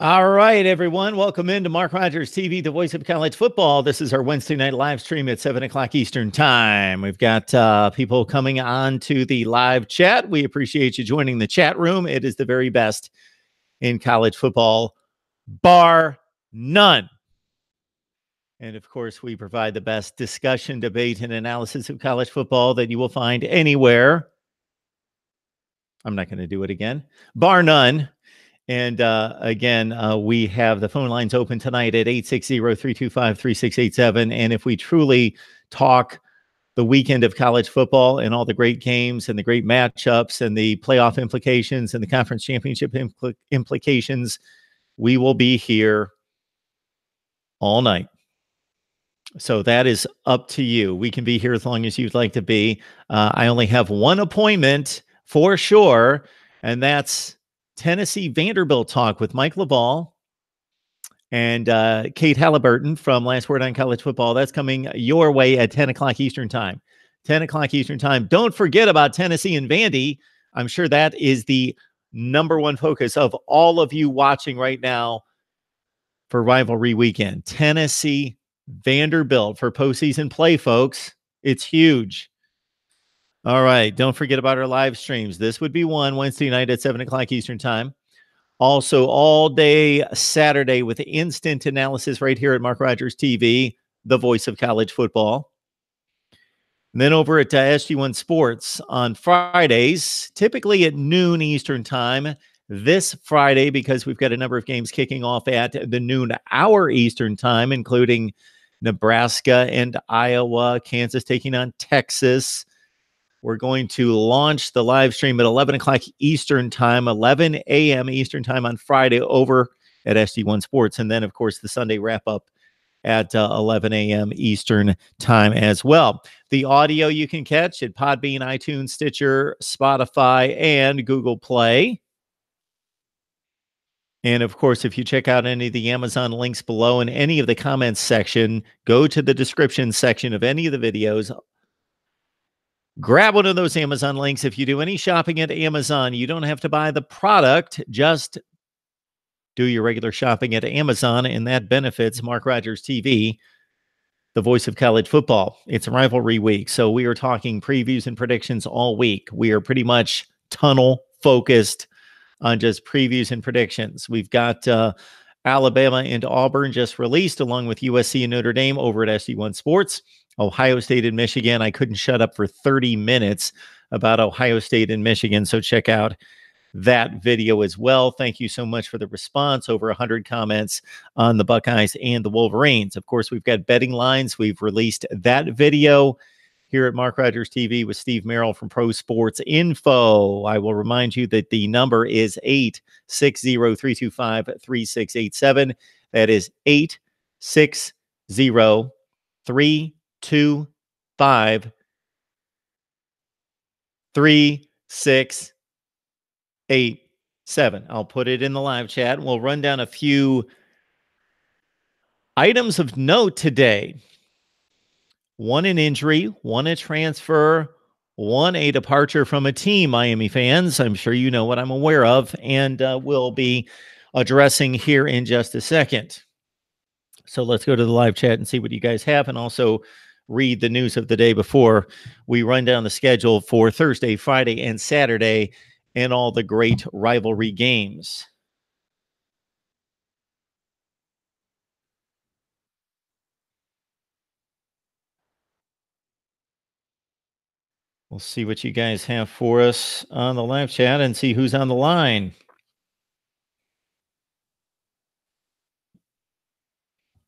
All right, everyone. Welcome into Mark Rogers TV, the voice of college football. This is our Wednesday night live stream at 7 o'clock Eastern time. We've got people coming on to the live chat. We appreciate you joining the chat room. It is the very best in college football, bar none. And of course, we provide the best discussion, debate, and analysis of college football that you will find anywhere. I'm not going to do it again. Bar none. And again, we have the phone lines open tonight at 860-325-3687. And if we truly talk the weekend of college football and all the great games and the great matchups and the playoff implications and the conference championship implications, we will be here all night. So that is up to you. We can be here as long as you'd like to be. I only have one appointment for sure, and that's Tennessee Vanderbilt talk with Mike LaValle and Kate Halliburton from Last Word on College Football. That's coming your way at 10 o'clock Eastern time. 10 o'clock Eastern time. Don't forget about Tennessee and Vandy. I'm sure that is the number one focus of all of you watching right now for Rivalry Weekend. Tennessee Vanderbilt for postseason play, folks. It's huge. All right. Don't forget about our live streams. This would be one Wednesday night at 7 o'clock Eastern time. Also, all day Saturday with instant analysis right here at Mark Rogers TV, the voice of college football. And then over at SG1 Sports on Fridays, typically at noon Eastern time. This Friday, because we've got a number of games kicking off at the noon hour Eastern time, including Nebraska and Iowa, Kansas taking on Texas. We're going to launch the live stream at 11 o'clock Eastern time, 11 a.m. Eastern time on Friday over at SG1 Sports. And then, of course, the Sunday wrap-up at 11 a.m. Eastern time as well. The audio you can catch at Podbean, iTunes, Stitcher, Spotify, and Google Play. And, of course, if you check out any of the Amazon links below in any of the comments section, go to the description section of any of the videos. Grab one of those Amazon links. If you do any shopping at Amazon, you don't have to buy the product. Just do your regular shopping at Amazon, and that benefits Mark Rogers TV, the voice of college football. It's Rivalry Week, so we are talking previews and predictions all week. We are pretty much tunnel-focused on just previews and predictions. We've got Alabama and Auburn just released, along with USC and Notre Dame over at SG1 Sports. Ohio State and Michigan. I couldn't shut up for 30 minutes about Ohio State and Michigan, so check out that video as well. Thank you so much for the response. Over 100 comments on the Buckeyes and the Wolverines. Of course, we've got betting lines. We've released that video here at Mark Rogers TV with Steve Merrill from Pro Sports Info. I will remind you that the number is 860-325-3687. That is 860-325-3687. I'll put it in the live chat. We'll run down a few items of note today. One an injury, one a transfer, one a departure from a team, Miami fans. I'm sure you know what I'm aware of, and we'll be addressing here in just a second. So let's go to the live chat and see what you guys have, and also read the news of the day before we run down the schedule for Thursday, Friday, and Saturday, and all the great rivalry games. We'll see what you guys have for us on the live chat and see who's on the line.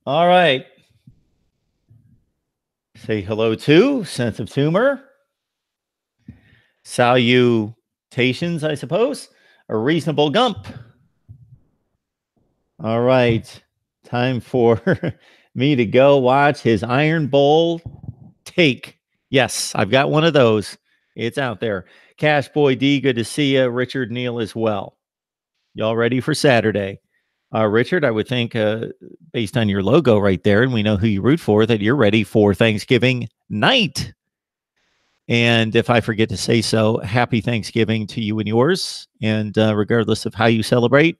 All right. Say hello to Sense of Tumor. Salutations, I suppose. A Reasonable Gump. All right. Time for me to go watch his Iron Bowl take. Yes, I've got one of those. It's out there. Cash Boy D, good to see you. Richard Neal as well. Y'all ready for Saturday? Richard, I would think, based on your logo right there, and we know who you root for, that you're ready for Thanksgiving night. And if I forget to say so, happy Thanksgiving to you and yours. And regardless of how you celebrate,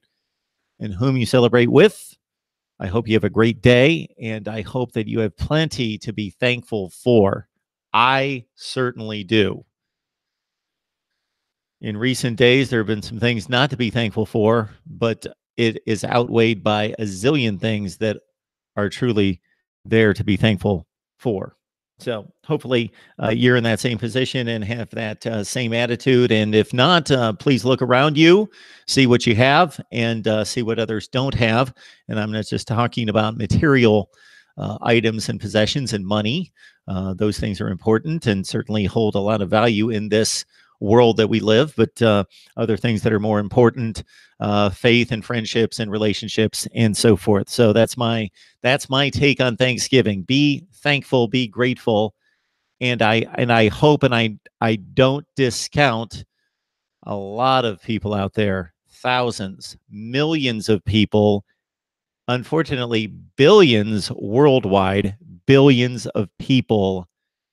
and whom you celebrate with. I hope you have a great day, and I hope that you have plenty to be thankful for. I certainly do. In recent days, there have been some things not to be thankful for, but it is outweighed by a zillion things that are truly there to be thankful for. So hopefully you're in that same position and have that same attitude. And if not, please look around you, see what you have, and see what others don't have. And I'm not just talking about material items and possessions and money. Those things are important and certainly hold a lot of value in this world that we live, but other things that are more important, faith and friendships and relationships and so forth. So that's my take on Thanksgiving. Be thankful, be grateful, and I hope and I don't discount a lot of people out there, thousands, millions of people, unfortunately billions worldwide, billions of people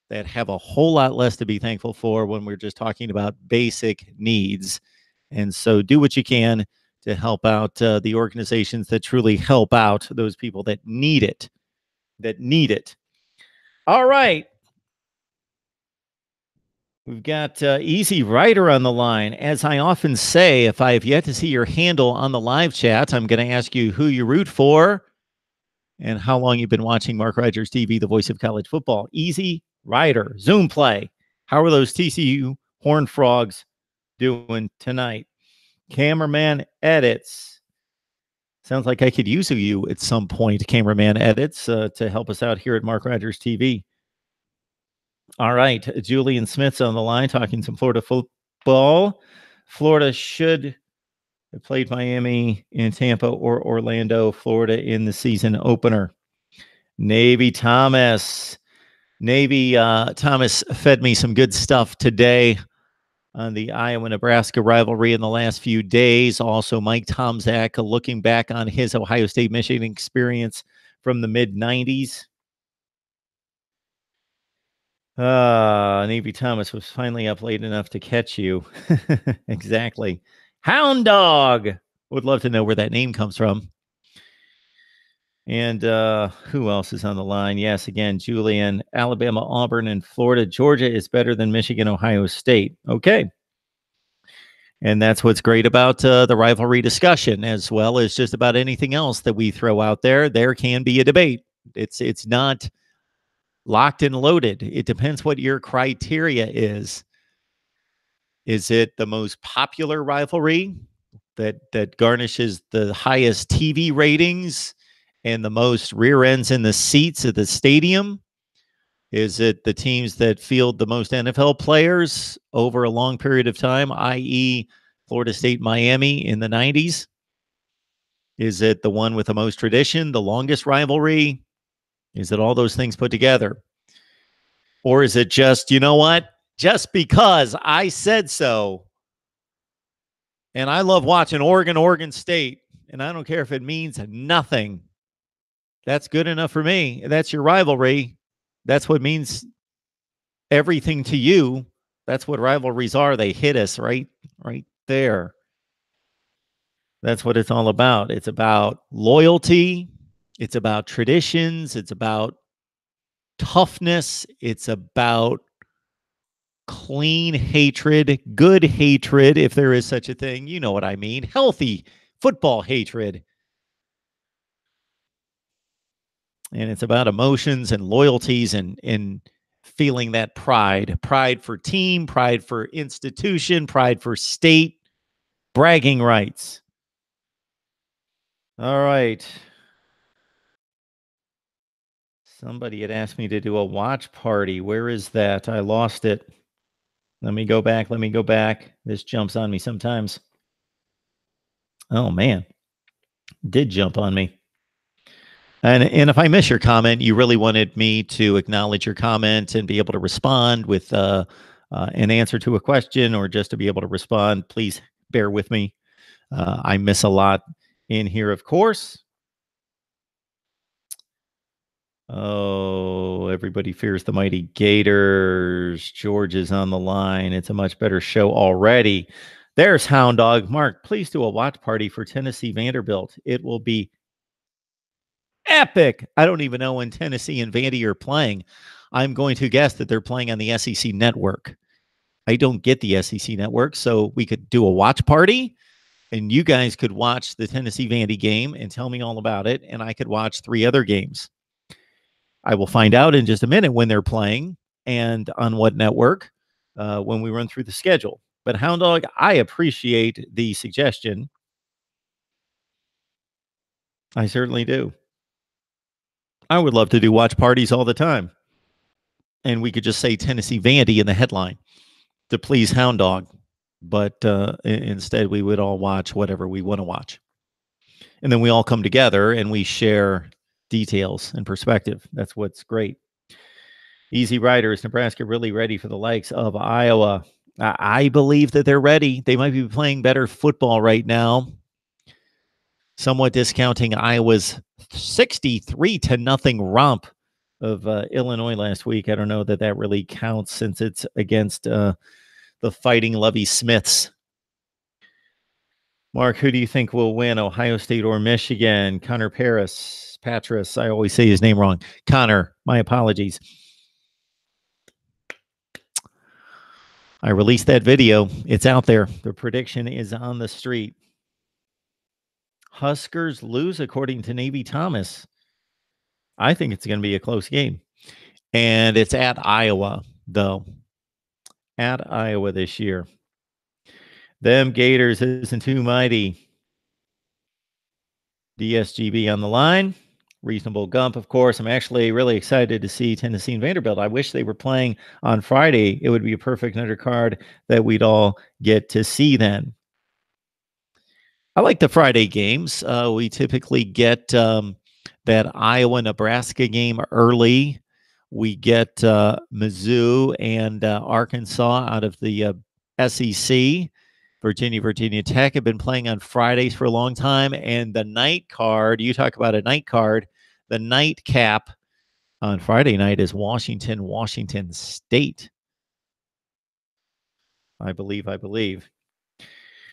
that have a whole lot less to be thankful for when we're just talking about basic needs. And so do what you can to help out the organizations that truly help out those people that need it, All right. We've got Easy Rider on the line. As I often say, if I have yet to see your handle on the live chat, I'm going to ask you who you root for and how long you've been watching Mark Rogers TV, the voice of college football. Easy Rider, Zoom play. How are those TCU Horned Frogs doing tonight? Cameraman edits. Sounds like I could use you at some point, cameraman edits, to help us out here at Mark Rogers TV. All right. Julian Smith's on the line talking some Florida football. Florida should have played Miami in Tampa or Orlando, Florida in the season opener. Navy Thomas fed me some good stuff today on the Iowa-Nebraska rivalry in the last few days. Also, Mike Tomczak looking back on his Ohio State-Michigan experience from the mid-90s. Navy Thomas was finally up late enough to catch you. Exactly. Hound Dog. Would love to know where that name comes from. And who else is on the line? Yes, again, Julian, Alabama, Auburn, and Florida. Georgia is better than Michigan, Ohio State. Okay. And that's what's great about the rivalry discussion, as well as just about anything else that we throw out there. There can be a debate. It's not locked and loaded. It depends what your criteria is. Is it the most popular rivalry that garnishes the highest TV ratings and the most rear ends in the seats at the stadium? Is it the teams that field the most NFL players over a long period of time, i.e., Florida State, Miami in the 90s? Is it the one with the most tradition, the longest rivalry? Is it all those things put together? Or is it just, you know what? Just because I said so, and I love watching Oregon State, and I don't care if it means nothing. That's good enough for me. That's your rivalry. That's what means everything to you. That's what rivalries are. They hit us right there. That's what it's all about. It's about loyalty. It's about traditions. It's about toughness. It's about clean hatred, good hatred, if there is such a thing. You know what I mean. Healthy football hatred. And it's about emotions and loyalties and feeling that pride for team, pride for institution, pride for state, bragging rights. All right. Somebody had asked me to do a watch party. Where is that? I lost it. Let me go back. This jumps on me sometimes. Oh, man. Did jump on me. And if I miss your comment, you really wanted me to acknowledge your comment and be able to respond with an answer to a question, or just to be able to respond, please bear with me. I miss a lot in here, of course. Oh, everybody fears the mighty Gators. George is on the line. It's a much better show already. There's Hound Dog. Mark, please do a watch party for Tennessee Vanderbilt. It will be epic. I don't even know when Tennessee and Vandy are playing. I'm going to guess that they're playing on the SEC network. I don't get the SEC network, so we could do a watch party and you guys could watch the Tennessee Vandy game and tell me all about it, and I could watch 3 other games. I will find out in just a minute when they're playing and on what network when we run through the schedule. But Hound Dog, I appreciate the suggestion. I certainly do. I would love to do watch parties all the time. And we could just say Tennessee Vandy in the headline to please Hound Dog. But instead, we would all watch whatever we want to watch. And then we all come together and we share details and perspective. That's what's great. Easy Riders, Nebraska really ready for the likes of Iowa. I believe that they're ready. They might be playing better football right now. Somewhat discounting Iowa's 63-0 romp of Illinois last week. I don't know that that really counts since it's against the Fighting Lovey Smiths. Mark, who do you think will win, Ohio State or Michigan? Connor Patras. I always say his name wrong. Connor, my apologies. I released that video. It's out there. The prediction is on the street. Huskers lose, according to Navy Thomas. I think it's going to be a close game. And it's at Iowa, though. At Iowa this year. Them Gators isn't too mighty. DSGB on the line. Reasonable Gump, of course. I'm actually really excited to see Tennessee and Vanderbilt. I wish they were playing on Friday. It would be a perfect undercard that we'd all get to see then. I like the Friday games. We typically get that Iowa-Nebraska game early. We get Mizzou and Arkansas out of the SEC. Virginia Tech have been playing on Fridays for a long time. And the night card, you talk about a night card, the nightcap on Friday night is Washington State. I believe.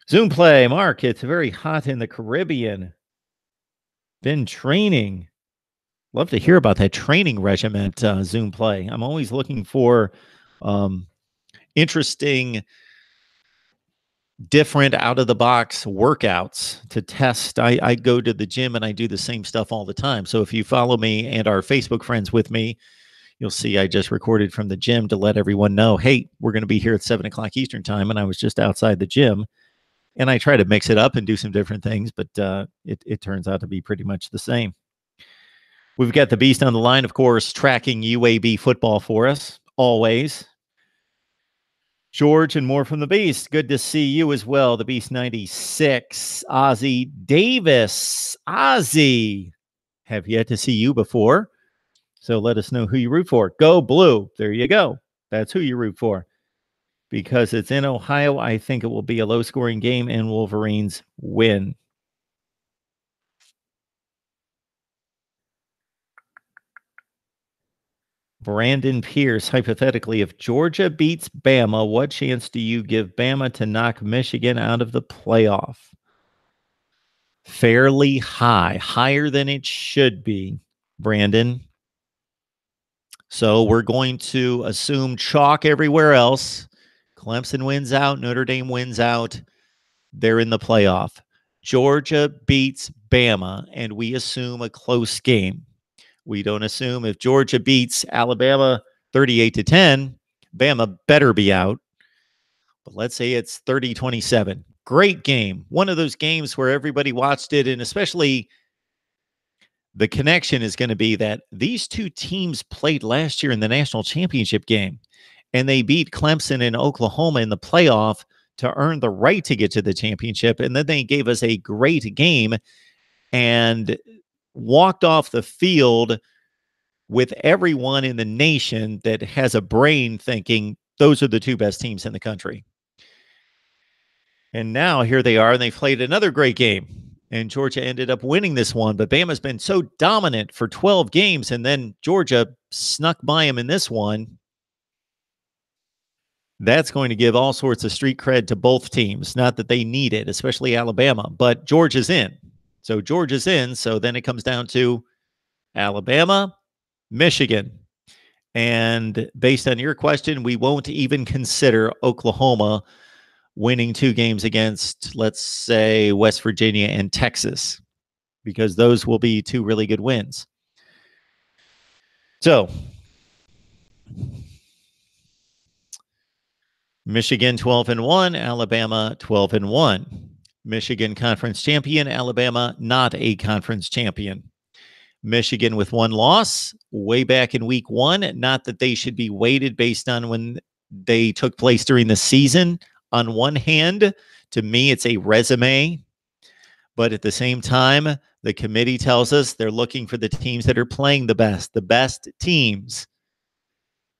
Zoom play, Mark, it's very hot in the Caribbean. Been training. Love to hear about that training regiment, Zoom play. I'm always looking for interesting, different out-of-the-box workouts to test. I go to the gym and I do the same stuff all the time. So if you follow me and are Facebook friends with me, you'll see I just recorded from the gym to let everyone know, hey, we're going to be here at 7 o'clock Eastern time. And I was just outside the gym. And I try to mix it up and do some different things, but it turns out to be pretty much the same. We've got the Beast on the line, of course, tracking UAB football for us, always. George and more from the Beast. Good to see you as well. The Beast 96. Ozzie Davis. Ozzie. Have yet to see you before. So let us know who you root for. Go Blue. There you go. That's who you root for. Because it's in Ohio, I think it will be a low-scoring game and Wolverines win. Brandon Pierce, hypothetically, if Georgia beats Bama, what chance do you give Bama to knock Michigan out of the playoff? Fairly high, higher than it should be, Brandon. So we're going to assume chalk everywhere else. Clemson wins out. Notre Dame wins out. They're in the playoff. Georgia beats Bama, and we assume a close game. We don't assume if Georgia beats Alabama 38-10, Bama better be out. But let's say it's 30-27. Great game. One of those games where everybody watched it, and especially the connection is going to be that these two teams played last year in the national championship game, and they beat Clemson and Oklahoma in the playoff to earn the right to get to the championship. And then they gave us a great game and walked off the field with everyone in the nation that has a brain thinking those are the two best teams in the country. And now here they are, and they played another great game. And Georgia ended up winning this one, but Bama's been so dominant for 12 games, and then Georgia snuck by them in this one. That's going to give all sorts of street cred to both teams. Not that they need it, especially Alabama, but Georgia's in. So Georgia's in. So then it comes down to Alabama, Michigan. And based on your question, we won't even consider Oklahoma winning 2 games against, let's say, West Virginia and Texas, because those will be 2 really good wins. So Michigan 12-1, Alabama 12-1. Michigan conference champion, Alabama not a conference champion. Michigan with 1 loss way back in week 1. Not that they should be weighted based on when they took place during the season. On one hand, to me, it's a resume. But at the same time, the committee tells us they're looking for the teams that are playing the best teams.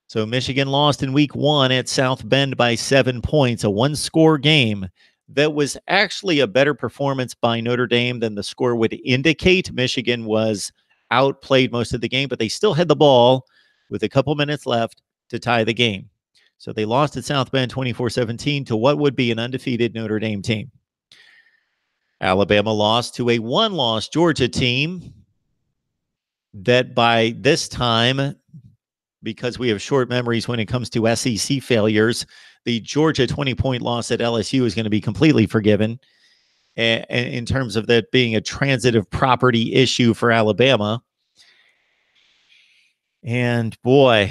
So Michigan lost in week 1 at South Bend by 7 points, a 1-score game. That was actually a better performance by Notre Dame than the score would indicate. Michigan was outplayed most of the game, but they still had the ball with a couple minutes left to tie the game. So they lost at South Bend 24-17 to what would be an undefeated Notre Dame team. Alabama lost to a 1-loss Georgia team that by this time, because we have short memories when it comes to SEC failures, the Georgia 20-point loss at LSU is going to be completely forgiven in terms of that being a transitive property issue for Alabama. And boy,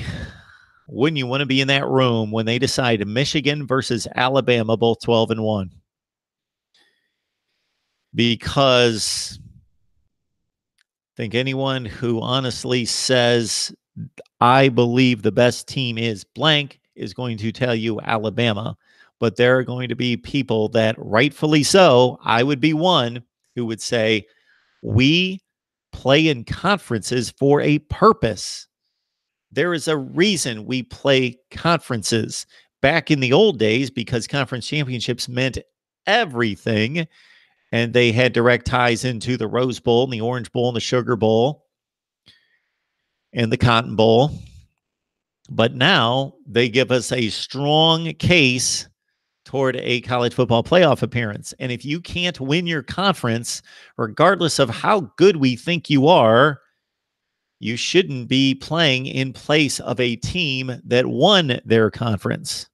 wouldn't you want to be in that room when they decide Michigan versus Alabama, both 12-1? Because I think anyone who honestly says, I believe the best team is blank, is going to tell you Alabama. But there are going to be people that, rightfully so, I would be one, who would say, we play in conferences for a purpose. There is a reason we play conferences. Back in the old days, because conference championships meant everything, and they had direct ties into the Rose Bowl and the Orange Bowl and the Sugar Bowl and the Cotton Bowl. But now they give us a strong case toward a college football playoff appearance. And if you can't win your conference, regardless of how good we think you are, you shouldn't be playing in place of a team that won their conference.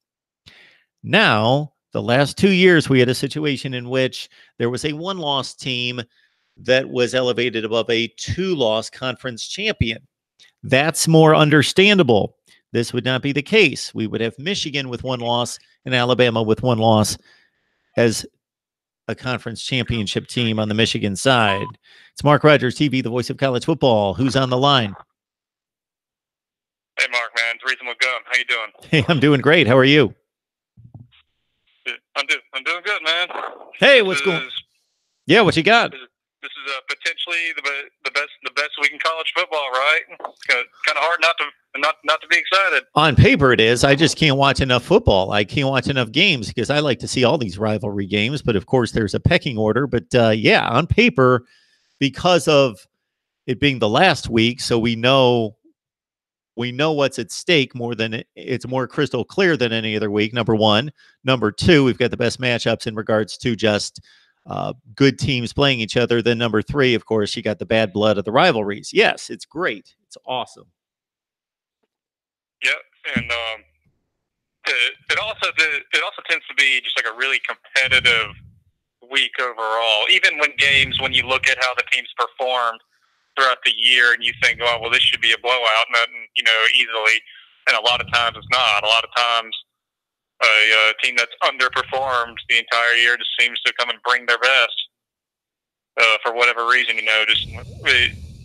Now, the last 2 years, we had a situation in which there was a 1-loss team that was elevated above a 2-loss conference champion. That's more understandable. This would not be the case. We would have Michigan with 1 loss and Alabama with 1 loss as a conference championship team on the Michigan side. It's Mark Rogers TV, the voice of college football. Who's on the line? Hey, Mark, man. It's Reasonable Gum. How you doing? Hey, I'm doing great. How are you? I'm doing good, man. Hey, what's going? Yeah, what you got? This is potentially the best week in college football, right? Kind of hard not to be excited. On paper, it is. I just can't watch enough football. I can't watch enough games because I like to see all these rivalry games. But of course, there's a pecking order. But yeah, on paper, because of it being the last week, so we know what's at stake more than it's more crystal clear than any other week. Number one. Number two, we've got the best matchups in regards to just good teams playing each other. Then number three, of course, you got the bad blood of the rivalries. Yes, it's great. It's awesome. Yep, and it also tends to be just like a really competitive week overall. Even when you look at how the teams performed throughout the year, and you think, oh, well, this should be a blowout, easily. And a lot of times it's not. A lot of times a team that's underperformed the entire year just seems to come and bring their best for whatever reason. Just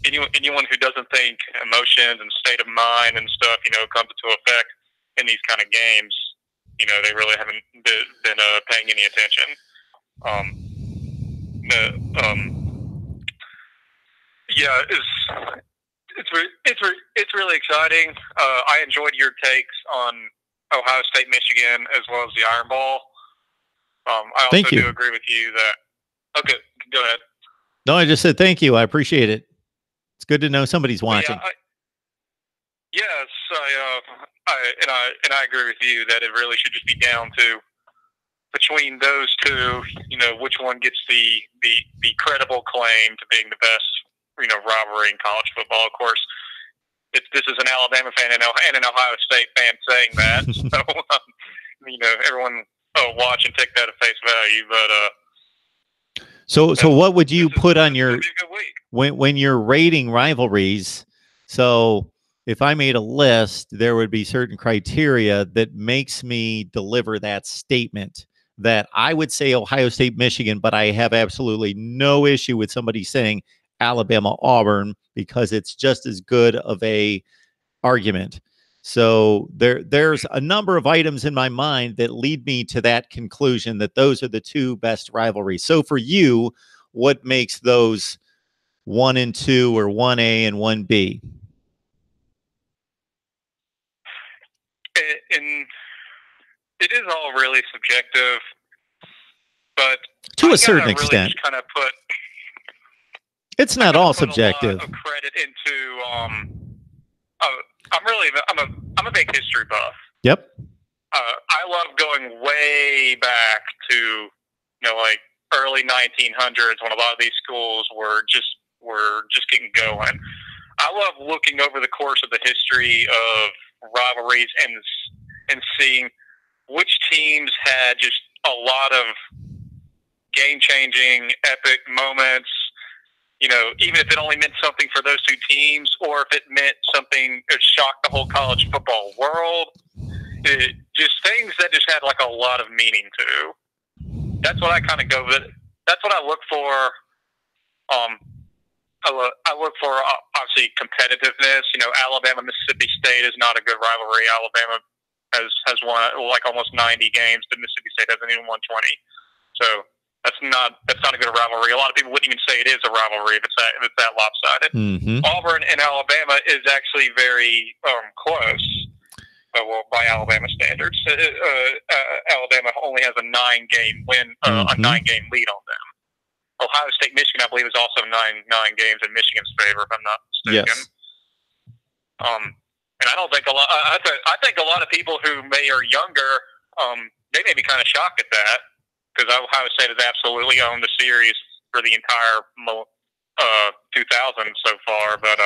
anyone who doesn't think emotions and state of mind and stuff, comes into effect in these kind of games, they really haven't been paying any attention. Yeah, it's really exciting. I enjoyed your takes on Ohio State, Michigan, as well as the Iron Bowl. I also do agree with you that. Okay, go ahead. No, I just said thank you. I appreciate it. It's good to know somebody's watching. Yes, I agree with you that it really should just be down to between those two, which one gets the credible claim to being the best, rivalry in college football. Of course, this is an Alabama fan and an Ohio State fan saying that, so everyone watch and take that at face value. But so what would you put on your when you're rating rivalries? So if I made a list, there would be certain criteria that makes me deliver that statement that I would say Ohio State, Michigan, but I have absolutely no issue with somebody saying Alabama, Auburn, because it's just as good of a argument. So there's a number of items in my mind that lead me to that conclusion that those are the two best rivalries. So for you, what makes those 1 and 2 or 1A and 1B? And it is all really subjective, but to a certain extent, kind of put. It's not all subjective. A lot of credit into. I'm a big history buff. Yep. I love going way back to like early 1900s when a lot of these schools were just getting going. I love looking over the course of the history of rivalries and seeing which teams had just a lot of game-changing, epic moments. Even if it only meant something for those two teams, or if it meant something that shocked the whole college football world, just things that just had like a lot of meaning to. That's what I kind of go with. That's what I look for. I look for obviously competitiveness. Alabama Mississippi State is not a good rivalry. Alabama has won like almost 90 games, but Mississippi State hasn't even won 20. So that's not a good rivalry. A lot of people wouldn't even say it is a rivalry if it's that lopsided. Mm-hmm. Auburn and Alabama is actually very close. Well, by Alabama standards, Alabama only has a 9-game win, a 9-game lead on them. Ohio State, Michigan, I believe, is also nine games in Michigan's favor, if I'm not mistaken. Yes. And I don't think I think a lot of people who are younger, they may be kind of shocked at that, because Ohio State has absolutely owned the series for the entire 2000s so far. But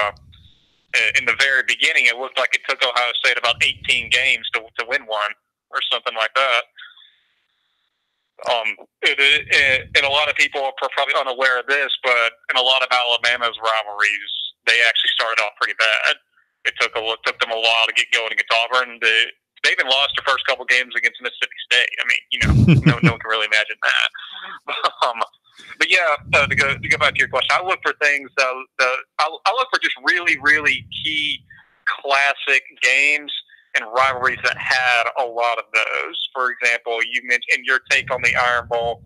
in the very beginning, it looked like it took Ohio State about 18 games to win one, or something like that. And a lot of people are probably unaware of this, but in a lot of Alabama's rivalries, they actually started off pretty bad. It took them a while to get going against Auburn. They even lost their first couple games against Mississippi State. I mean, no one can really imagine that. But yeah, to go back to your question, I look for things. I look for just really, really key classic games and rivalries that had a lot of those. For example, you mentioned in your take on the Iron Bowl,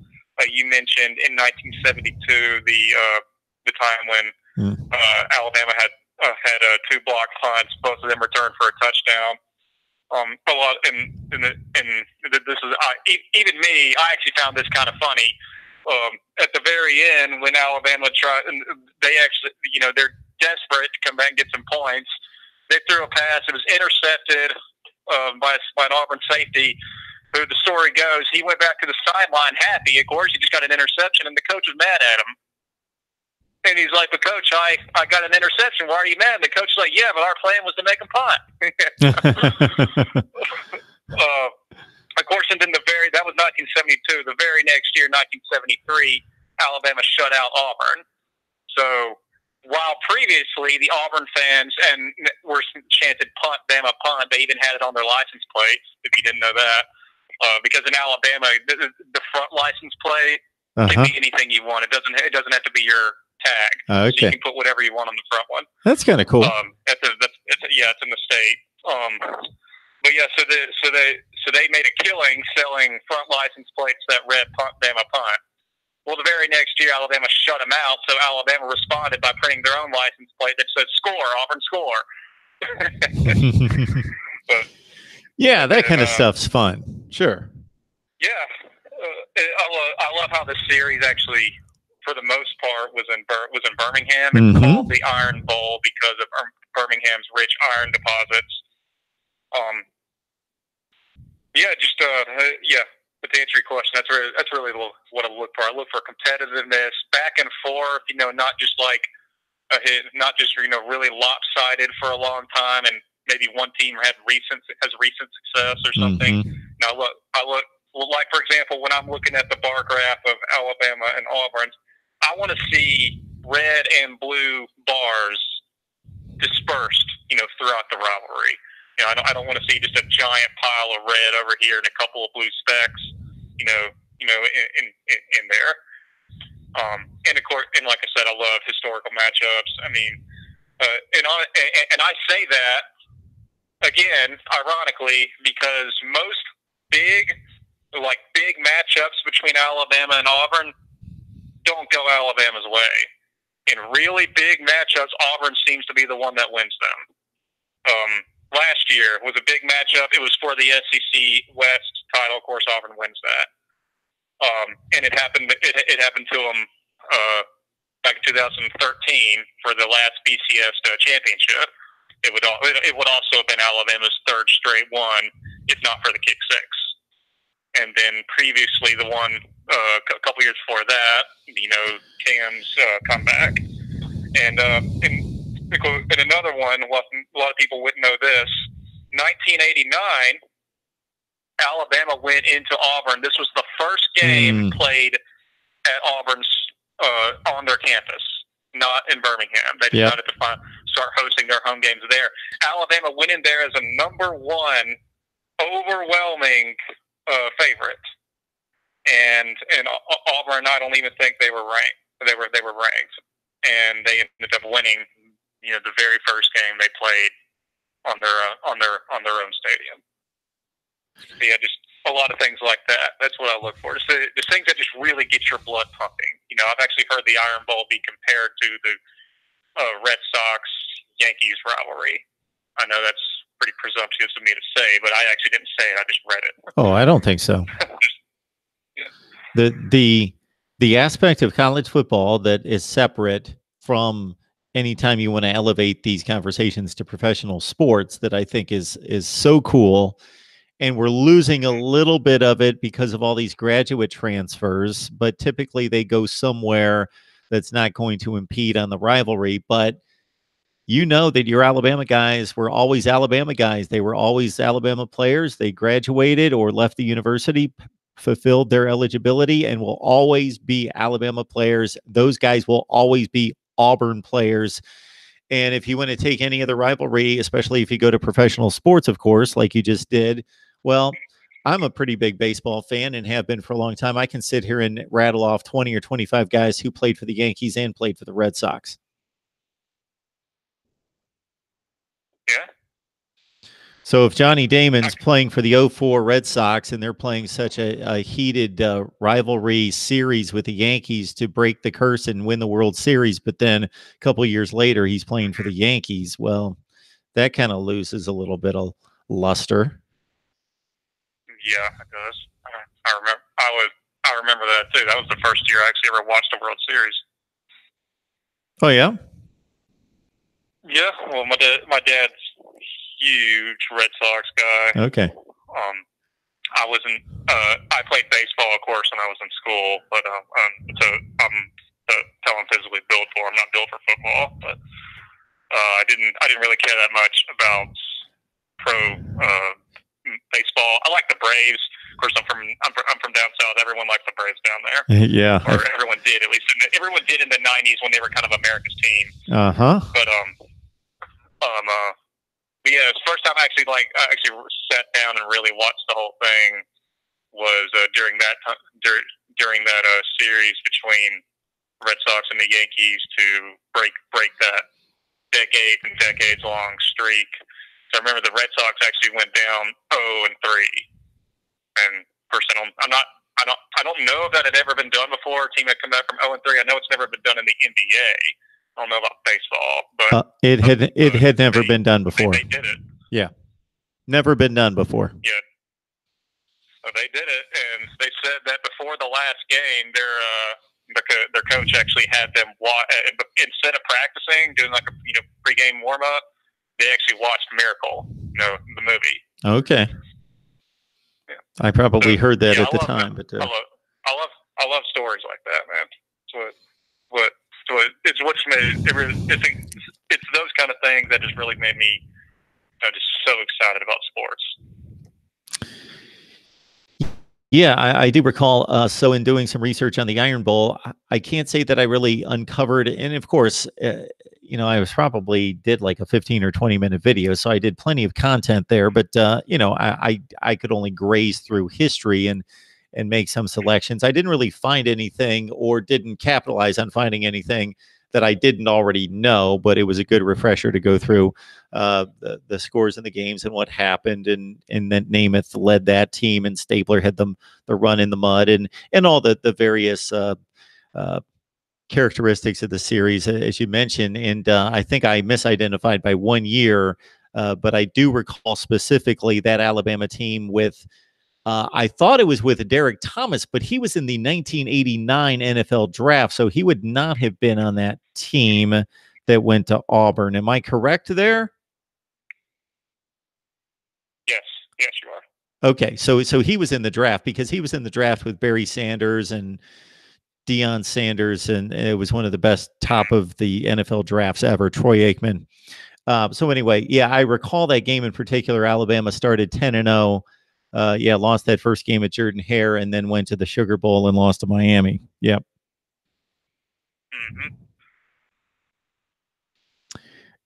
you mentioned in 1972 the time when Alabama had 2 block punts, both of them returned for a touchdown. A lot, and this is even me. I actually found this kind of funny. At the very end, when Alabama tried, they actually, they're desperate to come back and get some points. They threw a pass. It was intercepted by an Auburn safety. Who, the story goes, he went back to the sideline happy. Of course, he just got an interception, and the coach was mad at him. And he's like, "But coach, I got an interception. Why are you mad?" And the coach is like, "Yeah, but our plan was to make him punt." Of course, and then that was 1972. The very next year, 1973, Alabama shut out Auburn. So while previously the Auburn fans were chanted "punt, Bama, punt," they even had it on their license plates. If you didn't know that, because in Alabama, the front license plate can be anything you want. It doesn't have to be your tag. Okay. So you can put whatever you want on the front one. That's kind of cool. It's in the state. But yeah, so they made a killing selling front license plates that read "punt, Bama, punt." Well, the very next year, Alabama shut them out, so Alabama responded by printing their own license plate that said "Score, Auburn, score." Yeah, that kind of stuff's fun. Sure. Yeah, I love how this series actually, for the most part, was in Birmingham. It's called the Iron Bowl because of Birmingham's rich iron deposits. Yeah, just yeah. But to answer your question, that's really what I look for. I look for competitiveness, back and forth. Not just like a hit, not just really lopsided for a long time, and maybe one team has recent success or something. Now I look well, like for example, when I'm looking at the bar graph of Alabama and Auburn, I want to see red and blue bars dispersed, throughout the rivalry. I don't want to see just a giant pile of red over here and a couple of blue specks, in there. And of course, and like I said, I love historical matchups. I mean, and I say that again, ironically, because most big matchups between Alabama and Auburn don't go Alabama's way. In really big matchups, Auburn seems to be the one that wins them. Last year was a big matchup. It was for the SEC West title. Of course, Auburn wins that. And it happened. It happened to them back in 2013 for the last BCS championship. It would also have been Alabama's third straight one, if not for the kick six. And then previously, the one a couple years before that, Cam's comeback, and another one. A lot of people wouldn't know this. 1989, Alabama went into Auburn. This was the first game played at Auburn's on their campus, not in Birmingham. They decided to start hosting their home games there. Alabama went in there as a #1 overwhelming favorite, and Auburn, I don't even think they were ranked. They were ranked, and they ended up winning. The very first game they played on their own stadium. So yeah, just a lot of things like that. That's what I look for. Just the things that just really get your blood pumping. I've actually heard the Iron Bowl be compared to the Red Sox-Yankees rivalry. I know that's pretty presumptuous of me to say, but I actually didn't say it. I just read it. Oh, I don't think so. The aspect of college football that is separate from anytime you want to elevate these conversations to professional sports that I think is so cool. And we're losing a little bit of it because of all these graduate transfers, but typically they go somewhere that's not going to impede on the rivalry. But that your Alabama guys were always Alabama guys. They were always Alabama players. They graduated or left the university, fulfilled their eligibility, and will always be Alabama players. Those guys will always be Auburn players. And if you want to take any other rivalry, especially if you go to professional sports, of course, like you just did, well, I'm a pretty big baseball fan and have been for a long time. I can sit here and rattle off 20 or 25 guys who played for the Yankees and played for the Red Sox. Yeah. So if Johnny Damon's playing for the 04 Red Sox and they're playing such a heated rivalry series with the Yankees to break the curse and win the World Series, but then a couple of years later he's playing for the Yankees, well, that kind of loses a little bit of luster. Yeah, it does. I remember that too. That was the first year I actually ever watched a World Series. Oh yeah. Yeah. Well, my dad's huge Red Sox guy. Okay. I played baseball, of course, when I was in school, but so I'm how I'm physically built for. I'm not built for football, but I didn't really care that much about pro baseball. I like the Braves. Of course, I'm from down south. Everyone likes the Braves down there. Yeah. Or everyone did, at least. Everyone did in the '90s when they were kind of America's team. But but yeah, it's the first time I actually sat down and really watched the whole thing was during that series between Red Sox and the Yankees to break that decades long streak. So I remember the Red Sox actually went down 0-3, and of course I don't know if that had ever been done before. A team had come back from 0-3. I know it's never been done in the NBA. I don't know about baseball, but it had never been done before. They did it. Yeah, never been done before. Yeah, so they did it, and they said that before the last game, their coach actually had them instead of practicing, doing like a pregame warm up. They actually watched Miracle the movie. Okay. Yeah. I probably heard that at the time, that. but I love stories like that, man. It's what's made it's those kind of things that just really made me just so excited about sports. Yeah, I do recall. So in doing some research on the Iron Bowl, I can't say that I really uncovered, and of course, I was probably did like a 15 or 20-minute video, so I did plenty of content there, but I could only graze through history and make some selections. I didn't really find anything or didn't capitalize on finding anything that I didn't already know, but it was a good refresher to go through the scores in the games and what happened, and then Namath led that team, and Stabler had the run in the mud, and all the various characteristics of the series, as you mentioned. And I think I misidentified by 1 year, but I do recall specifically that Alabama team with. I thought it was with Derek Thomas, but he was in the 1989 NFL draft, so he would not have been on that team that went to Auburn. Am I correct there? Yes, you are. Okay, so he was in the draft, because he was in the draft with Barry Sanders and Deion Sanders, and it was one of the best top of the NFL drafts ever, Troy Aikman. So anyway, yeah, I recall that game in particular. Alabama started 10-0. Lost that first game at Jordan-Hare, and then went to the Sugar Bowl and lost to Miami. Yep. Mm-hmm.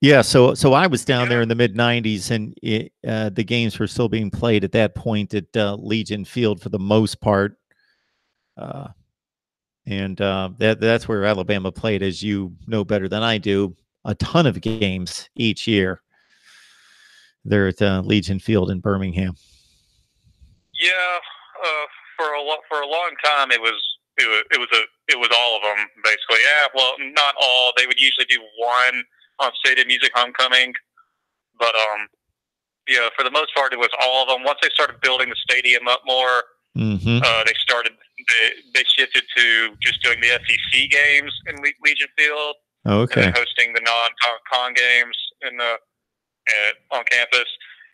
Yeah, so I was down there in the mid-90s, and the games were still being played at that point at Legion Field for the most part. That's where Alabama played, as you know better than I do, a ton of games each year. They're at Legion Field in Birmingham. Yeah, for a long time it was all of them basically. Yeah, well, not all. They would usually do one on State of Music Homecoming, but for the most part it was all of them. Once they started building the stadium up more, they shifted to just doing the SEC games in Legion Field. Okay. And then hosting the non-con games on campus.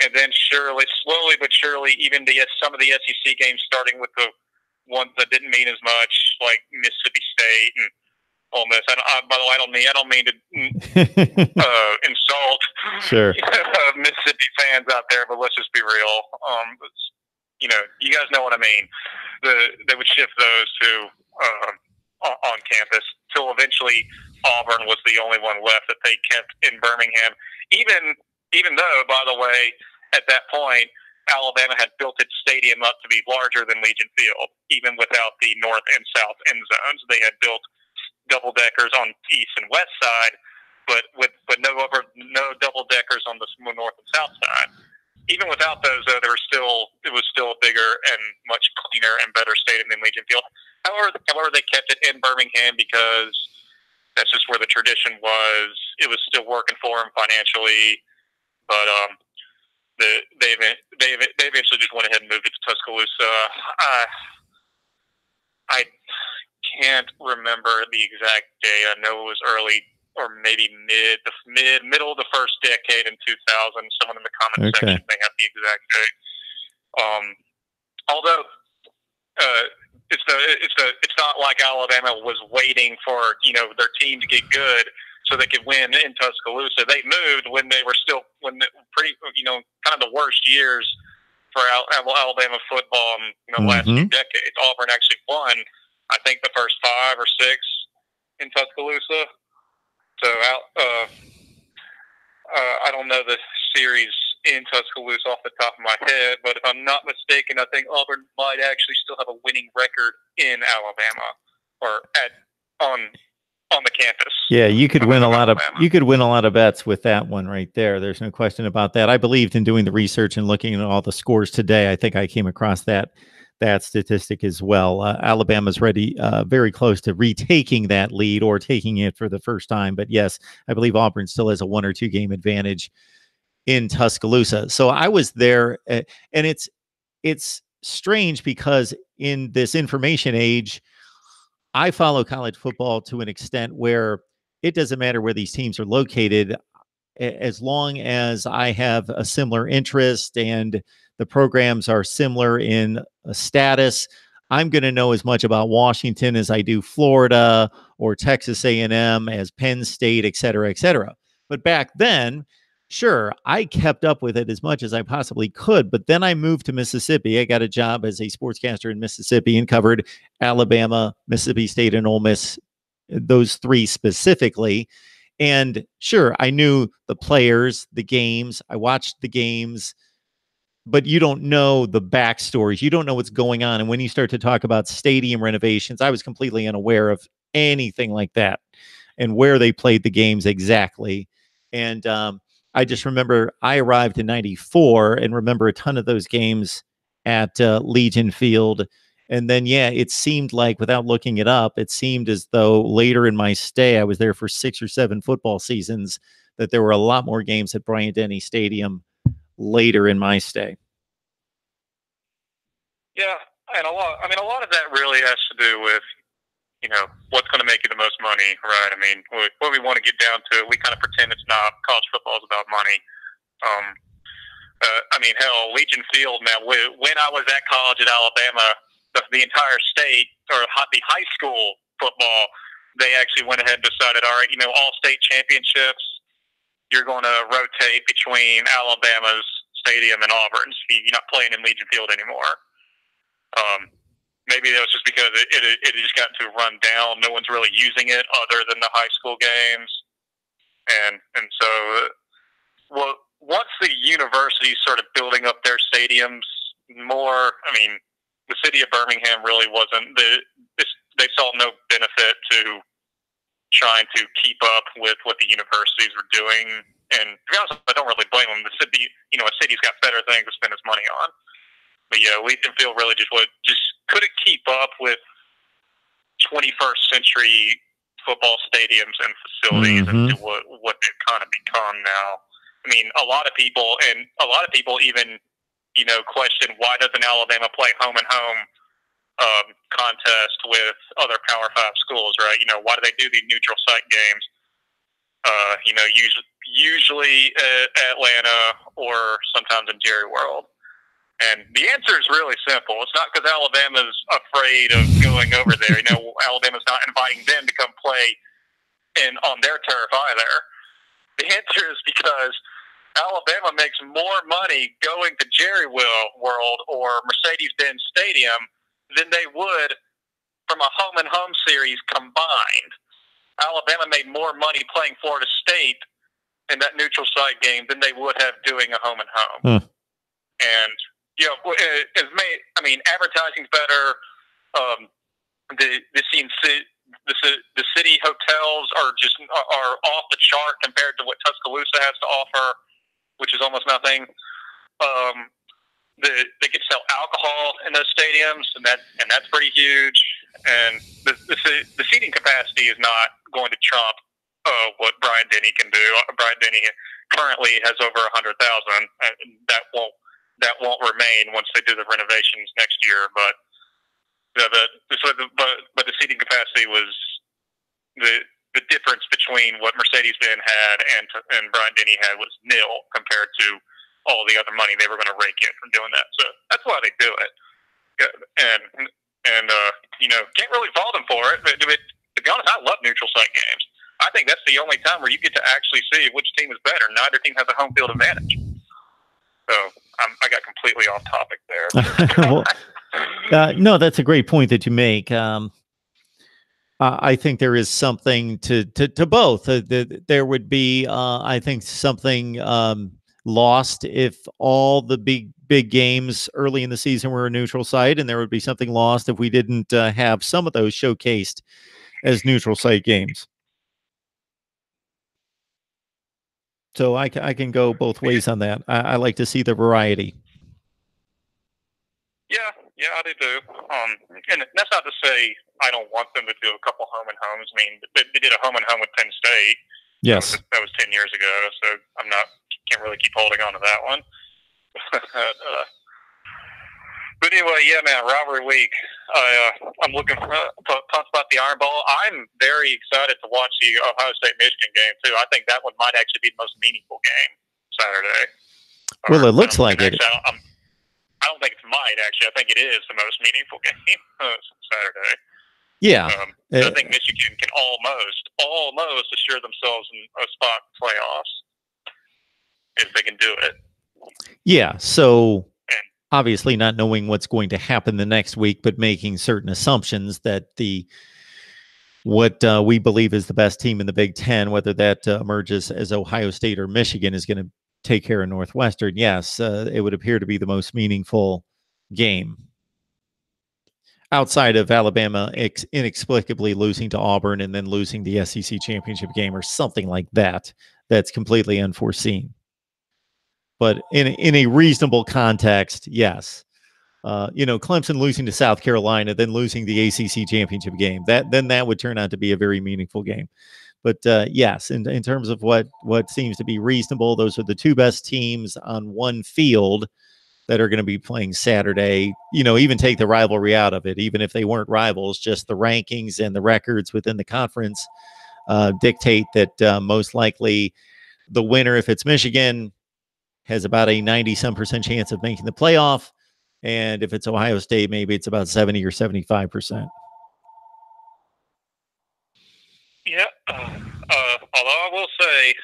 And then slowly but surely, even some of the SEC games, starting with the ones that didn't mean as much, like Mississippi State and Ole Miss. By the way, I don't mean to insult Mississippi fans out there, but let's just be real. You guys know what I mean. They would shift those to on campus till eventually Auburn was the only one left that they kept in Birmingham. Even though, by the way, at that point, Alabama had built its stadium up to be larger than Legion Field, even without the north and south end zones. They had built double deckers on east and west side, but no double deckers on the north and south side. Even without those, though, it was still a bigger and much cleaner and better stadium than Legion Field. However, they kept it in Birmingham because that's just where the tradition was. It was still working for them financially, but they eventually just went ahead and moved it to Tuscaloosa. I can't remember the exact day. I know it was early, or maybe middle of the first decade in 2000. Someone in the comment section may have the exact date. Although it's not like Alabama was waiting for their team to get good so they could win in Tuscaloosa. They moved when they were still kind of the worst years for Alabama football in the last few decades. Auburn actually won, I think, the first 5 or 6 in Tuscaloosa. So I don't know the series in Tuscaloosa off the top of my head, but if I'm not mistaken, I think Auburn might actually still have a winning record in Alabama or on the campus. Yeah, you could win a lot of bets with that one right there. There's no question about that. I believed in doing the research and looking at all the scores today. I think I came across that statistic as well. Alabama's ready, very close to retaking that lead or taking it for the first time. But yes, I believe Auburn still has a 1 or 2 game advantage in Tuscaloosa. So I was there, and it's strange because in this information age, I follow college football to an extent where it doesn't matter where these teams are located. as long as I have a similar interest and the programs are similar in status, I'm going to know as much about Washington as I do Florida or Texas A&M, as Penn State, et cetera, et cetera. But back then, sure, I kept up with it as much as I possibly could. But then I moved to Mississippi. I got a job as a sportscaster in Mississippi and covered Alabama, Mississippi State, and Ole Miss, those three specifically. And sure, I knew the players, the games. I watched the games, but you don't know the backstories. You don't know what's going on. And when you start to talk about stadium renovations, I was completely unaware of anything like that and where they played the games exactly. And I just remember I arrived in '94 and remember a ton of those games at Legion Field. And then, yeah, it seemed like, without looking it up, it seemed as though later in my stay, I was there for 6 or 7 football seasons, that there were a lot more games at Bryant-Denny Stadium later in my stay. Yeah, and a lot of that really has to do with, what's going to make you the most money, right? I mean, when we want to get down to it, we kind of pretend it's not. College football is about money. Hell, Legion Field, man, when I was at college at Alabama, the entire state, or the high school football, they actually went ahead and decided, all right, all state championships, you're going to rotate between Alabama's stadium and Auburn's. You're not playing in Legion Field anymore. Maybe that was just because it just got to run down. No one's really using it other than the high school games. And so, well, once the universities started building up their stadiums more, the city of Birmingham really wasn't, they saw no benefit to trying to keep up with what the universities were doing. And to be honest, I don't really blame them. The city, a city's got better things to spend its money on. But yeah, Legion Field really just couldn't keep up with 21st century football stadiums and facilities and to what they've kind of become now. A lot of people even, question, why doesn't Alabama play home and home contest with other Power 5 schools, right? Why do they do these neutral site games? Usually Atlanta or sometimes in Jerry World. And the answer is really simple. It's not because Alabama's afraid of going over there. Alabama's not inviting them to come play on their turf either. The answer is because Alabama makes more money going to Jerry World or Mercedes-Benz Stadium than they would from a home and home series combined. Alabama made more money playing Florida State in that neutral site game than they would have doing a home and home. And advertising's better. The city hotels are off the chart compared to what Tuscaloosa has to offer, which is almost nothing. They get to sell alcohol in those stadiums, and that's pretty huge. And the seating capacity is not going to trump what Bryant-Denny can do. Bryant-Denny currently has over 100,000. That won't remain once they do the renovations next year. But the seating capacity was the difference between what Mercedes-Benz had and Bryant-Denny had was nil compared to all the other money they were going to rake in from doing that. So that's why they do it. And can't really fault them for it. But to be honest, I love neutral site games. I think that's the only time where you get to actually see which team is better. Neither team has a home field advantage. So I got completely off topic there. No, that's a great point that you make. I think there is something to both. There would be, I think, something lost if all the big games early in the season were a neutral site, and there would be something lost if we didn't have some of those showcased as neutral site games. So I can go both ways on that. I like to see the variety. Yeah, I do too. And that's not to say I don't want them to do a couple home and homes. They did a home and home with Penn State. Yes, that was 10 years ago. So can't really keep holding on to that one. But anyway, yeah, man, rivalry week. I'm looking for pumped about the Iron Bowl. I'm very excited to watch the Ohio State-Michigan game, too. I think that one might actually be the most meaningful game Saturday. Well, it looks like it. I don't think it's might, actually. I think it is the most meaningful game Saturday. Yeah. I think Michigan can almost assure themselves in a spot playoffs if they can do it. Yeah. So obviously not knowing what's going to happen the next week, but making certain assumptions that what we believe is the best team in the Big Ten, whether that emerges as Ohio State or Michigan, is going to take care of Northwestern. Yes, it would appear to be the most meaningful game outside of Alabama inexplicably losing to Auburn and then losing the SEC championship game or something like that. That's completely unforeseen. But in a reasonable context, yes. Clemson losing to South Carolina, then losing the ACC championship game, that would turn out to be a very meaningful game. But yes, in terms of what seems to be reasonable, those are the two best teams on one field that are going to be playing Saturday. Even take the rivalry out of it, even if they weren't rivals, just the rankings and the records within the conference dictate that most likely the winner, if it's Michigan, has about a 90-some% chance of making the playoff. And if it's Ohio State, maybe it's about 70 or 75%. Yeah. Although I will say,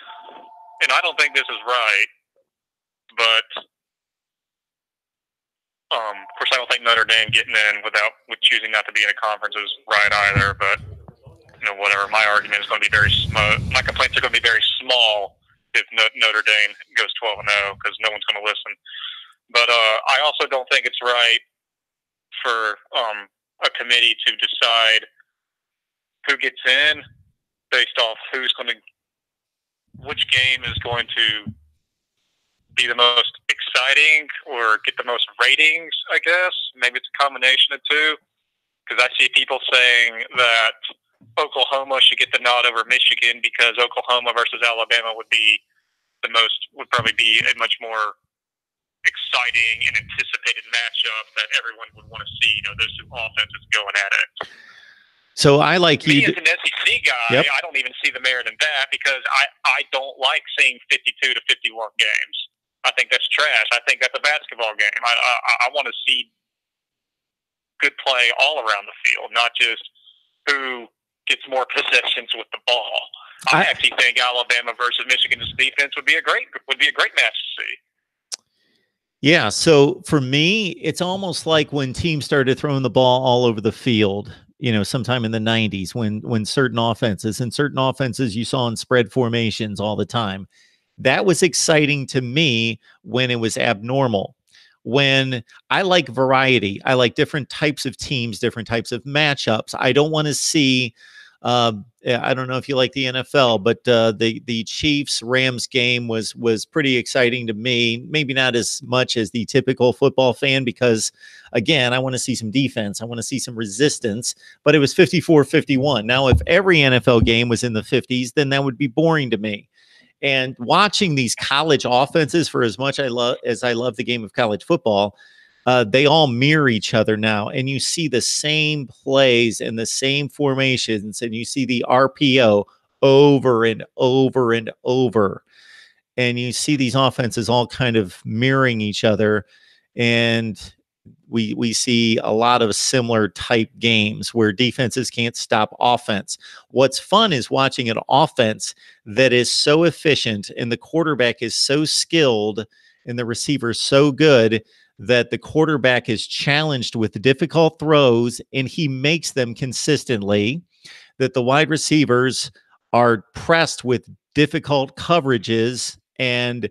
and I don't think this is right, but of course I don't think Notre Dame getting in with choosing not to be in a conference is right either. But whatever. My argument is going to be very small. My complaints are going to be very small if Notre Dame goes 12-0 because no one's going to listen. But I also don't think it's right for a committee to decide who gets in based off which game is going to be the most exciting or get the most ratings, I guess. Maybe it's a combination of two. Because I see people saying that Oklahoma should get the nod over Michigan because Oklahoma versus Alabama would probably be a much more exciting and anticipated matchup that everyone would want to see. Those two offenses going at it. So I like you. Me as an SEC guy, yep. I don't even see the merit in that because I don't like seeing 52 to 51 games. I think that's trash. I think that's a basketball game. I want to see good play all around the field, not just who gets more possessions with the ball. I actually think Alabama versus Michigan's defense would be a great match to see. Yeah, so for me, it's almost like when teams started throwing the ball all over the field, sometime in the 90s when certain offenses you saw in spread formations all the time. That was exciting to me when it was abnormal. When I like variety, I like different types of teams, different types of matchups. I don't want to see I don't know if you like the NFL, but the Chiefs-Rams game was pretty exciting to me. Maybe not as much as the typical football fan because, again, I want to see some defense. I want to see some resistance, but it was 54-51. Now, if every NFL game was in the 50s, then that would be boring to me. And watching these college offenses, for as much as I love the game of college football, they all mirror each other now, and you see the same plays and the same formations, and you see the RPO over and over and over, and you see these offenses all kind of mirroring each other, and we see a lot of similar type games where defenses can't stop offense. What's fun is watching an offense that is so efficient and the quarterback is so skilled and the receiver so good that the quarterback is challenged with difficult throws and he makes them consistently, that the wide receivers are pressed with difficult coverages and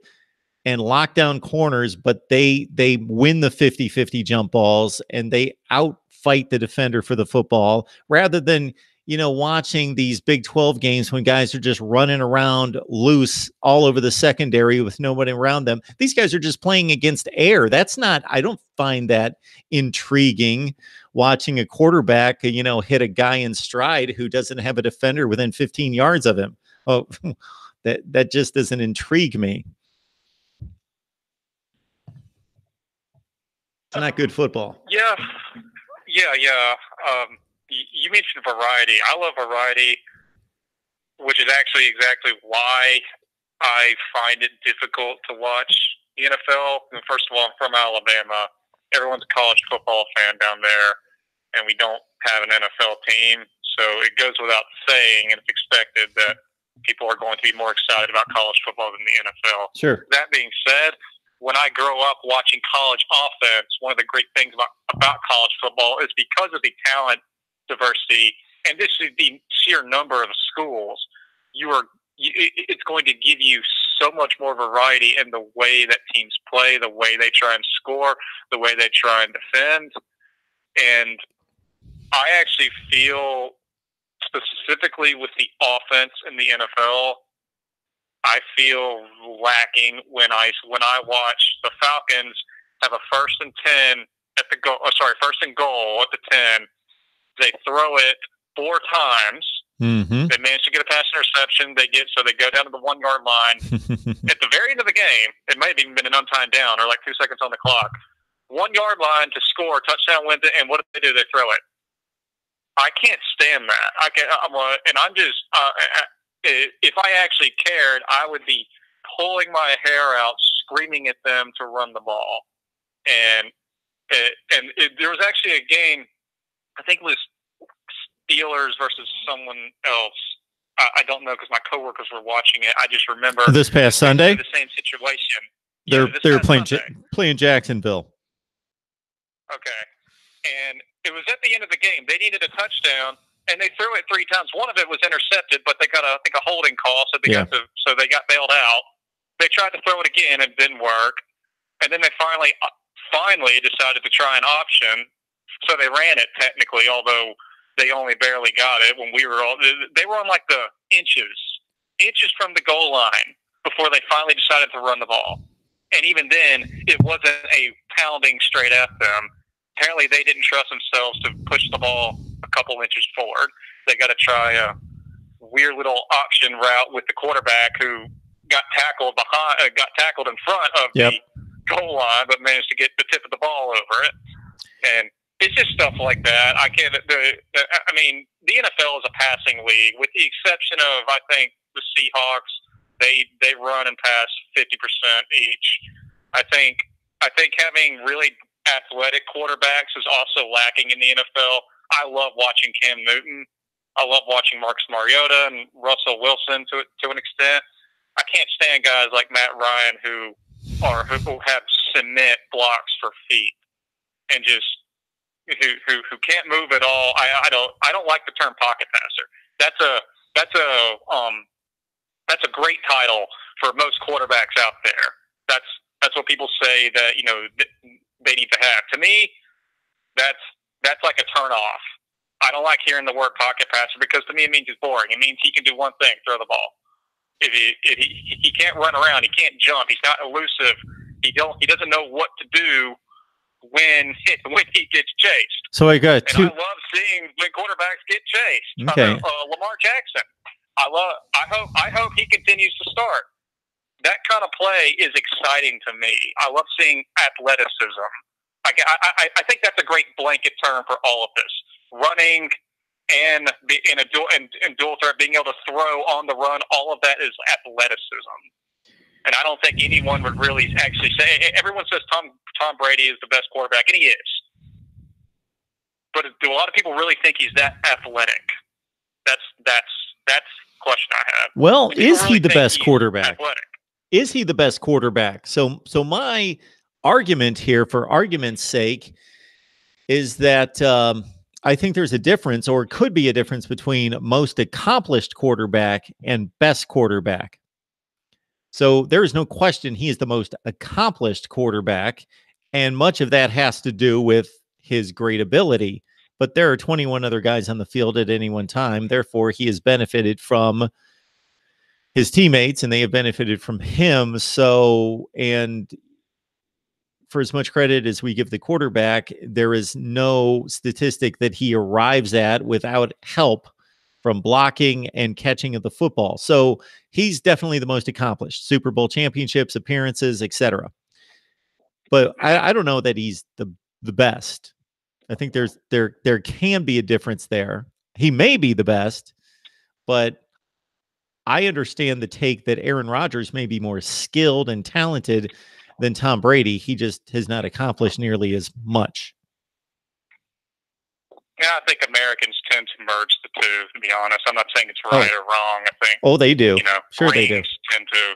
lockdown corners, but they win the 50-50 jump balls and they outfight the defender for the football rather than, watching these Big 12 games when guys are just running around loose all over the secondary with nobody around them. These guys are just playing against air. I don't find that intriguing watching a quarterback, hit a guy in stride who doesn't have a defender within 15 yards of him. Oh, that just doesn't intrigue me. It's not good football. Yeah, Yeah. You mentioned variety. I love variety, which is actually exactly why I find it difficult to watch the NFL. And first of all, I'm from Alabama. Everyone's a college football fan down there, and we don't have an NFL team. So it goes without saying, and it's expected that people are going to be more excited about college football than the NFL. Sure. That being said, when I grow up watching college offense, one of the great things about college football is because of the talent diversity, and this is the sheer number of schools, it's going to give you so much more variety in the way that teams play, the way they try and score, the way they try and defend. And I actually feel, specifically with the offense in the NFL, I feel lacking when I watch the Falcons have a 1st and 10 at the goal. First and goal at the 10. They throw it 4 times. Mm-hmm. They manage to get a pass interception. They go down to the 1 yard line. At the very end of the game, it might have even been an untimed down or like 2 seconds on the clock. 1 yard line to score, touchdown wins it, and what do? They throw it. I can't stand that. If I actually cared, I would be pulling my hair out, screaming at them to run the ball. And there was actually a game, I think it was Steelers versus someone else. I don't know because my coworkers were watching it. I just remember this past Sunday, the same situation. They're playing Jacksonville. Okay, and it was at the end of the game. They needed a touchdown, and they threw it 3 times. One of it was intercepted, but they got a holding call, so they got bailed out. They tried to throw it again, and it didn't work. And then they finally decided to try an option, so they ran it technically, although they only barely got it when they were on like the inches from the goal line before they finally decided to run the ball. And even then, it wasn't a pounding straight at them. Apparently, they didn't trust themselves to push the ball a couple inches forward. They got to try a weird little option route with the quarterback who got tackled in front of the goal line, but managed to get the tip of the ball over it. And it's just stuff like that. The NFL is a passing league, with the exception of, I think, the Seahawks. They run and pass 50% each. I think having really athletic quarterbacks is also lacking in the NFL. I love watching Cam Newton. I love watching Marcus Mariota and Russell Wilson to an extent. I can't stand guys like Matt Ryan who have cement blocks for feet and just who can't move at all. I don't like the term pocket passer. That's a great title for most quarterbacks out there. That's what people say that they need to have. To me, that's like a turn off. I don't like hearing the word pocket passer because to me it means he's boring. It means he can do one thing: throw the ball. If he can't run around, he can't jump, he's not elusive. He doesn't know what to do when he gets chased. So I got two. And I love seeing when quarterbacks get chased. Okay. Lamar Jackson. I hope he continues to start. That kind of play is exciting to me. I love seeing athleticism. I think that's a great blanket term for all of this. Running and dual threat, being able to throw on the run, all of that is athleticism. And I don't think anyone would really actually say. Everyone says Tom Brady is the best quarterback, and he is. But do a lot of people really think he's that athletic? That's the question I have. Well, is he the best quarterback? Athletic? Is he the best quarterback? So my argument here, for argument's sake, is that I think there's a difference, or could be a difference, between most accomplished quarterback and best quarterback. So there is no question he is the most accomplished quarterback, and much of that has to do with his great ability. But there are 21 other guys on the field at any one time. Therefore, he has benefited from his teammates, and they have benefited from him. So, and for as much credit as we give the quarterback, there is no statistic that he arrives at without help from blocking and catching of the football. So he's definitely the most accomplished. Super Bowl championships, appearances, etc. But I don't know that he's the best. I think there can be a difference there. He may be the best, but I understand the take that Aaron Rodgers may be more skilled and talented than Tom Brady. He just has not accomplished nearly as much. Yeah, I think Americans tend to merge the two, to be honest. I'm not saying it's right or wrong. I think they do. Sure they do. Tend to,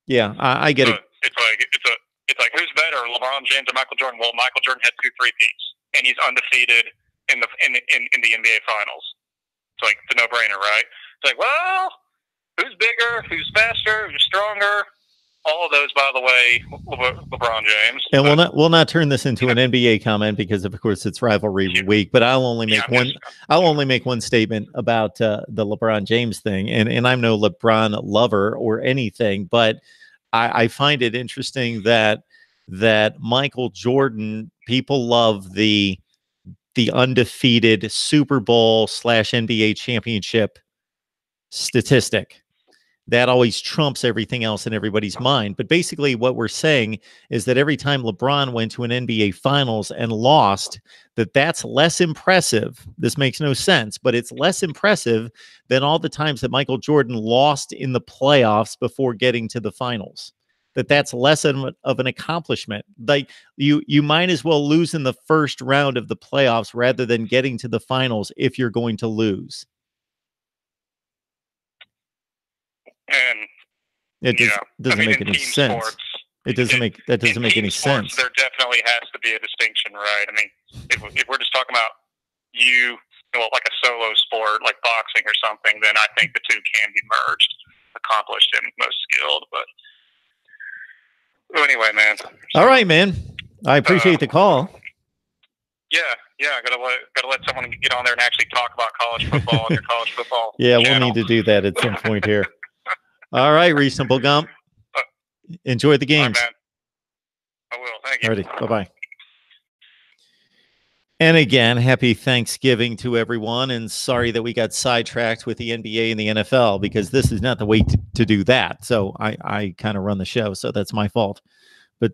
Yeah, I get it. It's like who's better, LeBron James or Michael Jordan? Well, Michael Jordan had 2 3-peats, and he's undefeated in the NBA Finals. It's like it's a no-brainer, right? It's like, well, who's bigger? Who's faster? Who's stronger? All of those, by the way, LeBron James. And we'll not turn this into an NBA comment because, of course, it's rivalry week. But I'll only make one. I'll only make one statement about the LeBron James thing. And I'm no LeBron lover or anything, but I find it interesting that Michael Jordan, people love the undefeated Super Bowl / NBA championship statistic. That always trumps everything else in everybody's mind. But basically what we're saying is that every time LeBron went to an NBA Finals and lost, that's less impressive. This makes no sense, but it's less impressive than all the times that Michael Jordan lost in the playoffs before getting to the finals. That's less of an accomplishment. Like you might as well lose in the first round of the playoffs rather than getting to the finals if you're going to lose. And it doesn't make any sense. Sports, it doesn't make any sense. There definitely has to be a distinction, right? I mean, if we're just talking about like a solo sport like boxing or something, then I think the two can be merged, accomplished and most skilled. But anyway, man. All right, man. I appreciate the call. Yeah. Gotta let someone get on there and actually talk about college football on your college football. Yeah, channel. We'll need to do that at some point here. All right, Reasonable Gump. Enjoy the games. All right, man. I will. Thank you. Alrighty, bye-bye. And again, happy Thanksgiving to everyone. And sorry that we got sidetracked with the NBA and the NFL because this is not the way to do that. So I kind of run the show, so that's my fault. But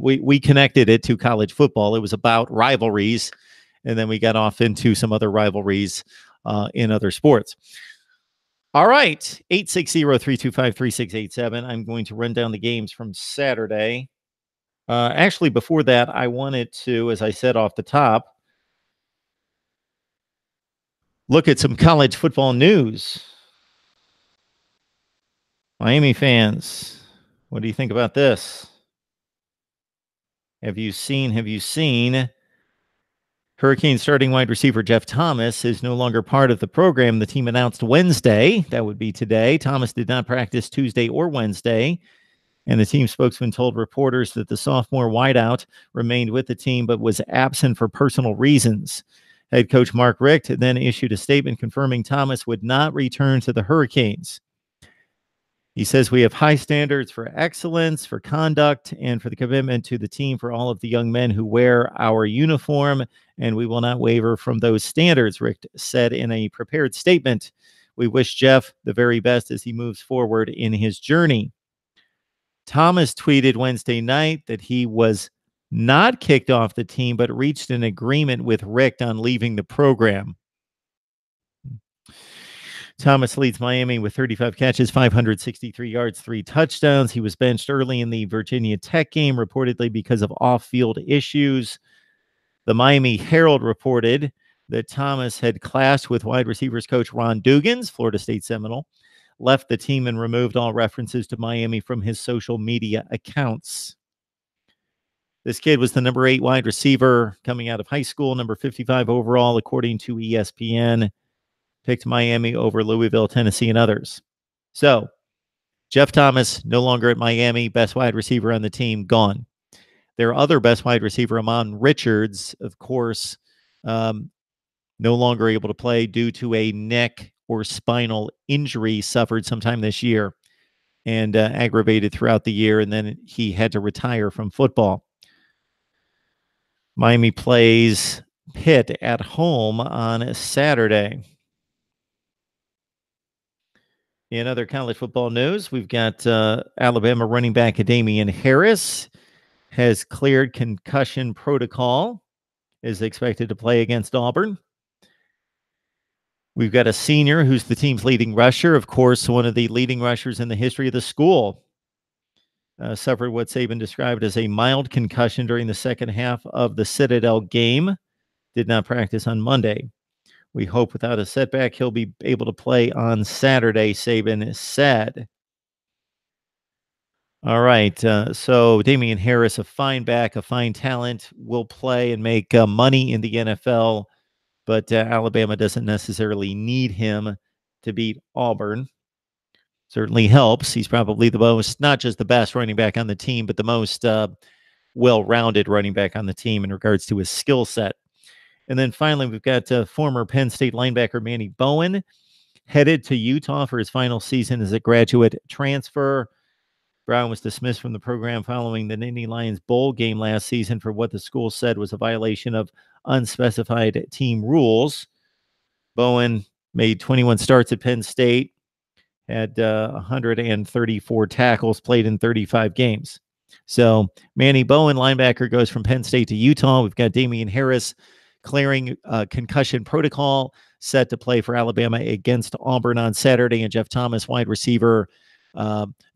we connected it to college football. It was about rivalries, and then we got off into some other rivalries in other sports. All right, 860-325-3687. I'm going to run down the games from Saturday. Actually, before that, I wanted to, as I said off the top, look at some college football news. Miami fans, what do you think about this? Have you seen Hurricanes starting wide receiver Jeff Thomas is no longer part of the program. The team announced Wednesday, that would be today. Thomas did not practice Tuesday or Wednesday, and the team spokesman told reporters that the sophomore wideout remained with the team but was absent for personal reasons. Head coach Mark Richt then issued a statement confirming Thomas would not return to the Hurricanes. He says, "We have high standards for excellence, for conduct, and for the commitment to the team for all of the young men who wear our uniform, and we will not waver from those standards," Rick said in a prepared statement. "We wish Jeff the very best as he moves forward in his journey." Thomas tweeted Wednesday night that he was not kicked off the team, but reached an agreement with Rick on leaving the program. Thomas leads Miami with 35 catches, 563 yards, 3 touchdowns. He was benched early in the Virginia Tech game, reportedly because of off-field issues. The Miami Herald reported that Thomas had clashed with wide receivers coach Ron Dugans, Florida State Seminole, left the team and removed all references to Miami from his social media accounts. This kid was the number 8 wide receiver coming out of high school, number 55 overall, according to ESPN. Picked Miami over Louisville, Tennessee, and others. So, Jeff Thomas, no longer at Miami, best wide receiver on the team, gone. Their other best wide receiver, Amon Richards, of course, no longer able to play due to a neck or spinal injury suffered sometime this year and aggravated throughout the year, and then he had to retire from football. Miami plays Pitt at home on Saturday. In other college football news, we've got Alabama running back Damian Harris has cleared concussion protocol is expected to play against Auburn. We've got a senior who's the team's leading rusher, of course, one of the leading rushers in the history of the school. Suffered what Saban described as a mild concussion during the second half of the Citadel game. Did not practice on Monday. We hope without a setback he'll be able to play on Saturday, Saban said. All right, so Damian Harris, a fine back, a fine talent, will play and make money in the NFL, but Alabama doesn't necessarily need him to beat Auburn. Certainly helps. He's probably the most, not just the best running back on the team, but the most well-rounded running back on the team in regards to his skill set. And then finally, we've got former Penn State linebacker Manny Bowen headed to Utah for his final season as a graduate transfer. Brown was dismissed from the program following the Nittany Lions bowl game last season for what the school said was a violation of unspecified team rules. Bowen made 21 starts at Penn State, had 134 tackles, played in 35 games. So Manny Bowen, linebacker, goes from Penn State to Utah. We've got Damian Harris clearing concussion protocol, set to play for Alabama against Auburn on Saturday. And Jeff Thomas, wide receiver,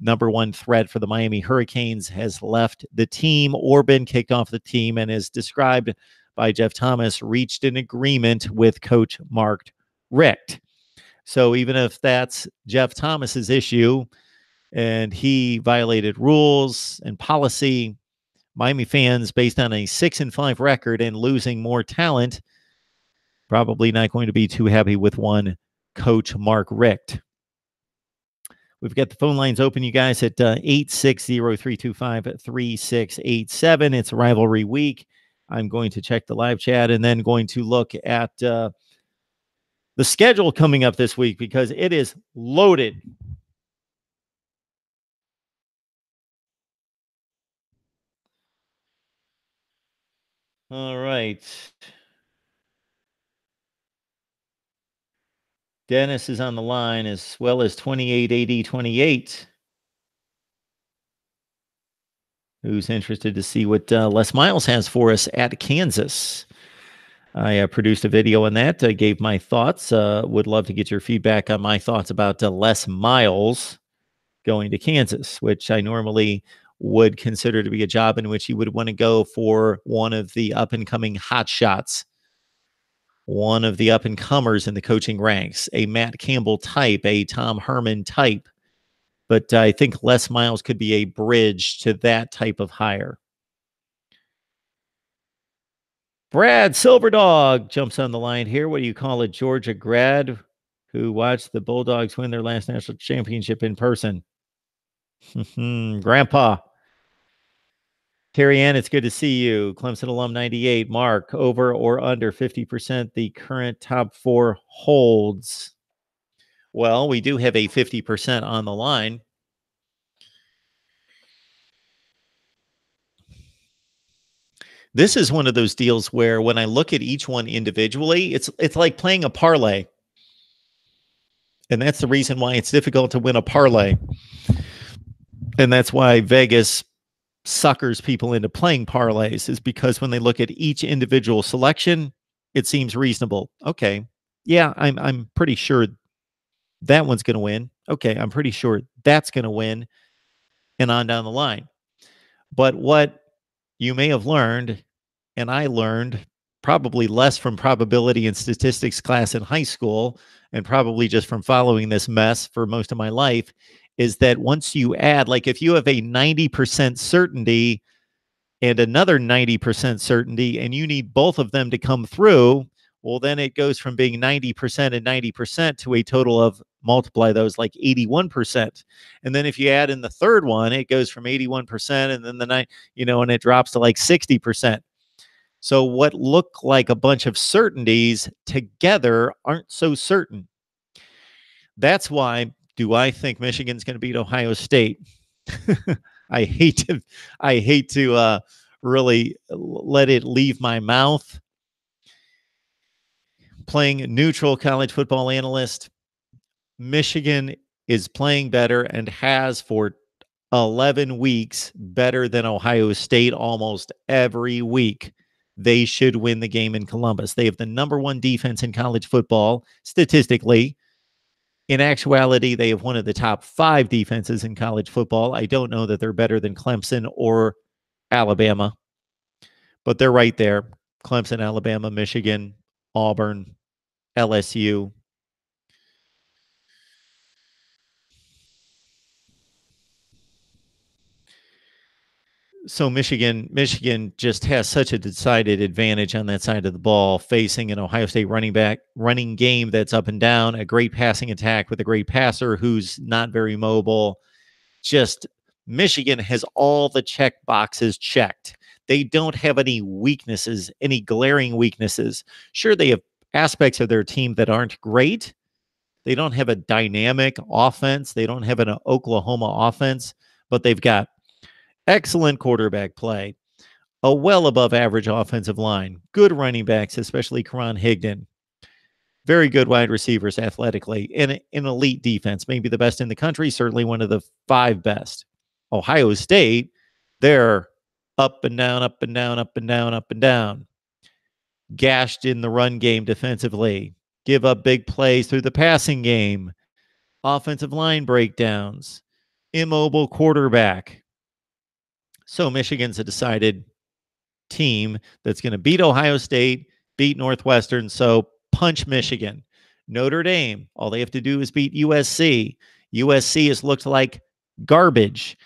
number one threat for the Miami Hurricanes, has left the team or been kicked off the team, and is described by Jeff Thomas, reached an agreement with Coach Mark Richt. So even if that's Jeff Thomas's issue and he violated rules and policy, Miami fans, based on a 6-5 record and losing more talent, probably not going to be too happy with one Coach Mark Richt. We've got the phone lines open, you guys, at 860-325-3687. It's rivalry week. I'm going to check the live chat and then going to look at the schedule coming up this week because it is loaded. All right. Dennis is on the line as well as 288028, who's interested to see what Les Miles has for us at Kansas. I produced a video on that. I gave my thoughts. Would love to get your feedback on my thoughts about Les Miles going to Kansas, which I normally would consider to be a job in which you would want to go for one of the up-and-coming hot shots, one of the up-and-comers in the coaching ranks, a Matt Campbell type, a Tom Herman type. But I think Les Miles could be a bridge to that type of hire. Brad Silverdog jumps on the line here. What do you call a Georgia grad who watched the Bulldogs win their last national championship in person? Grandpa. Terry Ann, it's good to see you. Clemson alum 98. Mark, over or under 50% the current top four holds? Well, we do have a 50% on the line. This is one of those deals where when I look at each one individually, it's like playing a parlay. And that's the reason why it's difficult to win a parlay. And that's why Vegas suckers people into playing parlays, is because when they look at each individual selection, it seems reasonable. Okay, yeah, I'm pretty sure that one's going to win. Okay, I'm pretty sure that's going to win, and on down the line. But what you may have learned, and I learned probably less from probability and statistics class in high school, and probably just from following this mess for most of my life, is that once you add, like if you have a 90% certainty and another 90% certainty, and you need both of them to come through, well, then it goes from being 90% and 90% to a total of, multiply those, like 81%. And then if you add in the third one, it goes from 81% and then and it drops to like 60%. So what look like a bunch of certainties together aren't so certain. That's why, do I think Michigan's going to beat Ohio State? I hate to really let it leave my mouth. Playing neutral college football analyst, Michigan is playing better and has for 11 weeks better than Ohio State almost every week. they should win the game in Columbus. They have the number one defense in college football statistically. In actuality, they have one of the top 5 defenses in college football. I don't know that they're better than Clemson or Alabama, but they're right there. Clemson, Alabama, Michigan, Auburn, LSU. So Michigan just has such a decided advantage on that side of the ball, facing an Ohio State running game that's up and down, a great passing attack with a great passer who's not very mobile. Just Michigan has all the check boxes checked. They don't have any weaknesses, any glaring weaknesses. Sure, they have aspects of their team that aren't great. They don't have a dynamic offense. They don't have an Oklahoma offense, but they've got excellent quarterback play, a well above average offensive line, good running backs, especially Karan Higdon, very good wide receivers athletically, and an elite defense, maybe the best in the country, certainly one of the 5 best. Ohio State, they're up and down, up and down, up and down, up and down. Gashed in the run game defensively, give up big plays through the passing game, offensive line breakdowns, immobile quarterback. So Michigan's a decided team that's going to beat Ohio State, beat Northwestern. So punch Michigan. Notre Dame, all they have to do is beat USC. USC has looked like garbage.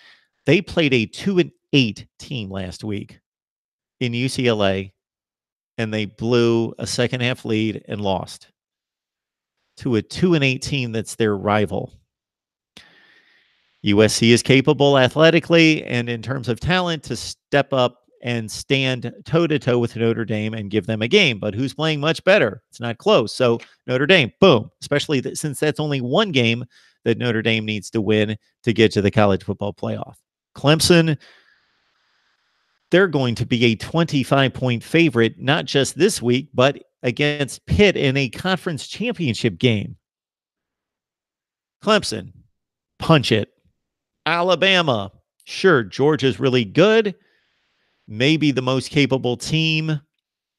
They played a 2-8 team last week in UCLA, and they blew a second half lead and lost to a 2-8 team that's their rival. USC is capable athletically and in terms of talent to step up and stand toe-to-toe with Notre Dame and give them a game. But who's playing much better? It's not close. So Notre Dame, boom, especially since that's only one game that Notre Dame needs to win to get to the college football playoff. Clemson, they're going to be a 25-point favorite, not just this week, but against Pitt in a conference championship game. Clemson, punch it. Alabama, sure, Georgia's really good. Maybe the most capable team,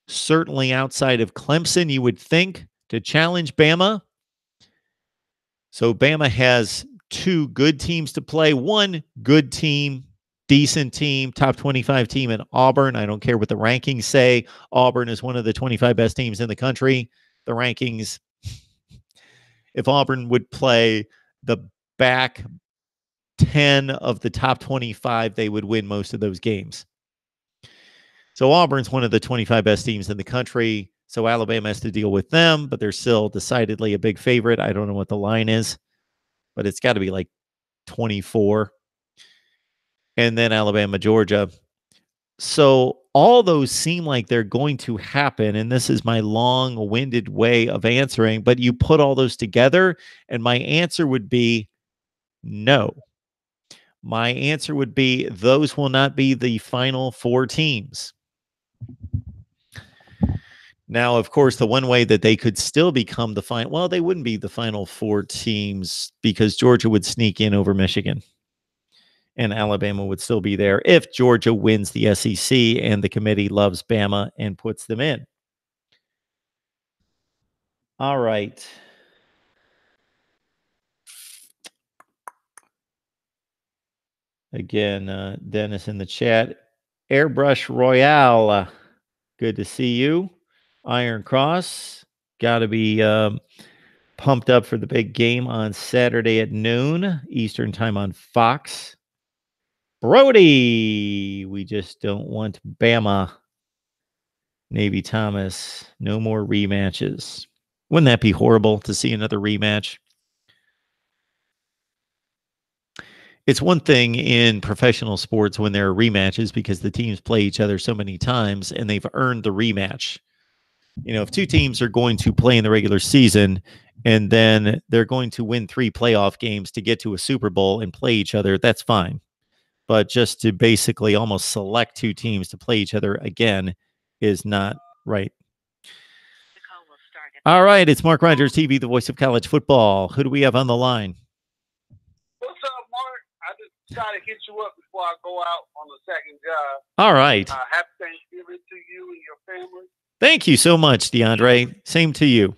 certainly outside of Clemson, you would think, to challenge Bama. So Bama has 2 good teams to play. One good team, decent team, top 25 team in Auburn. I don't care what the rankings say. Auburn is one of the 25 best teams in the country. The rankings, if Auburn would play the back 10 of the top 25, they would win most of those games. So Auburn's one of the 25 best teams in the country. So Alabama has to deal with them, but they're still decidedly a big favorite. I don't know what the line is, but it's got to be like 24. And then Alabama, Georgia. So all those seem like they're going to happen. And this is my long-winded way of answering, but you put all those together, and my answer would be no. My answer would be those will not be the final 4 teams. Now, of course, the one way that they could still become the final, well, they wouldn't be the final 4 teams because Georgia would sneak in over Michigan and Alabama would still be there if Georgia wins the SEC and the committee loves Bama and puts them in. All right. Again, Dennis in the chat. Airbrush Royale. Good to see you. Iron Cross. Got to be pumped up for the big game on Saturday at noon Eastern time on Fox. Brody. We just don't want Bama. Navy Thomas. No more rematches. Wouldn't that be horrible to see another rematch? It's one thing in professional sports when there are rematches because the teams play each other so many times and they've earned the rematch. You know, if 2 teams are going to play in the regular season and then they're going to win 3 playoff games to get to a Super Bowl and play each other, that's fine. But just to basically almost select 2 teams to play each other again is not right. All right, it's Mark Rogers TV, the voice of college football. Who do we have on the line? What's up, Mark? I just try to hit you up before I go out on the second job. All right. Happy Thanksgiving to you and your family. Thank you so much, DeAndre. Same to you.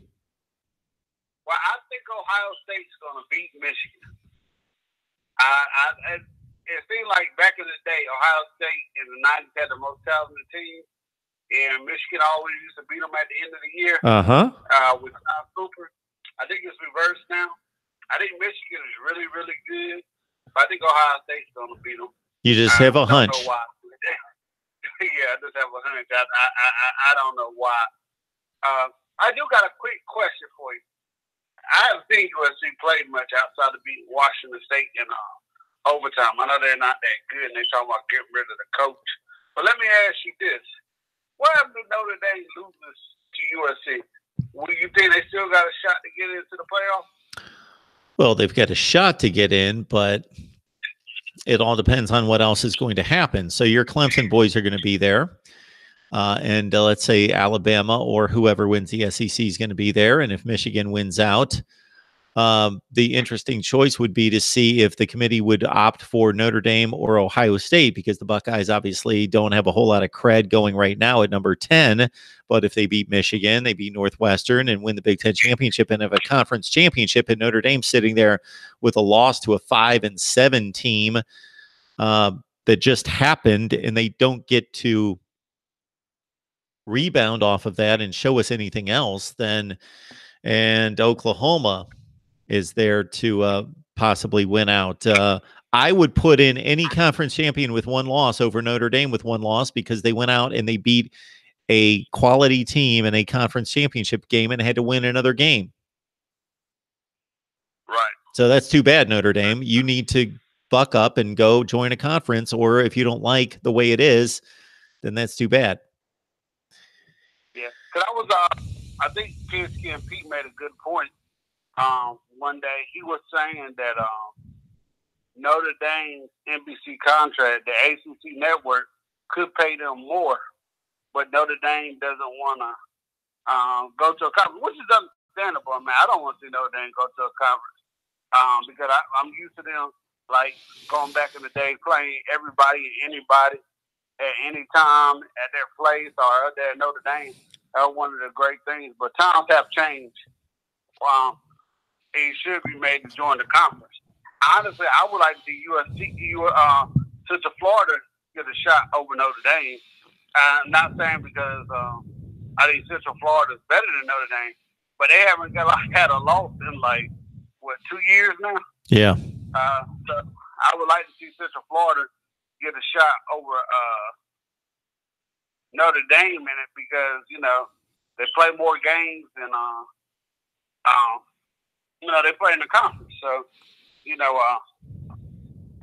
Well, I think Ohio State's going to beat Michigan. It seemed like back in the day, Ohio State in the 90s had the most talented team, and Michigan always used to beat them at the end of the year. With Tom Cooper. I think it's reversed now. I think Michigan is really, really good. But I think Ohio State's going to beat them. You just have a hunch. I don't know why. Yeah, I just have a hunch. I don't know why. I do got a quick question for you. I haven't seen USC play much outside of beating Washington State in overtime. I know they're not that good, and they're talking about getting rid of the coach. But let me ask you this. What happened to Notre Dame loses to USC? Do you think they still got a shot to get into the playoffs? Well, they've got a shot to get in, but it all depends on what else is going to happen. So your Clemson boys are going to be there. And let's say Alabama or whoever wins the SEC is going to be there. And if Michigan wins out, the interesting choice would be to see if the committee would opt for Notre Dame or Ohio State, because the Buckeyes obviously don't have a whole lot of cred going right now at number 10. But if they beat Michigan, they beat Northwestern and win the Big Ten championship and have a conference championship, and Notre Dame sitting there with a loss to a 5-7 team that just happened, and they don't get to rebound off of that and show us anything else, then, and Oklahoma is there to possibly win out. I would put in any conference champion with one loss over Notre Dame with one loss, because they went out and they beat a quality team in a conference championship game and had to win another game. Right. So that's too bad, Notre Dame. You need to buck up and go join a conference, or if you don't like the way it is, then that's too bad. Yeah, because I think Pinsky and Pete made a good point. One day he was saying that Notre Dame's NBC contract, the ACC network, could pay them more, but Notre Dame doesn't want to go to a conference, which is understandable. I mean, I don't want to see Notre Dame go to a conference because I'm used to them, like, going back in the day, playing everybody and anybody at any time at their place or at Notre Dame. That was one of the great things. But times have changed. He should be made to join the conference. Honestly, I would like to see USC, Central Florida, get a shot over Notre Dame. I'm not saying because I think Central Florida is better than Notre Dame, but they haven't had a loss in 2 years now. Yeah. So I would like to see Central Florida get a shot over Notre Dame in it, because they play more games and they play in the conference. So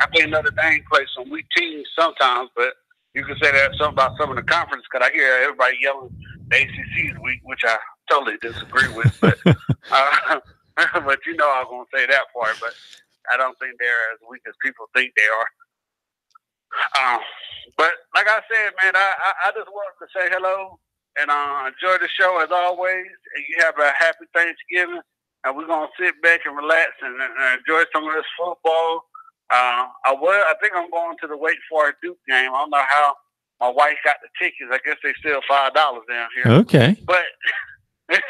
I think Notre Dame plays some weak teams sometimes, but you can say that something about some of the conference, because I hear everybody yelling the ACC is weak, which I totally disagree with. But but I was going to say that part, but I don't think they're as weak as people think they are. But like I said, man, I just wanted to say hello and enjoy the show as always. And you have a happy Thanksgiving, and we're gonna sit back and relax and enjoy some of this football. I think I'm going to the Wake Forest Duke game. I don't know how my wife got the tickets. I guess they still $5 down here. Okay. But yeah,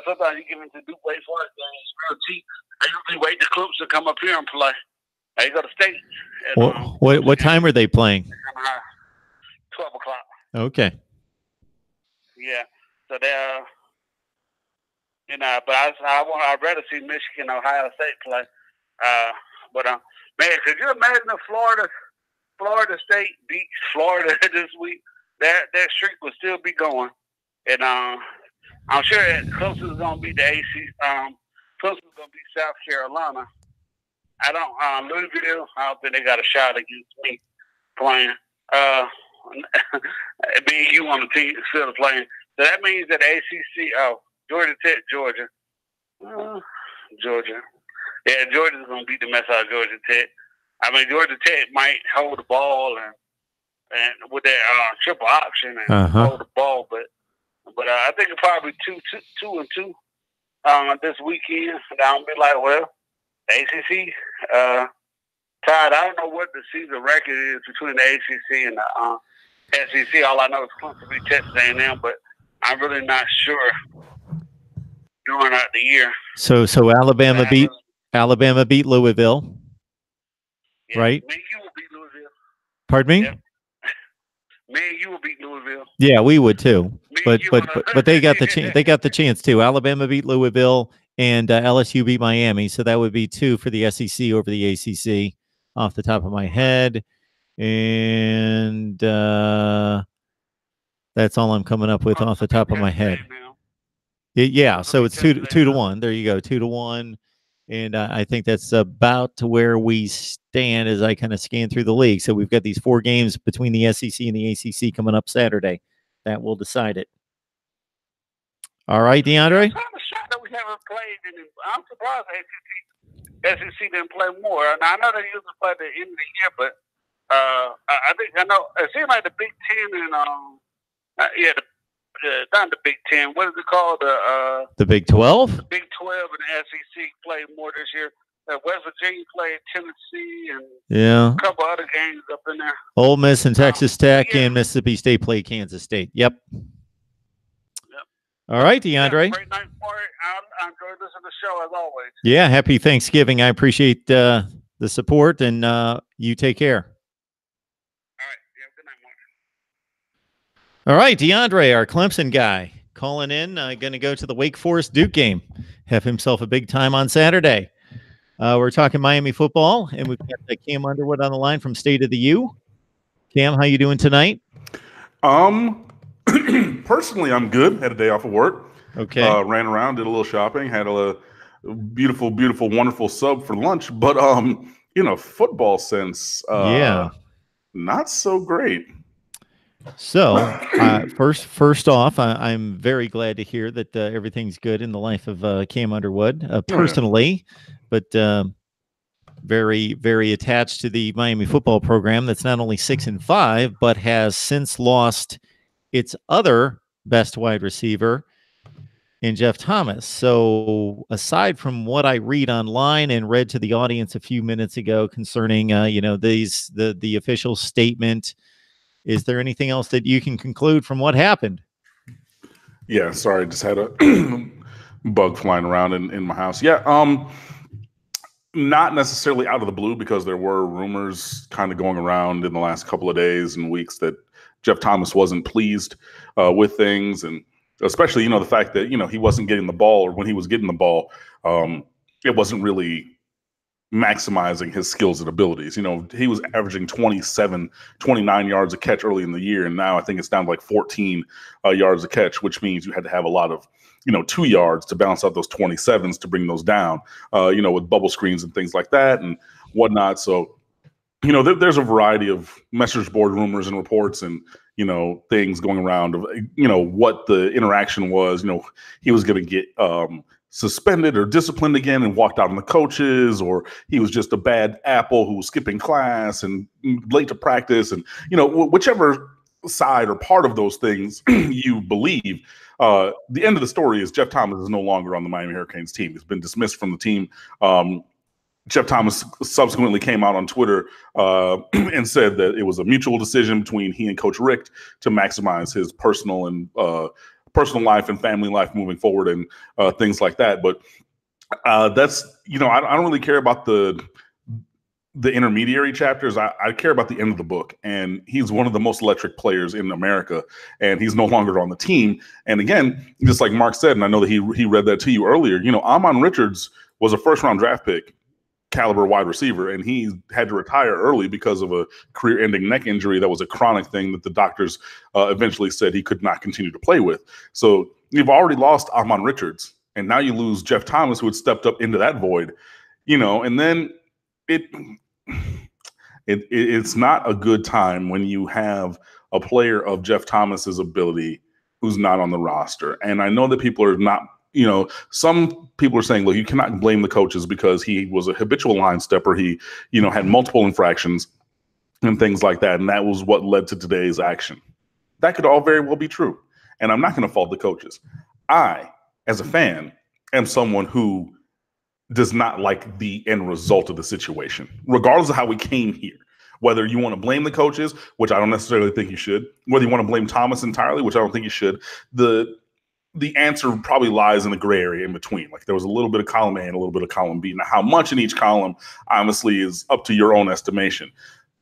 sometimes you get into Duke Wake Forest games real cheap. I usually wait the Clips to come up here and play. They go to state. And, what time are they playing? 12 o'clock. Okay. Yeah. So they're, but I'd rather see Michigan, Ohio State play. Man, could you imagine if Florida State beat Florida this week? That streak would still be going. And I'm sure Clemson is going to beat the AC. Clemson is going to beat South Carolina. Louisville, I don't think they got a shot against me playing. BU on the team still playing. So that means that ACC, Georgia Tech, Georgia. Yeah, Georgia's going to beat the mess out of Georgia Tech. I mean, Georgia Tech might hold the ball and with that triple option and hold the ball, but I think it's probably 2-2 this weekend. And I'll be like, well, the ACC Todd, I don't know what the season record is between the ACC and the SEC. All I know is Clemson beat Texas A&M, but I'm really not sure during the year. So Alabama beat Louisville, Yeah, right? Me and you will beat Louisville. Pardon me? Yep. Me and you will beat Louisville. Yeah, we would too. But they got the chance. They got the chance too. Alabama beat Louisville and LSU beat Miami, so that would be 2 for the SEC over the ACC off the top of my head. And that's all I'm coming up with off the top of my head. Yeah, so it's 2 to 1. There you go, 2 to 1. And I think that's about to where we stand as I kind of scan through the league. So we've got these 4 games between the SEC and the ACC coming up Saturday. That will decide it. All right, DeAndre? I'm kind of shocked that we haven't played. I'm surprised SEC didn't play more. Now, I know they usually play at the end of the year, but I know it seems like the Big Ten and not the Big Ten. What is it called? The Big 12. The Big 12 and the SEC played more this year. West Virginia played Tennessee and a couple other games up in there. Ole Miss and Texas Tech and Mississippi State played Kansas State. Yep. All right, DeAndre. Great night for it. I enjoyed listening to the show as always. Yeah, happy Thanksgiving. I appreciate the support, and you take care. All right, DeAndre, our Clemson guy, calling in, going to go to the Wake Forest Duke game. Have himself a big time on Saturday. We're talking Miami football, and we've got Cam Underwood on the line from State of the U. Cam, how you doing tonight? Personally, I'm good. Had a day off of work. Okay. Ran around, did a little shopping, had a beautiful, wonderful sub for lunch. But football sense, not so great. So, first off, I'm very glad to hear that everything's good in the life of Cam Underwood personally, but very, very attached to the Miami football program that's not only 6-5, but has since lost its other best wide receiver in Jeff Thomas. So, aside from what I read online and read to the audience a few minutes ago concerning, the official statement. Is there anything else that you can conclude from what happened? Yeah, sorry, just had a bug flying around in my house. Yeah, not necessarily out of the blue, because there were rumors kind of going around in the last couple of days and weeks that Jeff Thomas wasn't pleased with things, and especially the fact that he wasn't getting the ball, or when he was getting the ball, it wasn't really maximizing his skills and abilities. He was averaging 29 yards a catch early in the year, and now I think it's down to like 14 yards a catch, which means you had to have a lot of 2 yards to balance out those 27s to bring those down, with bubble screens and things like that and whatnot. So there's a variety of message board rumors and reports and things going around of what the interaction was. He was going to get suspended or disciplined again and walked out on the coaches, or he was just a bad apple who was skipping class and late to practice, and whichever side or part of those things you believe. The end of the story is Jeff Thomas is no longer on the Miami Hurricanes team. He's been dismissed from the team. Jeff Thomas subsequently came out on Twitter and said that it was a mutual decision between he and Coach Richt to maximize his personal life and family life moving forward, and things like that. But that's I don't really care about the intermediary chapters. I care about the end of the book, and he's one of the most electric players in America, and he's no longer on the team. And again, just like Mark said, and I know that he read that to you earlier, Amon Richards was a first-round draft pick caliber wide receiver, and he had to retire early because of a career-ending neck injury that was a chronic thing that the doctors eventually said he could not continue to play with. So you've already lost Amon Richards, and now you lose Jeff Thomas, who had stepped up into that void, and then it's not a good time when you have a player of Jeff Thomas's ability who's not on the roster. And I know that people are not, some people are saying, look, you cannot blame the coaches because he was a habitual line stepper. He, had multiple infractions and things like that. And that was what led to today's action. That could all very well be true. And I'm not going to fault the coaches. I, as a fan, am someone who does not like the end result of the situation, regardless of how we came here. Whether you want to blame the coaches, which I don't necessarily think you should, whether you want to blame Thomas entirely, which I don't think you should, the answer probably lies in the gray area in between. Like there was a little bit of column A and a little bit of column B. Now, how much in each column, honestly, is up to your own estimation.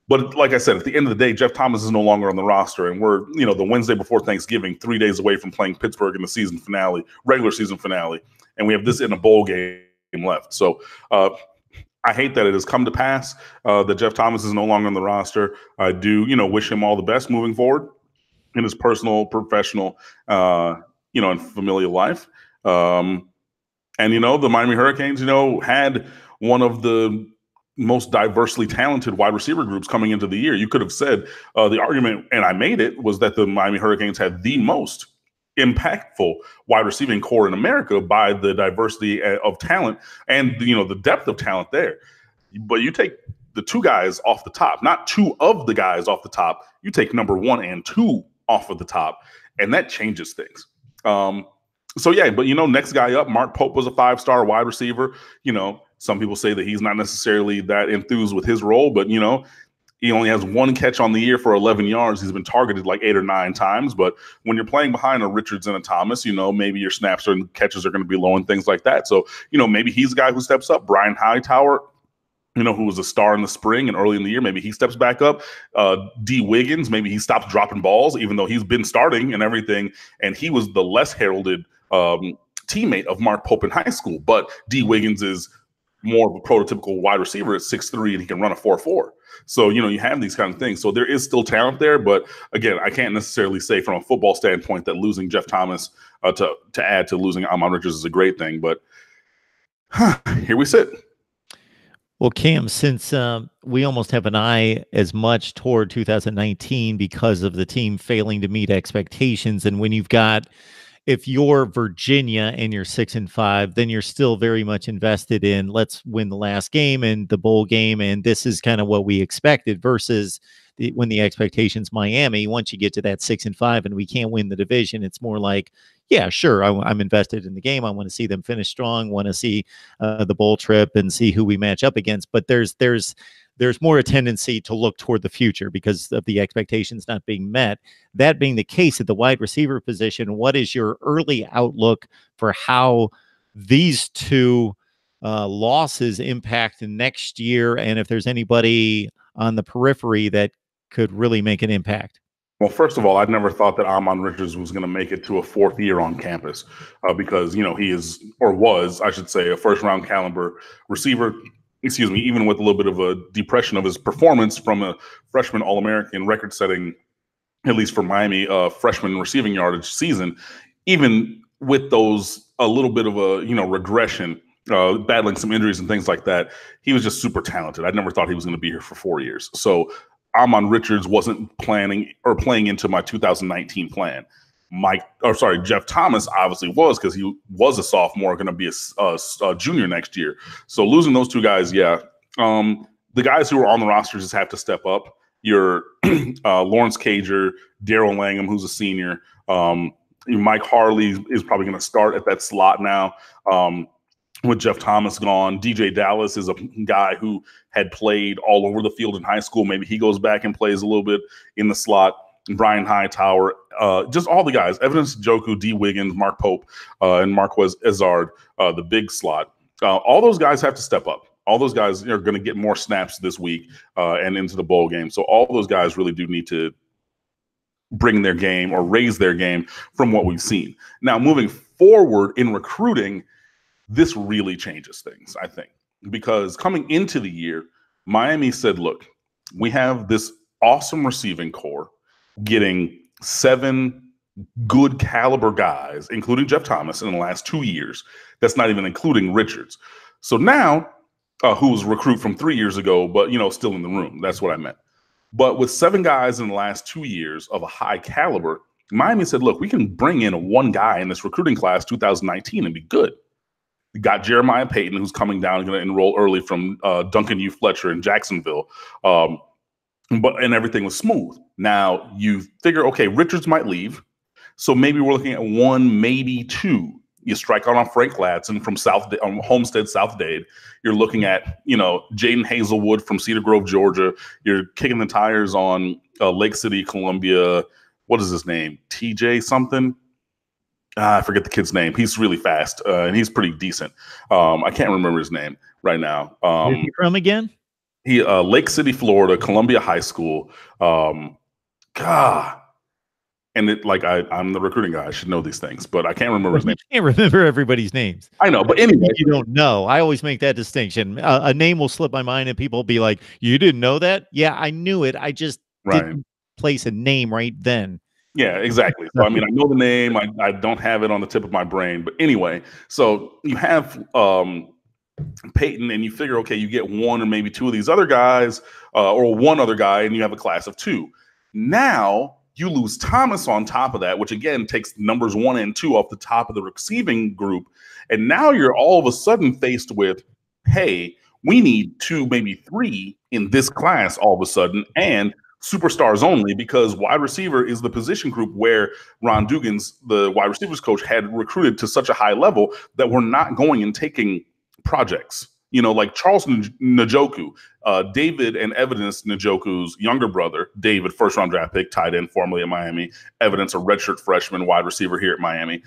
But like I said, at the end of the day, Jeff Thomas is no longer on the roster, and we're, the Wednesday before Thanksgiving, 3 days away from playing Pittsburgh in the season finale, regular season finale, and we have this in a bowl game left. So I hate that it has come to pass that Jeff Thomas is no longer on the roster. I do, wish him all the best moving forward in his personal, professional, and familial life. And, the Miami Hurricanes, had one of the most diversely talented wide receiver groups coming into the year. You could have said the argument, and I made it, was that the Miami Hurricanes had the most impactful wide receiving core in America by the diversity of talent and, the depth of talent there. But you take the two guys off the top, not two of the guys off the top, you take number 1 and 2 off of the top, and that changes things. So yeah, but next guy up, Mark Pope was a 5-star wide receiver. Some people say that he's not necessarily that enthused with his role, but he only has 1 catch on the year for 11 yards. He's been targeted like 8 or 9 times. But when you're playing behind a Richards and a Thomas, maybe your snaps and catches are going to be low and things like that. So, maybe he's a guy who steps up. Brian Hightower, who was a star in the spring and early in the year, maybe he steps back up. D. Wiggins, maybe he stops dropping balls, even though he's been starting and everything. And he was the less heralded teammate of Mark Pope in high school. But D. Wiggins is more of a prototypical wide receiver at 6'3", and he can run a 4.4. So, you have these kind of things. So there is still talent there. But again, I can't necessarily say from a football standpoint that losing Jeff Thomas to add to losing Ahmmon Richards is a great thing. But here we sit. Well, Cam, since we almost have an eye as much toward 2019 because of the team failing to meet expectations, and when you've got, if you're Virginia and you're 6-5, then you're still very much invested in let's win the last game and the bowl game, and this is kind of what we expected versus when the expectations Miami. Once you get to that 6-5 and we can't win the division, it's more like, yeah, sure, I'm invested in the game. I want to see them finish strong. Want to see the bowl trip and see who we match up against. But there's more a tendency to look toward the future because of the expectations not being met. That being the case at the wide receiver position, what is your early outlook for how these two losses impact next year, and if there's anybody on the periphery that could really make an impact? Well, first of all, I'd never thought that Ahmmon Richards was going to make it to a 4th year on campus because, he is, or was, I should say, a first-round caliber receiver. Excuse me, even with a little bit of a depression of his performance from a freshman All-American record-setting, at least for Miami, freshman receiving yardage season, even with those, a little bit of a, regression, battling some injuries and things like that, he was just super talented. I never thought he was going to be here for 4 years. So Ahmmon Richards wasn't planning or playing into my 2019 plan. Jeff Thomas obviously was, because he was a sophomore, going to be a junior next year. So losing those two guys, yeah. The guys who are on the roster just have to step up. Your Lawrence Cager, Darrell Langham, who's a senior. Mike Harley is probably going to start at that slot now. With Jeff Thomas gone, DJ Dallas is a guy who had played all over the field in high school. Maybe he goes back and plays a little bit in the slot. Brian Hightower, just all the guys, Evidence Joku, D. Wiggins, Mark Pope, and Marquez Ezard, the big slot. All those guys have to step up. All those guys are going to get more snaps this week and into the bowl game. So all those guys really do need to bring their game or raise their game from what we've seen. Now, moving forward in recruiting, this really changes things, I think, because coming into the year, Miami said, look, we have this awesome receiving core getting 7 good caliber guys, including Jeff Thomas, in the last 2 years. That's not even including Richards. So now, who was a recruit from 3 years ago, but, still in the room. That's what I meant. But with 7 guys in the last 2 years of a high caliber, Miami said, look, we can bring in 1 guy in this recruiting class 2019 and be good. We got Jeremiah Payton, who's coming down and going to enroll early from Duncan U. Fletcher in Jacksonville. And everything was smooth. Now you figure, okay, Richards might leave. So maybe we're looking at 1, maybe 2 You strike out on Frank Ladson from Homestead, South Dade. You're looking at, Jaden Hazelwood from Cedar Grove, Georgia. You're kicking the tires on Lake City, Columbia. What is his name? TJ something? I forget the kid's name. He's really fast, and he's pretty decent. I can't remember his name right now. Where's he from again? He Lake City, Florida, Columbia High School. And I'm the recruiting guy. I should know these things, but I can't remember his name. I can't remember everybody's names. I know, but anyway. You don't know. I always make that distinction. A name will slip my mind and people will be like, you didn't know that? Yeah, I knew it. I just didn't place a name right then. Yeah, exactly. So, I know the name. I don't have it on the tip of my brain. But anyway, so you have Peyton, and you figure, okay, you get one or maybe two of these other guys, or one other guy, and you have a class of two. Now you lose Thomas on top of that, which again takes numbers 1 and 2 off the top of the receiving group. And now you're all of a sudden faced with, hey, we need 2, maybe 3 in this class all of a sudden, and superstars only, because wide receiver is the position group where Ron Dugans, the wide receivers coach, had recruited to such a high level that we're not going and taking projects. Like Charles Njoku, David and Evidence Njoku's younger brother, David, first-round draft pick, tight end, formerly at Miami. Evidence, a redshirt freshman wide receiver here at Miami.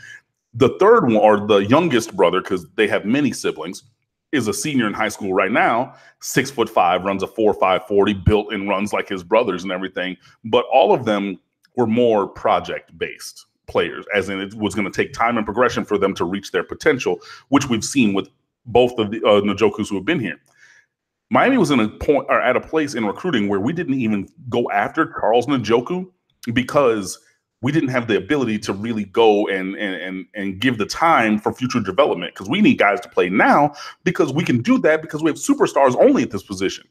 The third one, or the youngest brother, because they have many siblings, is a senior in high school right now, 6'5", runs a 4.5 40, built and runs like his brothers and everything. But all of them were more project-based players, as in it was going to take time and progression for them to reach their potential, which we've seen with both of the Njokus who have been here. Miami was at a place in recruiting where we didn't even go after Charles Njoku because we didn't have the ability to really go and give the time for future development, because we need guys to play now, because we can do that because we have superstars only at this position.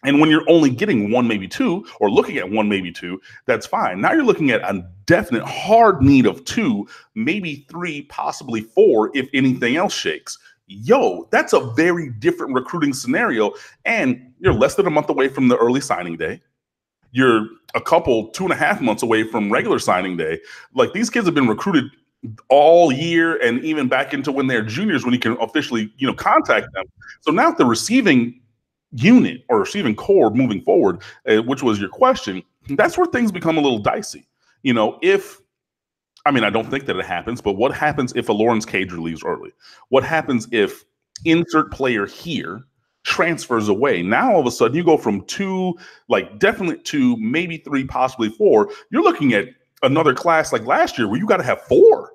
And when you're only getting 1, maybe 2, or looking at 1, maybe 2, that's fine. Now you're looking at a definite hard need of 2, maybe 3, possibly 4, if anything else shakes. Yo, that's a very different recruiting scenario. And you're less than a month away from the early signing day. You're a couple, 2.5 months away from regular signing day. Like, these kids have been recruited all year, and even back into when they're juniors, when you can officially, contact them. So now the receiving unit or receiving core moving forward, which was your question, that's where things become a little dicey. I don't think that it happens, but what happens if a Lawrence Cager leaves early? What happens if insert player here transfers away? Now, all of a sudden, you go from 2, definitely 2, maybe 3, possibly 4. You're looking at another class like last year where you got to have 4.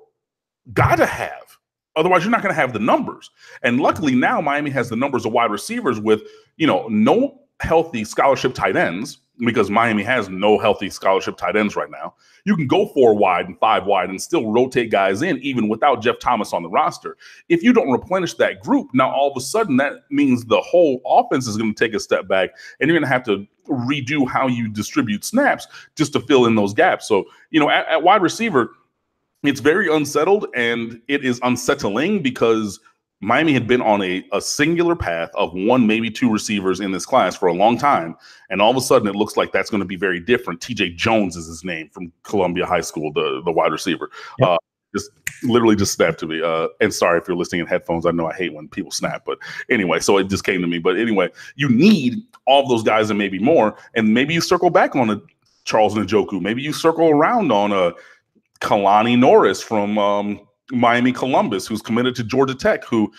Got to have. Otherwise, you're not going to have the numbers. And luckily now Miami has the numbers of wide receivers with, no healthy scholarship tight ends, because Miami has no healthy scholarship tight ends right now. You can go 4 wide and 5 wide and still rotate guys in, even without Jeff Thomas on the roster. If you don't replenish that group, now all of a sudden that means the whole offense is going to take a step back, and you're going to have to redo how you distribute snaps just to fill in those gaps. So, at wide receiver, it's very unsettled, and it is unsettling because Miami had been on a singular path of 1, maybe 2 receivers in this class for a long time. And all of a sudden, it looks like that's going to be very different. TJ Jones is his name, from Columbia High School, the wide receiver. Yep. Just snapped to me. And sorry if you're listening in headphones. I know I hate when people snap. But anyway, so it just came to me. But anyway, you need all of those guys and maybe more. And maybe you circle back on a Charles Njoku. Maybe you circle around on a Kalani Norris from Miami Columbus, who's committed to Georgia Tech, who,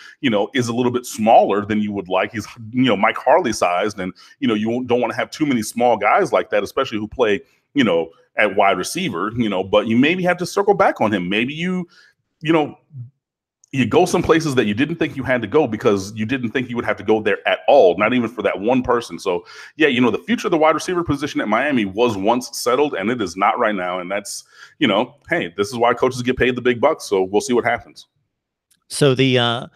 is a little bit smaller than you would like. He's, Mike Harley sized, and, you don't want to have too many small guys like that, especially who play, at wide receiver, but you maybe have to circle back on him. Maybe you go some places that you didn't think you had to go because you didn't think you would have to go there at all, not even for that one person. So, yeah, the future of the wide receiver position at Miami was once settled, and it is not right now. And that's, hey, this is why coaches get paid the big bucks. So we'll see what happens. So the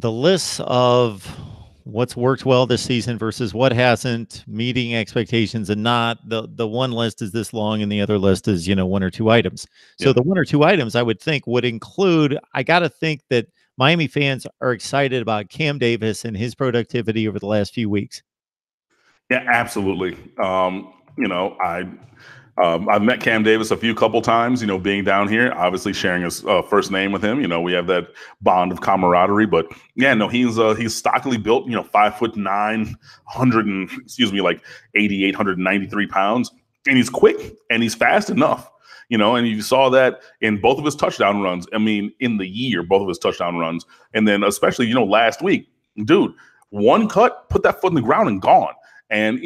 list of what's worked well this season versus what hasn't, meeting expectations and not, the one list is this long and the other list is, 1 or 2 items. So the 1 or 2 items I would think would include, I got to think that Miami fans are excited about Cam Davis and his productivity over the last few weeks. Yeah, absolutely. I've met Cam Davis a couple times, being down here, obviously sharing his first name with him. We have that bond of camaraderie. But yeah, no, he's stockily built, 5'9", 88, 193 pounds. And he's quick and he's fast enough, and you saw that in both of his touchdown runs. I mean, in the year, both of his touchdown runs. And then especially, last week, dude, one cut, put that foot in the ground and gone. And,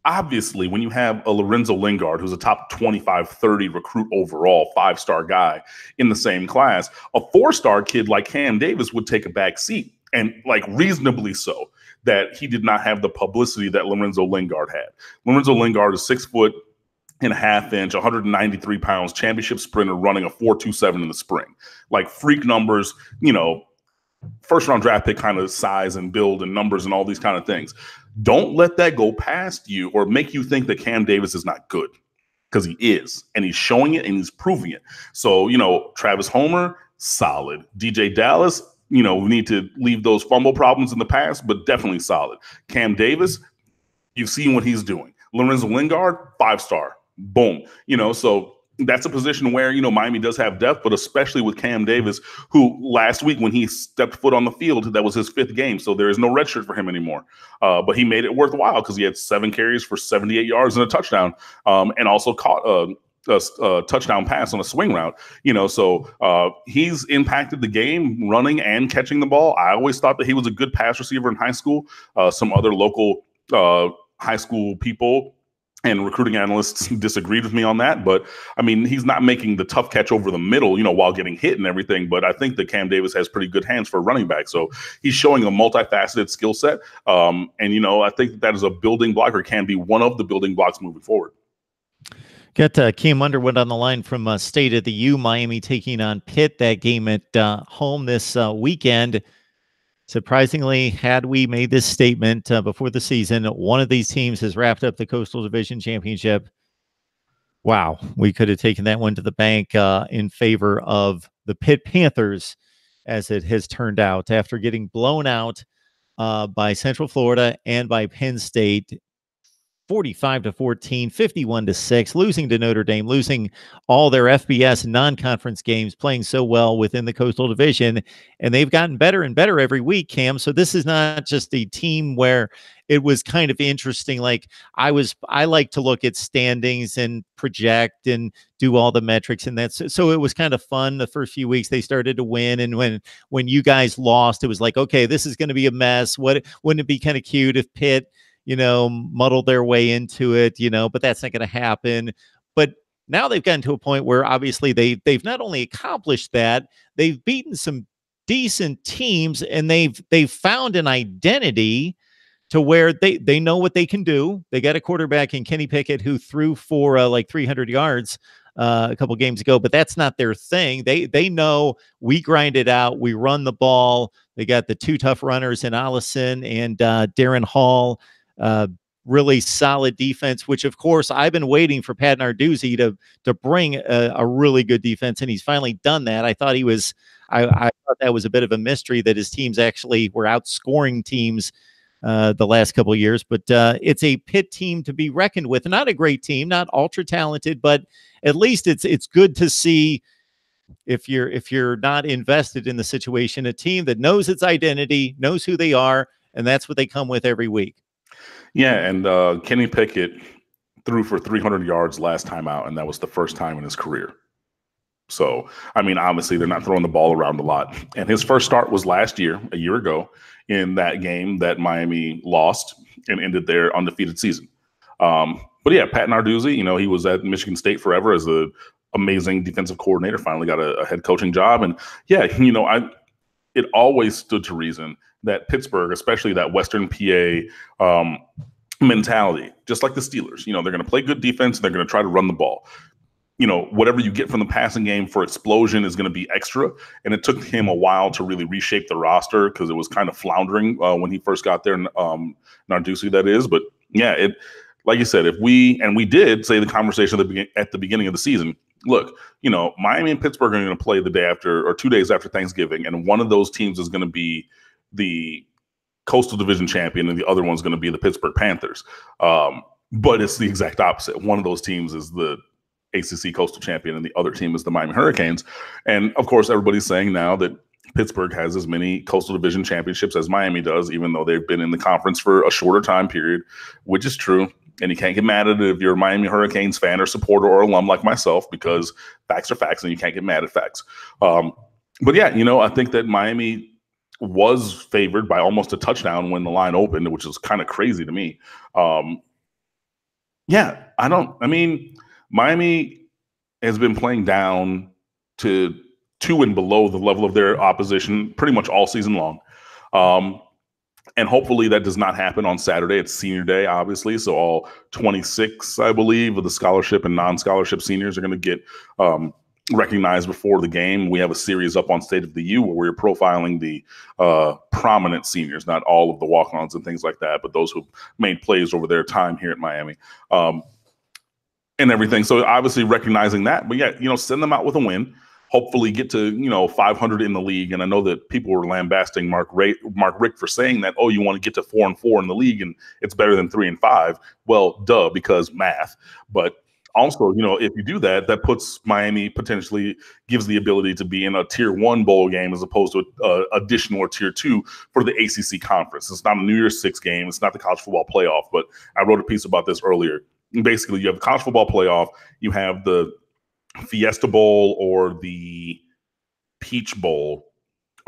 obviously, when you have a Lorenzo Lingard, who's a top 25, 30 recruit overall, 5-star guy in the same class, a 4-star kid like Cam Davis would take a back seat, and reasonably so, that he did not have the publicity that Lorenzo Lingard had. Lorenzo Lingard is 6'1.5", 193 pounds, championship sprinter running a 4.27 in the spring. Freak numbers, first round draft pick kind of size and build and numbers and all these kind of things. Don't let that go past you or make you think that Cam Davis is not good, because he is, and he's showing it and he's proving it. So, Travis Homer, solid. DJ Dallas, we need to leave those fumble problems in the past, but definitely solid. Cam Davis, you've seen what he's doing. Lorenzo Lingard, 5-star. Boom. So that's a position where, Miami does have depth, but especially with Cam Davis, who last week when he stepped foot on the field, that was his 5th game. So there is no red shirt for him anymore. But he made it worthwhile because he had 7 carries for 78 yards and a touchdown, and also caught a touchdown pass on a swing route. So he's impacted the game running and catching the ball. I always thought that he was a good pass receiver in high school. Some other local high school people and recruiting analysts disagreed with me on that. But, I mean, he's not making the tough catch over the middle, while getting hit and everything. But I think that Cam Davis has pretty good hands for a running back. So he's showing a multifaceted skill set. And, I think that is a building block, or can be one of the building blocks moving forward. Got Cam Underwood on the line from State of the U, Miami taking on Pitt. That game at home this weekend. Surprisingly, had we made this statement before the season, one of these teams has wrapped up the Coastal Division Championship. Wow, we could have taken that one to the bank in favor of the Pitt Panthers, as it has turned out, after getting blown out by Central Florida and by Penn State. 45-14, 51-6, losing to Notre Dame, losing all their FBS non-conference games, playing so well within the Coastal Division, and they've gotten better and better every week, Cam. So this is not just a team where it was kind of interesting. I like to look at standings and project and do all the metrics, and so it was kind of fun. The first few weeks they started to win, and when you guys lost, it was like, okay, this is going to be a mess. Wouldn't it be kind of cute if Pitt muddled their way into it, but that's not going to happen. But now they've gotten to a point where obviously they've not only accomplished that, they've beaten some decent teams, and they've found an identity to where they know what they can do. They got a quarterback in Kenny Pickett who threw for 300 yards a couple games ago, but that's not their thing. They know we grind it out. We run the ball. They got the 2 tough runners in Allison and Darren Hall. Really solid defense, which of course I've been waiting for Pat Narduzzi to bring a really good defense, and he's finally done that. I thought I thought that was a bit of a mystery that his teams actually were outscoring teams the last couple of years, but it's a Pitt team to be reckoned with. Not a great team, not ultra talented, but at least it's good to see, if you're not invested in the situation, a team that knows its identity, knows who they are, and that's what they come with every week. Yeah, and Kenny Pickett threw for 300 yards last time out, and that was the first time in his career. So, I mean, obviously they're not throwing the ball around a lot. And his first start was last year, a year ago, in that game that Miami lost and ended their undefeated season. But yeah, Pat Narduzzi, he was at Michigan State forever as an amazing defensive coordinator, finally got a head coaching job. And yeah, it always stood to reason that Pittsburgh, especially that Western PA mentality, just like the Steelers, they're going to play good defense. They're going to try to run the ball. Whatever you get from the passing game for explosion is going to be extra. And it took him a while to really reshape the roster because it was kind of floundering when he first got there, Narduzzi, that is. But yeah, like you said, we did say the conversation at the beginning of the season. Look, Miami and Pittsburgh are going to play the day after or 2 days after Thanksgiving, and one of those teams is going to be the Coastal Division champion, and the other one's going to be the Pittsburgh Panthers. But it's the exact opposite. One of those teams is the ACC Coastal Champion, and the other team is the Miami Hurricanes. And of course, everybody's saying now that Pittsburgh has as many Coastal Division championships as Miami does, even though they've been in the conference for a shorter time period, which is true. And you can't get mad at it if you're a Miami Hurricanes fan or supporter or alum like myself, because facts are facts and you can't get mad at facts. But yeah, I think that Miami was favored by almost a touchdown when the line opened, which is kind of crazy to me. Miami has been playing down to 2 and below the level of their opposition pretty much all season long. And hopefully that does not happen on Saturday. It's senior day, obviously. So all 26, I believe, of the scholarship and non-scholarship seniors are going to get recognized before the game. We have a series up on State of the U where we're profiling the prominent seniors, not all of the walk-ons and things like that, but those who made plays over their time here at Miami and everything. So obviously recognizing that, but yeah, send them out with a win. Hopefully get to 500 in the league. And I know that people were lambasting Mark Richt for saying that, oh, you want to get to 4-4 in the league and it's better than 3-5. Well, duh, because math. But also, if you do that, that puts Miami potentially gives the ability to be in a tier 1 bowl game as opposed to additional or tier 2 for the ACC conference. It's not a New Year's Six game. It's not the college football playoff. But I wrote a piece about this earlier. Basically, you have the college football playoff. You have the Fiesta Bowl or the Peach Bowl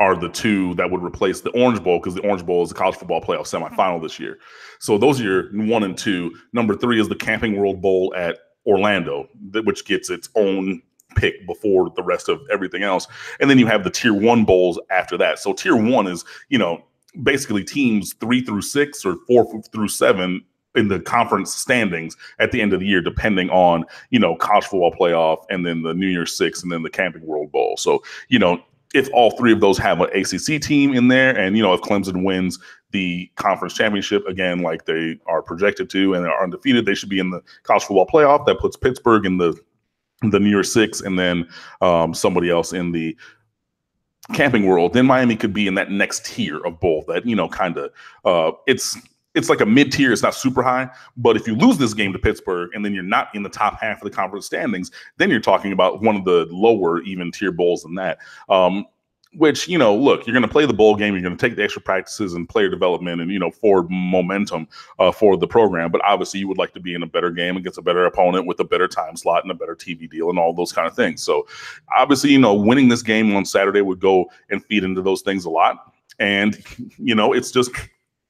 are the two that would replace the Orange Bowl, because the Orange Bowl is the college football playoff semifinal this year. So those are your 1 and 2. Number 3 is the Camping World Bowl at Orlando, which gets its own pick before the rest of everything else. And then you have the tier 1 bowls after that. So tier 1 is, basically teams 3 through 6 or 4 through 7 in the conference standings at the end of the year, depending on, college football playoff and then the New Year's Six and then the Camping World Bowl. So, if all 3 of those have an ACC team in there and, if Clemson wins the conference championship again, like they are projected to and are undefeated, they should be in the college football playoff. That puts Pittsburgh in the New Year's Six and then somebody else in the Camping World. Then Miami could be in that next tier of bowl that, kind of it's like a mid-tier. It's not super high. But if you lose this game to Pittsburgh and then you're not in the top half of the conference standings, then you're talking about one of the lower even tier bowls than that. Which, look, you're going to play the bowl game. You're going to take the extra practices and player development and, forward momentum for the program. But obviously you would like to be in a better game against a better opponent with a better time slot and a better TV deal and all those kind of things. So obviously, winning this game on Saturday would go and feed into those things a lot. And, it's just –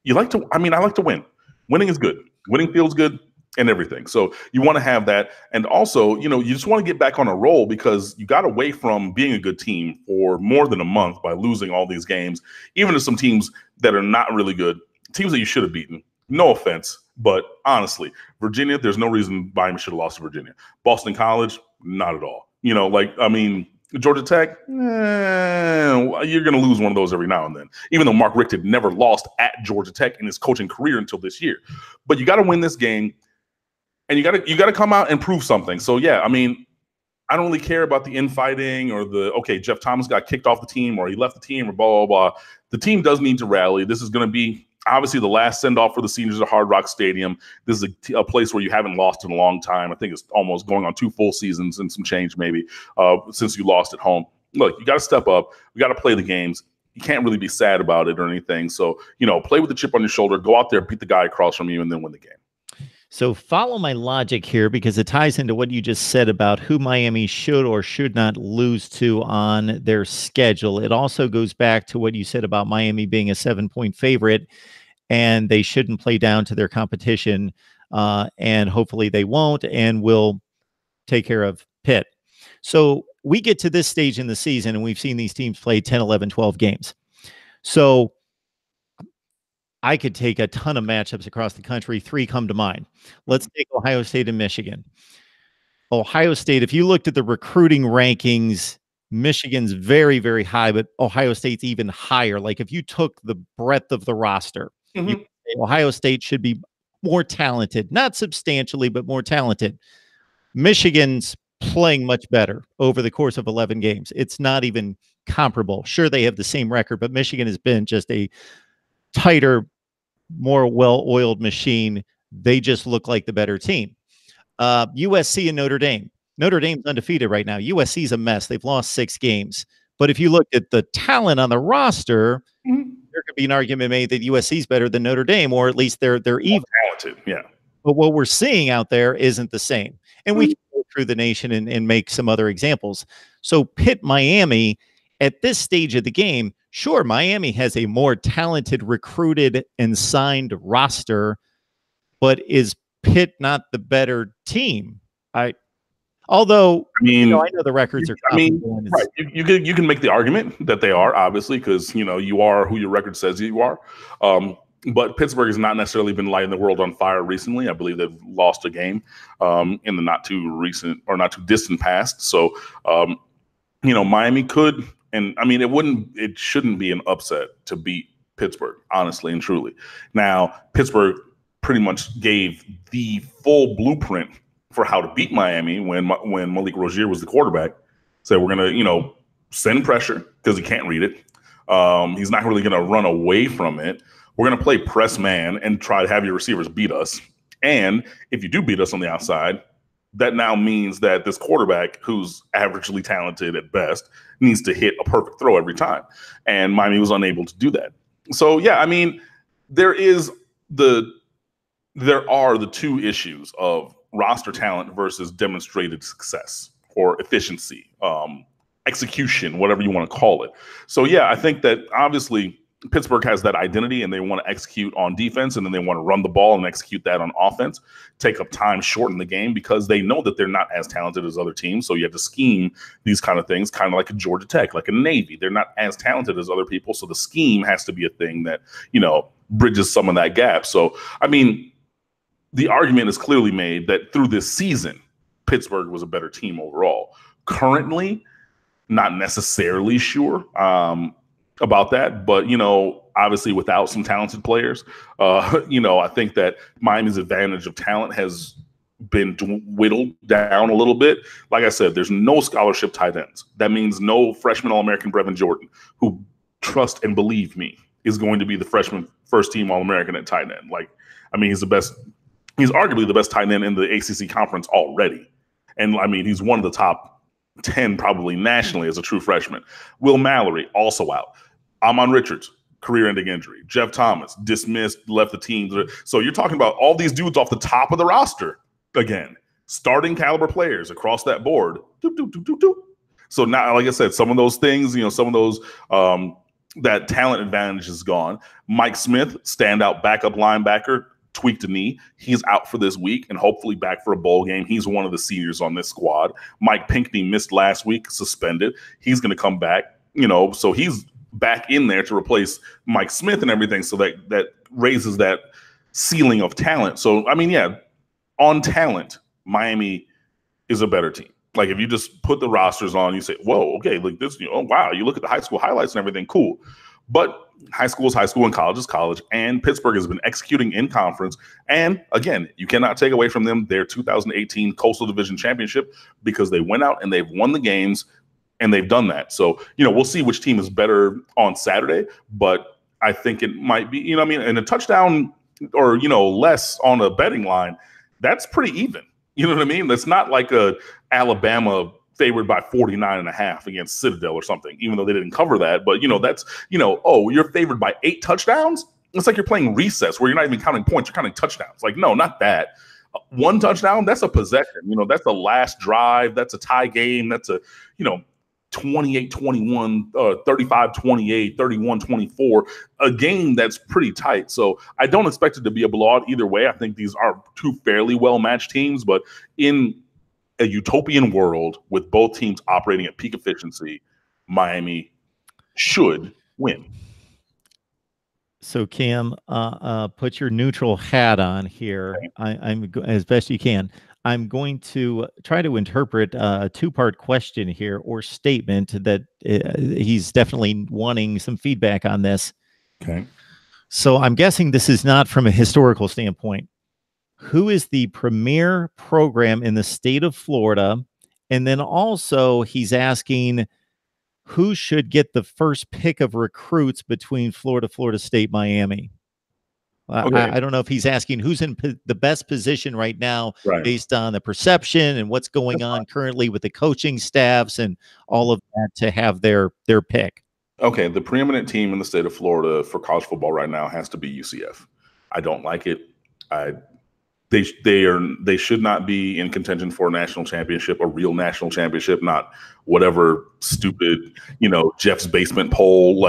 I like to win. Winning is good. Winning feels good and everything. So you want to have that. And also, you just want to get back on a roll, because you got away from being a good team for more than a month by losing all these games, even to some teams that are not really good, teams that you should have beaten. No offense, but honestly, Virginia, there's no reason Miami should have lost to Virginia. Boston College, not at all. Georgia Tech, you're going to lose one of those every now and then, even though Mark Richt had never lost at Georgia Tech in his coaching career until this year. But you got to win this game, and you got to come out and prove something. So, yeah, I don't really care about the infighting or Jeff Thomas got kicked off the team or he left the team or blah, blah, blah. The team does need to rally. This is going to be obviously the last send-off for the seniors at Hard Rock Stadium. This is a place where you haven't lost in a long time. I think it's almost going on 2 full seasons and some change maybe since you lost at home. Look, you got to step up. We got to play the games. You can't really be sad about it or anything. So, play with the chip on your shoulder. Go out there, beat the guy across from you, and then win the game. So follow my logic here, because it ties into what you just said about who Miami should or should not lose to on their schedule. It also goes back to what you said about Miami being a 7-point favorite, and they shouldn't play down to their competition. And hopefully they won't, and will take care of Pitt. So we get to this stage in the season, and we've seen these teams play 10, 11, 12 games. So I could take a ton of matchups across the country. 3 come to mind. Let's take Ohio State and Michigan. Ohio State, if you looked at the recruiting rankings, Michigan's very, very high, but Ohio State's even higher. Like if you took the breadth of the roster, you could say Ohio State should be more talented, not substantially, but more talented. Michigan's playing much better over the course of 11 games. It's not even comparable. Sure, they have the same record, but Michigan has been just a tighter, more well-oiled machine They just look like the better team. USC and Notre Dame. Notre Dame's undefeated right now. USC's a mess. They've lost 6 games. But if you look at the talent on the roster, there could be an argument made that USC's better than Notre Dame, or at least they're even talented. Yeah. But what we're seeing out there isn't the same. And we can go through the nation and make some other examples. So Pitt, Miami, at this stage of the game, sure, Miami has a more talented, recruited, and signed roster, but is Pitt not the better team? Although, I mean, I know the records are. I mean, right? You can make the argument that they are, obviously, because you are who your record says you are. But Pittsburgh has not necessarily been lighting the world on fire recently. I believe they've lost a game in the not too recent or not too distant past. So, Miami could, and I mean, it shouldn't be an upset to beat Pittsburgh, honestly and truly. Now, Pittsburgh pretty much gave the full blueprint for how to beat Miami when Malik Rozier was the quarterback. So we're gonna, send pressure because he can't read it. He's not really gonna run away from it. We're going to play press man and try to have your receivers beat us. And if you do beat us on the outside, that now means that this quarterback, who's averagely talented at best, needs to hit a perfect throw every time. And Miami was unable to do that. So, yeah, I mean, there are the two issues of roster talent versus demonstrated success or efficiency, execution, whatever you want to call it. So, yeah, I think that obviously Pittsburgh has that identity and they want to execute on defense, and then they want to run the ball and execute that on offense, take up time, shorten the game, because they know that they're not as talented as other teams. So you have to scheme these kind of things, kind of like a Georgia Tech, like a Navy. They're not as talented as other people. So the scheme has to be a thing that, bridges some of that gap. So, I mean, the argument is clearly made that through this season, Pittsburgh was a better team overall. Currently, not necessarily sure about that, but obviously without some talented players, I think that Miami's advantage of talent has been whittled down a little bit. Like I said, there's no scholarship tight ends. That means no freshman All-American Brevin Jordan, who, trust and believe me, is going to be the freshman first-team All-American at tight end. He's arguably the best tight end in the ACC conference already, and he's one of the top 10 probably nationally as a true freshman. Will Mallory also out. Amon Richards, career-ending injury. Jeff Thomas, dismissed, left the team. So you're talking about all these dudes off the top of the roster again, starting caliber players across that board. So now, like I said, some of those things, some of those that talent advantage is gone. Mike Smith, standout backup linebacker, tweaked a knee. He's out for this week and hopefully back for a bowl game. He's one of the seniors on this squad. Mike Pinckney missed last week, suspended. He's going to come back, so he's back in there to replace Mike Smith and everything. So that raises that ceiling of talent. So, on talent, Miami is a better team. If you just put the rosters on, you say, whoa, okay, like this, wow, you look at the high school highlights and everything, cool. But high school is high school and college is college. And Pittsburgh has been executing in conference. And again, you cannot take away from them their 2018 Coastal Division Championship, because they went out and they've won the games and they've done that. So, we'll see which team is better on Saturday. But I think it might be, and a touchdown or, less on a betting line, that's pretty even. You know what I mean? That's not like a Alabama favored by 49.5 against Citadel or something, even though they didn't cover that. But, that's, oh, you're favored by 8 touchdowns. It's like you're playing recess where you're not even counting points. You're counting touchdowns. No, not that. 1 touchdown, that's a possession. That's the last drive. That's a tie game. That's a, 28-21, 35-28, 31-24, a game that's pretty tight. So I don't expect it to be a blowout either way. I think these are two fairly well-matched teams, but in a utopian world with both teams operating at peak efficiency, Miami should win. So Cam, put your neutral hat on here. I'm as best you can. I'm going to try to interpret a 2-part question here, or statement, that he's definitely wanting some feedback on this. Okay. So I'm guessing this is not from a historical standpoint. Who is the premier program in the state of Florida? And then also he's asking who should get the first pick of recruits between Florida, Florida State, Miami? Okay. I don't know if he's asking who's in the best position right now Right. based on the perception and what's going on currently with the coaching staffs and all of that to have their pick. Okay, the preeminent team in the state of Florida for college football right now has to be UCF. I don't like it. They should not be in contention for a national championship, a real national championship, not whatever stupid, Jeff's basement poll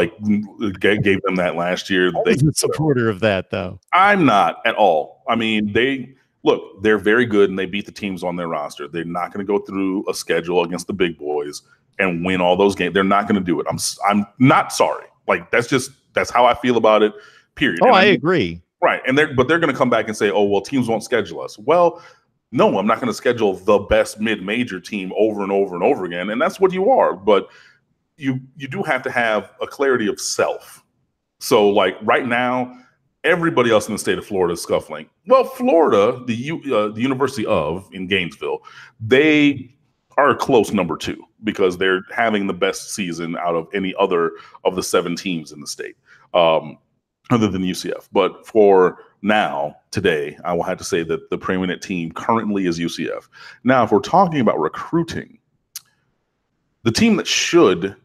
gave them that last year. I was a supporter of that, though. I'm not at all. I mean, they're very good and they beat the teams on their roster. They're not going to go through a schedule against the big boys and win all those games. They're not going to do it. I'm not sorry. Like that's how I feel about it. Period. Oh, I agree. Right. But they're going to come back and say, oh, well, teams won't schedule us. Well, no, I'm not going to schedule the best mid-major team over and over and over again. And that's what you are. But you do have to have a clarity of self. So like right now, everybody else in the state of Florida is scuffling. Well, Florida, the University of in Gainesville, they are a close number 2 because they're having the best season out of any other of the 7 teams in the state. Other than UCF. But for now, today, I will have to say that the preeminent team currently is UCF. Now, if we're talking about recruiting, the team that should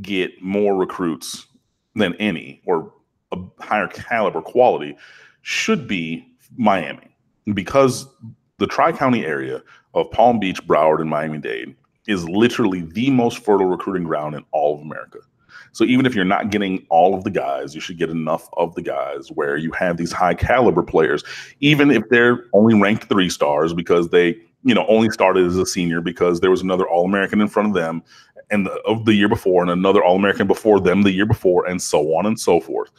get more recruits than any or a higher caliber quality should be Miami, because the Tri-County area of Palm Beach, Broward, and Miami-Dade is literally the most fertile recruiting ground in all of America. So even if you're not getting all of the guys, you should get enough of the guys where you have these high caliber players, even if they're only ranked 3 stars because they, only started as a senior because there was another All-American in front of them and of the year before and another All-American before them the year before, and so on and so forth.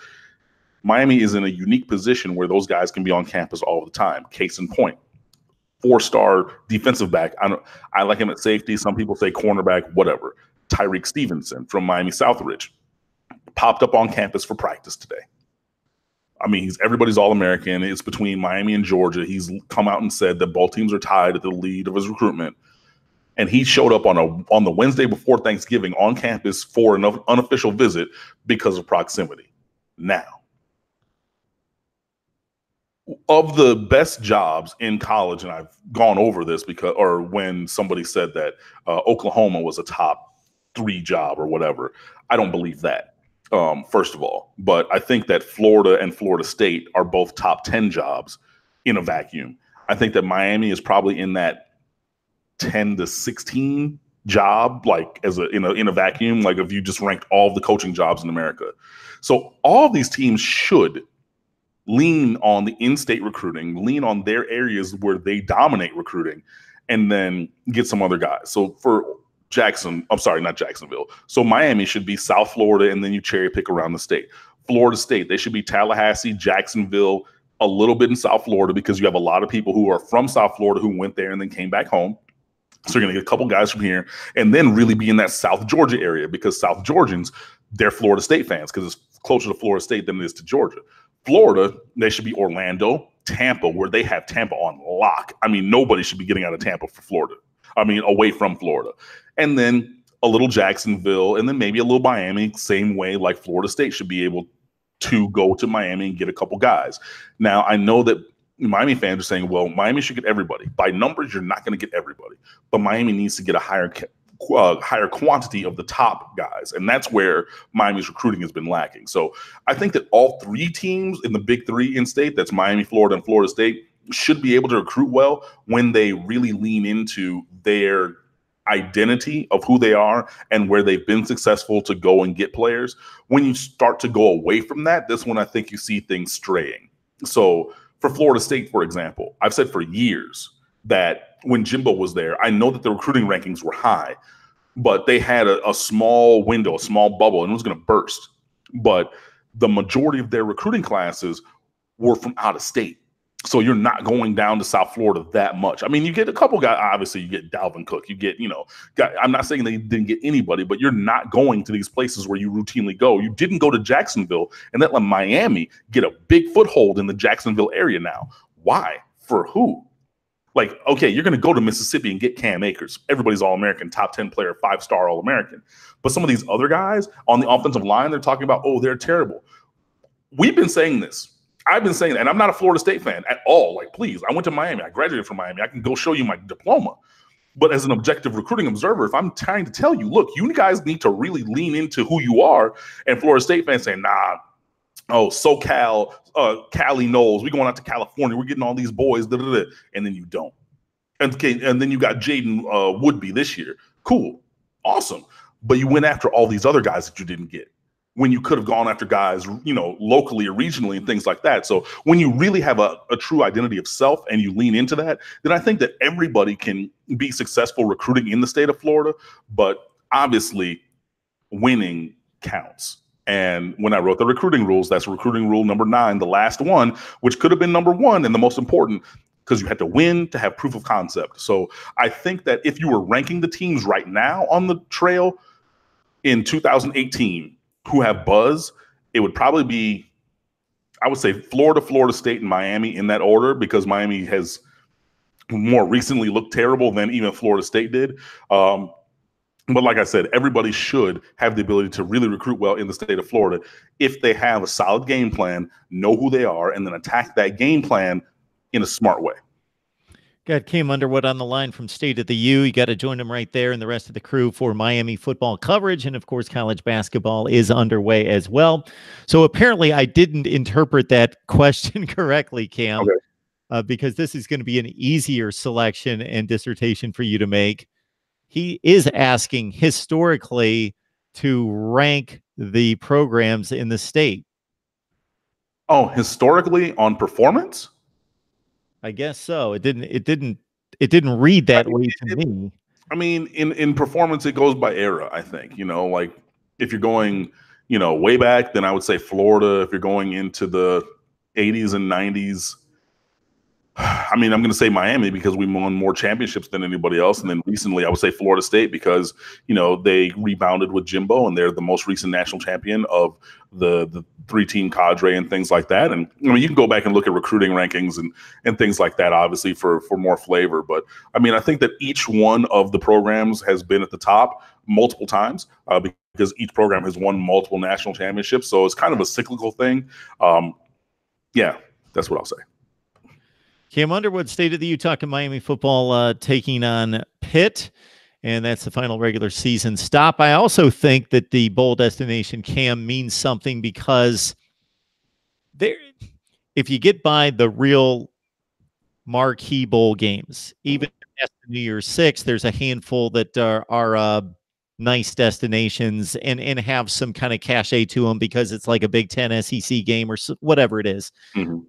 Miami is in a unique position where those guys can be on campus all the time. Case in point, 4-star defensive back. I like him at safety. Some people say cornerback, whatever. Tyreek Stevenson from Miami Southridge popped up on campus for practice today. I mean, everybody's All-American. It's between Miami and Georgia. He's come out and said that both teams are tied at the lead of his recruitment. And he showed up on the Wednesday before Thanksgiving on campus for an unofficial visit because of proximity. Now, of the best jobs in college, and I've gone over this when somebody said that Oklahoma was a top 3 job or whatever. I don't believe that, first of all. But I think that Florida and Florida State are both top 10 jobs in a vacuum. I think that Miami is probably in that 10 to 16 job, like in a vacuum, like if you just ranked all of the coaching jobs in America. So all these teams should lean on the in-state recruiting, lean on their areas where they dominate recruiting, and then get some other guys. So for not Jacksonville. So Miami should be South Florida, and then you cherry pick around the state. Florida State, they should be Tallahassee, Jacksonville, a little bit in South Florida, because you have a lot of people who are from South Florida who went there and then came back home. So you're going to get a couple guys from here, and then really be in that South Georgia area, because South Georgians, they're Florida State fans because it's closer to Florida State than it is to Georgia. Florida, they should be Orlando, Tampa, where they have Tampa on lock. I mean, nobody should be getting out of Tampa for Florida. I mean, away from Florida. And then a little Jacksonville, and then maybe a little Miami, same way like Florida State should be able to go to Miami and get a couple guys. Now, I know that Miami fans are saying, well, Miami should get everybody. By numbers, you're not going to get everybody. But Miami needs to get a higher quantity of the top guys. And that's where Miami's recruiting has been lacking. So I think that all 3 teams in the big 3 in state, that's Miami, Florida, and Florida State, should be able to recruit well when they really lean into their identity of who they are and where they've been successful to go and get players. When you start to go away from that, this one I think you see things straying. So for Florida State, for example, I've said for years that when Jimbo was there, I know that the recruiting rankings were high, but they had a small window, a small bubble, and it was going to burst. But the majority of their recruiting classes were from out of state. So you're not going down to South Florida that much. I mean, you get a couple guys. Obviously, you get Dalvin Cook. You get, I'm not saying they didn't get anybody, but you're not going to these places where you routinely go. You didn't go to Jacksonville, and that let Miami get a big foothold in the Jacksonville area now. Why? For who? Like, okay, you're going to go to Mississippi and get Cam Akers. Everybody's All-American, top 10 player, 5-star All-American. But some of these other guys on the offensive line, they're talking about, oh, they're terrible. We've been saying this I've been saying, and I'm not a Florida State fan at all. Like, please, I went to Miami. I graduated from Miami. I can go show you my diploma. But as an objective recruiting observer, if I'm trying to tell you, look, you guys need to really lean into who you are, and Florida State fans saying, nah, oh, SoCal, Cali knows, we're going out to California, we're getting all these boys, and then you don't. And then you got Jaden Woodby this year. Cool. Awesome. But you went after all these other guys that you didn't get when you could have gone after guys, locally or regionally and things like that. So when you really have a true identity of self and you lean into that, then I think that everybody can be successful recruiting in the state of Florida. But obviously, winning counts. And when I wrote the recruiting rules, that's recruiting rule number 9, the last one, which could have been number 1 and the most important, because you had to win to have proof of concept. So I think that if you were ranking the teams right now on the trail in 2018 who have buzz, it would probably be, I would say, Florida, Florida State, and Miami in that order, because Miami has more recently looked terrible than even Florida State did. But like I said, everybody should have the ability to really recruit well in the state of Florida if they have a solid game plan, know who they are, and then attack that game plan in a smart way. Got Cam Underwood on the line from State of the U. You got to join him right there and the rest of the crew for Miami football coverage. And, of course, college basketball is underway as well. So apparently I didn't interpret that question correctly, Cam, because this is going to be an easier selection and dissertation for you to make. He is asking historically to rank the programs in the state. Oh, historically on performance? I guess so. It didn't read that way to me. I mean, in performance, it goes by era, I think. Like if you're going, way back, then I would say Florida. If you're going into the 80s and 90s, I mean, I'm going to say Miami because we won more championships than anybody else. And then recently, I would say Florida State because, they rebounded with Jimbo and they're the most recent national champion of the 3-team cadre and things like that. And I mean, you can go back and look at recruiting rankings and things like that, obviously, for more flavor. But I mean, I think that each one of the programs has been at the top multiple times because each program has won multiple national championships. So it's kind of a cyclical thing. Yeah, that's what I'll say. Cam Underwood, State of the U, talking Miami football, taking on Pitt, and that's the final regular season stop. I also think that the bowl destination, Cam, means something because if you get by the real marquee bowl games, even at New Year's Six, there's a handful that are nice destinations and have some kind of cachet to them because it's like a Big Ten SEC game or whatever it is. Mm-hmm.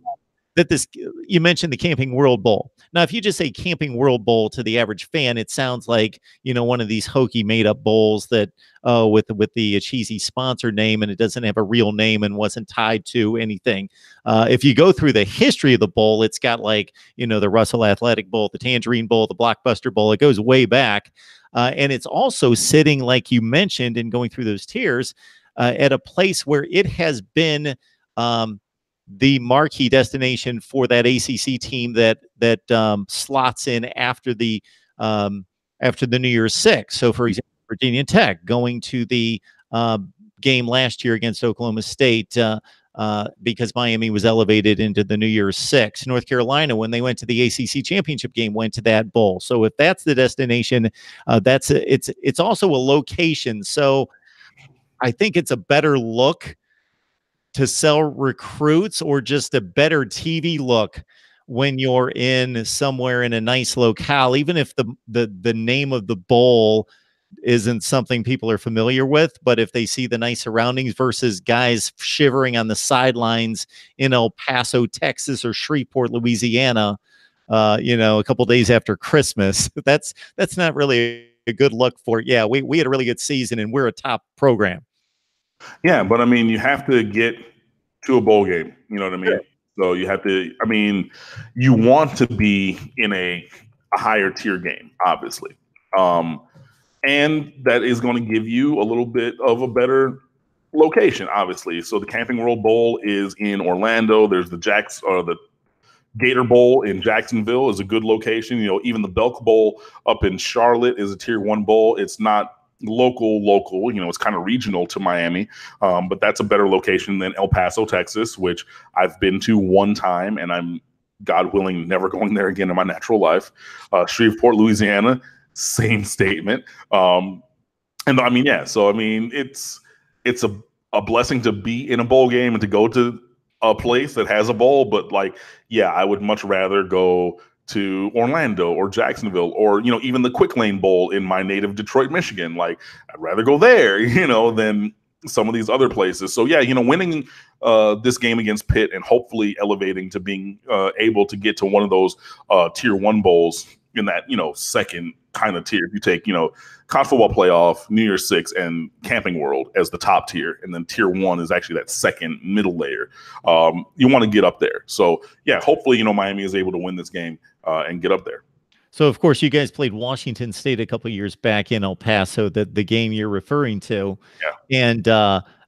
You mentioned the Camping World Bowl. Now, if you just say Camping World Bowl to the average fan, it sounds like, one of these hokey made up bowls that, with the cheesy sponsor name, and it doesn't have a real name and wasn't tied to anything. If you go through the history of the bowl, it's got like, the Russell Athletic Bowl, the Tangerine Bowl, the Blockbuster Bowl. It goes way back. And it's also sitting, like you mentioned, and going through those tiers at a place where it has been, the marquee destination for that ACC team that slots in after the New Year's Six. So, for example, Virginia Tech going to the game last year against Oklahoma State because Miami was elevated into the New Year's Six. North Carolina, when they went to the ACC championship game, went to that bowl. So, if that's the destination, it's also a location. So, I think it's a better look to sell recruits, or just a better TV look when you're in somewhere in a nice locale, even if the name of the bowl isn't something people are familiar with. But if they see the nice surroundings versus guys shivering on the sidelines in El Paso, Texas, or Shreveport, Louisiana, a couple days after Christmas, that's not really a good look for it. Yeah, we had a really good season and we're a top program. Yeah, but I mean, you have to get to a bowl game. You know what I mean? Yeah. So you have to, I mean, you want to be in a higher tier game, obviously. And that is going to give you a little bit of a better location, obviously. So the Camping World Bowl is in Orlando. There's the Gator Bowl in Jacksonville is a good location. Even the Belk Bowl up in Charlotte is a tier 1 bowl. It's not local, it's kind of regional to Miami, but that's a better location than El Paso, Texas, which I've been to one time, and I'm, God willing, never going there again in my natural life. Shreveport, Louisiana, same statement. And I mean, yeah, so I mean, it's a blessing to be in a bowl game and to go to a place that has a bowl, but like, yeah, I would much rather go to Orlando or Jacksonville or, even the Quick Lane Bowl in my native Detroit, Michigan. Like, I'd rather go there, than some of these other places. So yeah, winning this game against Pitt and hopefully elevating to being able to get to one of those tier 1 bowls in that, second kind of tier. If you take, college football playoff, New Year's Six, and Camping World as the top tier, and then tier 1 is actually that second middle layer. You want to get up there. So yeah, hopefully, Miami is able to win this game and get up there. So of course you guys played Washington State a couple of years back in El Paso, the game you're referring to. Yeah. And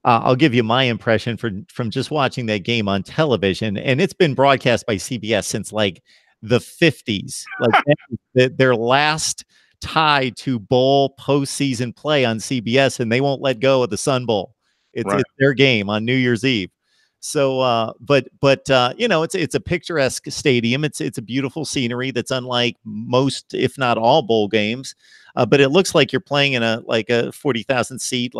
I'll give you my impression from just watching that game on television, and it's been broadcast by CBS since like the 50s. Like their last tie to bowl postseason play on CBS, and they won't let go of the Sun Bowl. It's their game on New Year's Eve. So, but it's a picturesque stadium. It's a beautiful scenery that's unlike most, if not all, bowl games. But it looks like you're playing in a 40,000 seat,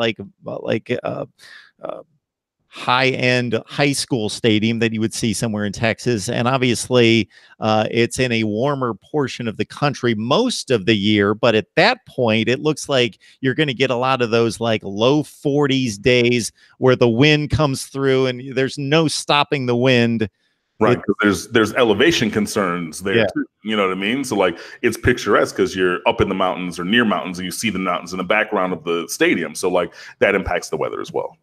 high-end high school stadium that you would see somewhere in Texas. And obviously it's in a warmer portion of the country most of the year. But at that point, it looks like you're going to get a lot of those like low 40s days where the wind comes through and there's no stopping the wind. Right, because there's elevation concerns there too. You know what I mean? So like it's picturesque because you're up in the mountains or near mountains and you see the mountains in the background of the stadium. So like that impacts the weather as well.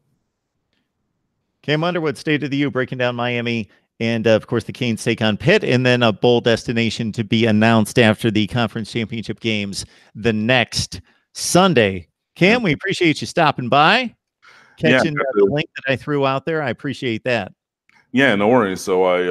Cam Underwood, State of the U, breaking down Miami and, of course, the Canes take on Pitt, and then a bowl destination to be announced after the conference championship games the next Sunday. Cam, we appreciate you stopping by, catching the link that I threw out there. I appreciate that. Yeah, no worries. So I,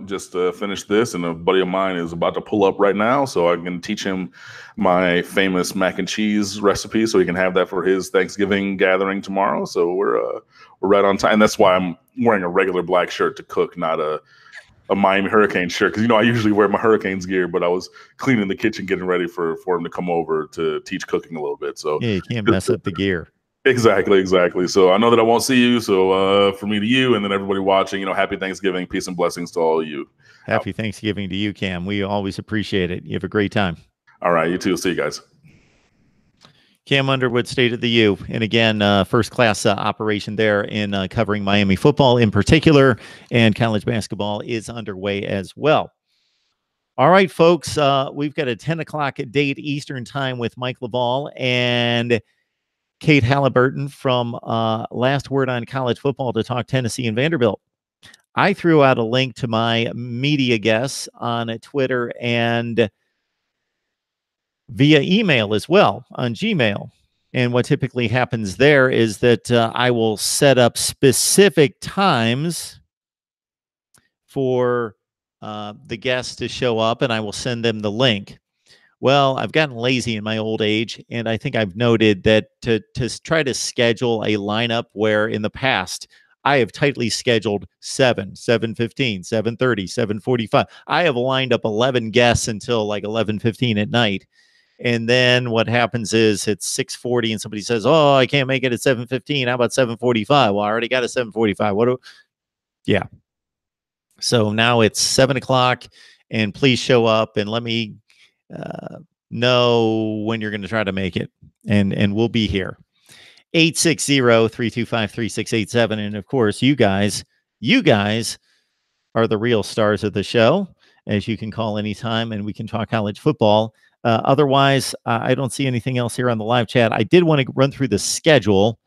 just finished this, and a buddy of mine is about to pull up right now, so I can teach him my famous mac and cheese recipe, so he can have that for his Thanksgiving gathering tomorrow. So we're right on time. And that's why I'm wearing a regular black shirt to cook, not a Miami Hurricane shirt, because I usually wear my Hurricanes gear, but I was cleaning the kitchen, getting ready for him to come over to teach cooking a little bit. So yeah, you can't mess up the gear. Exactly. So I know that I won't see you. So from me to you, and then everybody watching, happy Thanksgiving, peace and blessings to all of you. Happy Thanksgiving to you, Cam. We always appreciate it. You have a great time. All right, you too. See you guys. Cam Underwood, State of the U. And again, first-class operation there in covering Miami football in particular, and college basketball is underway as well. All right, folks, we've got a 10 o'clock date Eastern time with Mike Laval and Kate Halliburton from Last Word on College Football to talk Tennessee and Vanderbilt. I threw out a link to my media guests on Twitter and via email as well on Gmail. And what typically happens there is that I will set up specific times for the guests to show up, and I will send them the link. Well, I've gotten lazy in my old age, and I think I've noted that to try to schedule a lineup where in the past I have tightly scheduled 7, 7:15, 7:30, 7:45. I have lined up 11 guests until like 11:15 at night. And then what happens is it's 6:40 and somebody says, "Oh, I can't make it at 7:15. How about 7:45?" Well, I already got a 7:45. Yeah. So now it's 7 o'clock, and please show up and let me know when you're going to try to make it, and we'll be here. 860-325-3687. And of course, you guys are the real stars of the show, as you can call anytime and we can talk college football. Otherwise, I don't see anything else here on the live chat. I did want to run through the schedule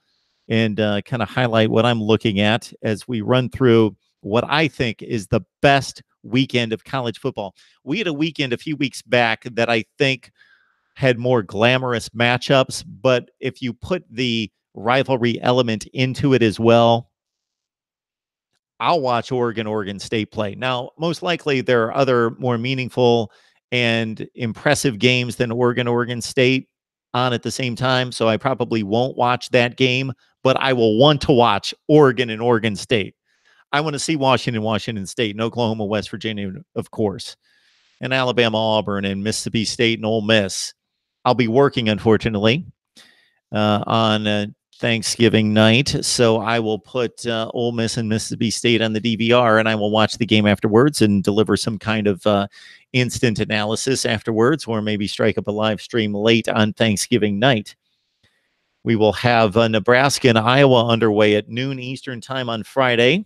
and kind of highlight what I'm looking at as we run through what I think is the best weekend of college football. We had a weekend a few weeks back that I think had more glamorous matchups, but if you put the rivalry element into it as well, I'll watch Oregon State play. Now, most likely there are other more meaningful and impressive games than Oregon State, on at the same time, so I probably won't watch that game, but I will want to watch Oregon and Oregon State. I want to see Washington State, and Oklahoma, West Virginia, of course, and Alabama, Auburn, and Mississippi State and Ole Miss. I'll be working, unfortunately, on Thanksgiving night, so I will put Ole Miss and Mississippi State on the DVR, and I will watch the game afterwards and deliver some kind of instant analysis afterwards, or maybe strike up a live stream late on Thanksgiving night. We will have Nebraska and Iowa underway at noon Eastern time on Friday.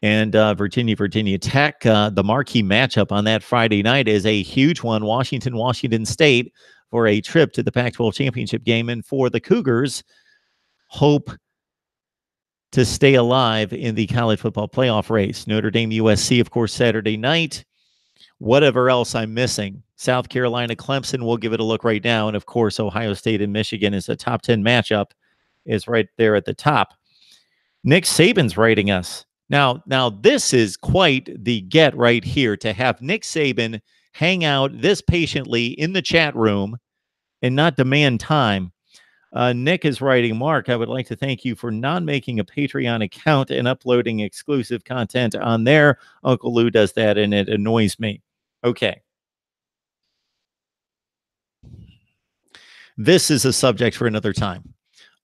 And Virginia Tech, the marquee matchup on that Friday night is a huge one. Washington State for a trip to the Pac-12 championship game. And for the Cougars, hope to stay alive in the college football playoff race. Notre Dame, USC, of course, Saturday night. Whatever else I'm missing. South Carolina, Clemson, we'll give it a look right now. And, of course, Ohio State and Michigan is a top 10 matchup, is right there at the top. Nick Saban's writing us. Now, this is quite the get right here, to have Nick Saban hang out this patiently in the chat room and not demand time. Nick is writing, Mark, I would like to thank you for not making a Patreon account and uploading exclusive content on there. Uncle Lou does that, and it annoys me. Okay. This is a subject for another time.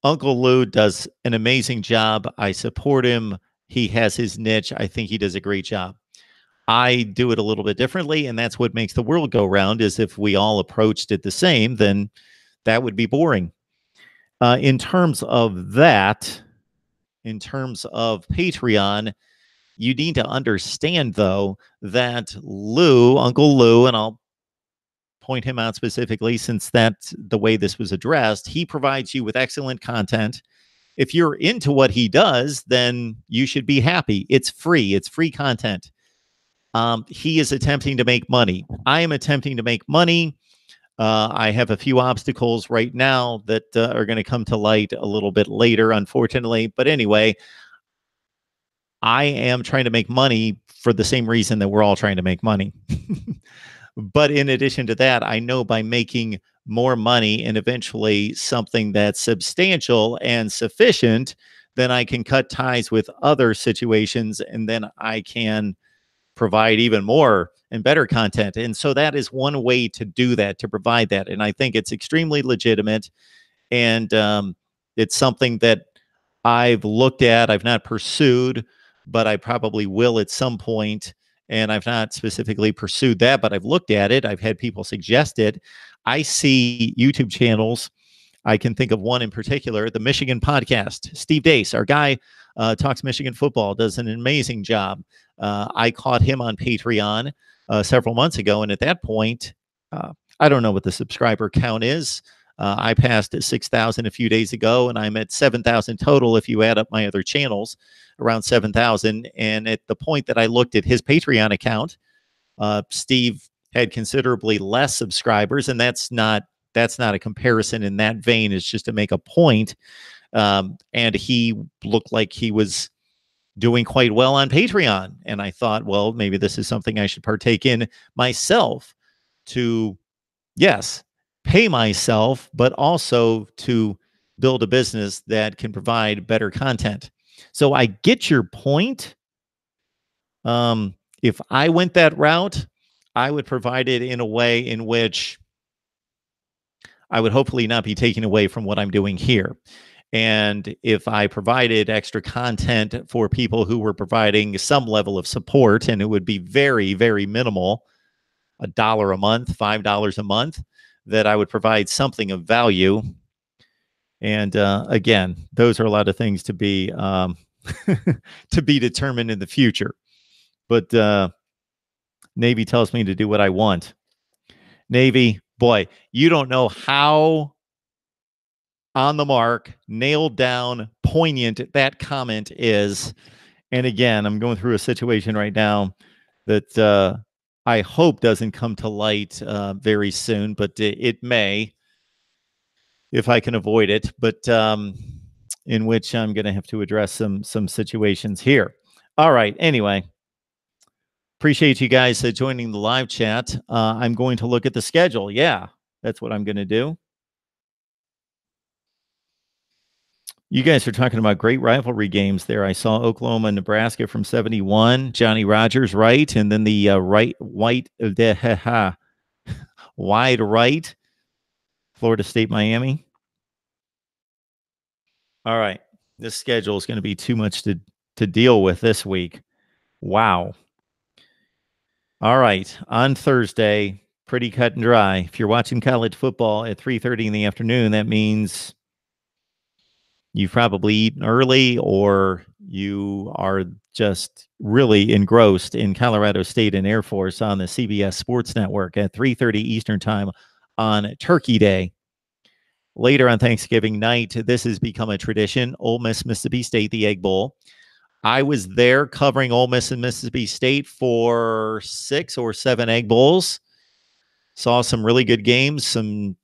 Uncle Lou does an amazing job. I support him. He has his niche. I think he does a great job. I do it a little bit differently, and that's what makes the world go round, is if we all approached it the same, then that would be boring. In terms of that, in terms of Patreon, you need to understand, though, that Uncle Lou, and I'll point him out specifically since that's the way this was addressed, he provides you with excellent content. If you're into what he does, then you should be happy. It's free. It's free content. He is attempting to make money. I am attempting to make money. I have a few obstacles right now that are going to come to light a little bit later, unfortunately. But anyway, I am trying to make money for the same reason that we're all trying to make money. But in addition to that, I know by making more money and eventually something that's substantial and sufficient, then I can cut ties with other situations, and then I can provide even more and better content. And so that is one way to do that, to provide that. And I think it's extremely legitimate. And it's something that I've looked at. I've not pursued, but I probably will at some point. And I've not specifically pursued that, but I've looked at it. I've had people suggest it. I see YouTube channels. I can think of one in particular, the Michigan Podcast. Steve Dace, our guy, talks Michigan football, does an amazing job. I caught him on Patreon several months ago, and at that point, I don't know what the subscriber count is. I passed 6,000 a few days ago, and I'm at 7,000 total if you add up my other channels, around 7,000. And at the point that I looked at his Patreon account, Steve had considerably less subscribers, and that's not a comparison in that vein. It's just to make a point. And he looked like he was doing quite well on Patreon. And I thought, well, maybe this is something I should partake in myself to, yes, pay myself, but also to build a business that can provide better content. So I get your point. If I went that route, I would provide it in a way in which I would hopefully not be taking away from what I'm doing here. And if I provided extra content for people who were providing some level of support, and it would be very, very minimal, $1 a month, $5 a month, that I would provide something of value. And again, those are a lot of things to be to be determined in the future. But Navy tells me to do what I want. Navy, boy, you don't know how on the mark, nailed down, poignant that comment is. And again, I'm going through a situation right now that I hope doesn't come to light very soon, but it may, if I can avoid it, but in which I'm going to have to address some situations here. All right. Anyway, appreciate you guys joining the live chat. I'm going to look at the schedule. Yeah. That's what I'm going to do. You guys are talking about great rivalry games there. I saw Oklahoma and Nebraska from 71. Johnny Rogers, right? And then the wide right, Florida State, Miami. All right. This schedule is going to be too much to deal with this week. Wow. All right. On Thursday, pretty cut and dry. If you're watching college football at 3:30 in the afternoon, that means you've probably eaten early or you are just really engrossed in Colorado State and Air Force on the CBS Sports Network at 3:30 Eastern Time on Turkey Day. Later on Thanksgiving night, this has become a tradition. Ole Miss, Mississippi State, the Egg Bowl. I was there covering Ole Miss and Mississippi State for 6 or 7 Egg Bowls. Saw some really good games, some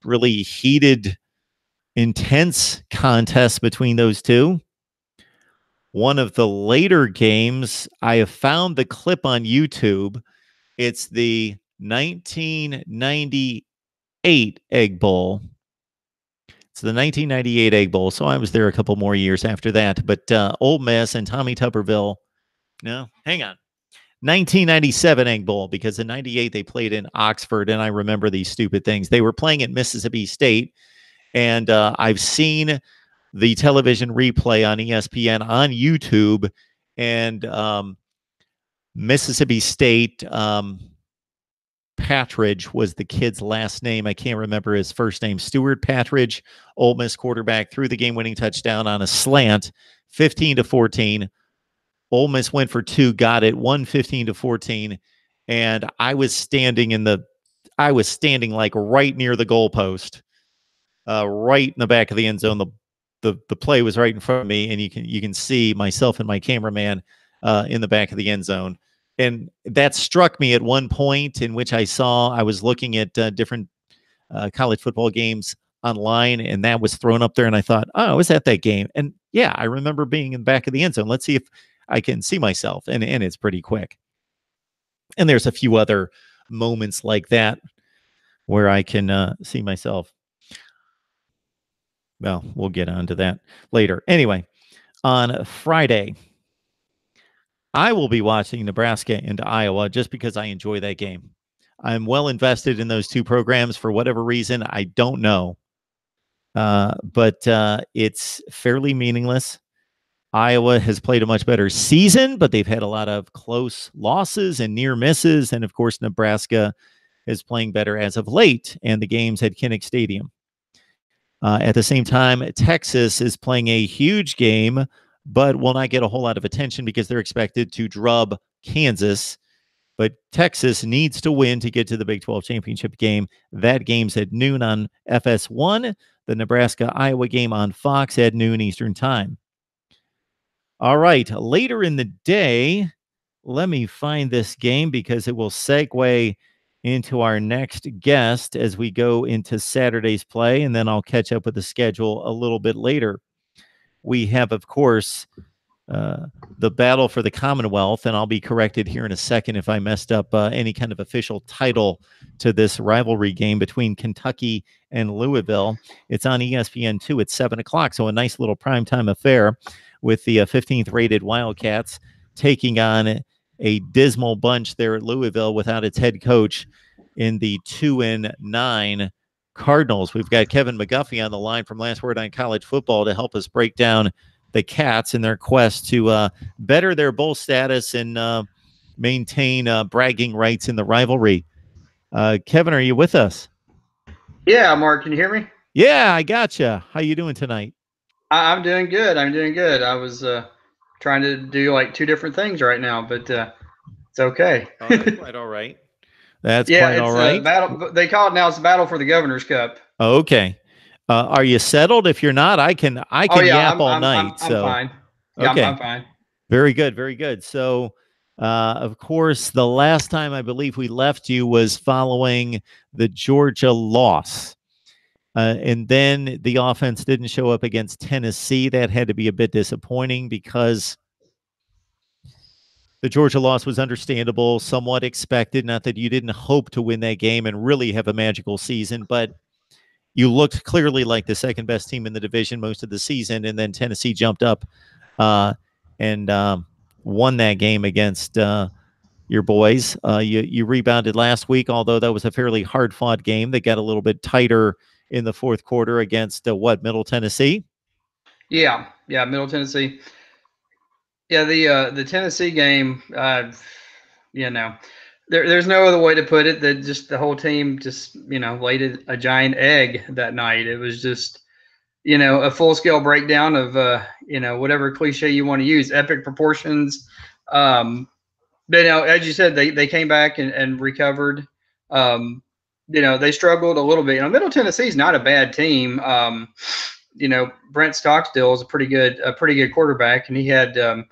really heated, intense contests between those two. One of the later games, I have found the clip on YouTube. It's the 1998 Egg Bowl. It's the 1998 Egg Bowl, so I was there a couple more years after that. But Ole Miss and Tommy Tuberville, no, hang on. 1997 Egg Bowl, because in 98 they played in Oxford, and I remember these stupid things. They were playing at Mississippi State, and I've seen the television replay on ESPN on YouTube, and Mississippi State, Patridge was the kid's last name. I can't remember his first name. Stuart Patridge, Ole Miss quarterback, threw the game-winning touchdown on a slant, 15-14. Ole Miss went for 2, got it, won 15-14, and I was standing like right near the goalpost, right in the back of the end zone. The play was right in front of me, and you can see myself and my cameraman in the back of the end zone. And that struck me at one point in which I was looking at different college football games online, and that was thrown up there, and I thought, oh, I was at that game. And yeah, I remember being in the back of the end zone. Let's see if I can see myself, and it's pretty quick. And there's a few other moments like that where I can see myself. Well, we'll get onto that later. Anyway, on Friday, I will be watching Nebraska and Iowa just because I enjoy that game. I'm well invested in those two programs for whatever reason. I don't know. But it's fairly meaningless. Iowa has played a much better season, but they've had a lot of close losses and near misses. And of course, Nebraska is playing better as of late, and the game's at Kinnick Stadium. At the same time, Texas is playing a huge game, but will not get a whole lot of attention because they're expected to drub Kansas. But Texas needs to win to get to the Big 12 championship game. That game's at noon on FS1. The Nebraska-Iowa game on Fox at noon Eastern Time. All right, later in the day, let me find this game because it will segue into our next guest as we go into Saturday's play, and then I'll catch up with the schedule a little bit later. We have, of course, the battle for the Commonwealth, and I'll be corrected here in a second if I messed up any kind of official title to this rivalry game between Kentucky and Louisville. It's on ESPN2 at 7 o'clock, so a nice little primetime affair with the 15th rated Wildcats taking on a dismal bunch there at Louisville without its head coach in the 2-9 Cardinals. We've got Kevin McGuffey on the line from Last Word on College Football to help us break down the Cats in their quest to better their bowl status and maintain bragging rights in the rivalry. Kevin, are you with us? Yeah, Mark, can you hear me? Yeah, I gotcha. How you doing tonight? I'm doing good. I was trying to do like 2 different things right now, but it's okay. Oh, that's quite all right. That's quite all right. Battle. They call it now. It's a battle for the Governor's Cup. Oh, okay. Are you settled? If you're not, I can yap all night. I'm fine. Yeah, okay. I'm fine. Very good. Very good. So, of course, the last time I believe we left you was following the Georgia loss. And then the offense didn't show up against Tennessee. That had to be a bit disappointing because the Georgia loss was understandable, somewhat expected. Not that you didn't hope to win that game and really have a magical season, but you looked clearly like the second best team in the division most of the season, and then Tennessee jumped up and won that game against your boys. You rebounded last week, although that was a fairly hard-fought game. They got a little bit tighter in the fourth quarter against Middle Tennessee? Yeah, Middle Tennessee. Yeah, the Tennessee game, there's no other way to put it. That just the whole team just laid a giant egg that night. It was just a full scale breakdown of whatever cliche you want to use, epic proportions. But as you said, they came back and recovered. They struggled a little bit. Middle Tennessee's not a bad team. Brent Stockstill is a pretty good quarterback, and he had a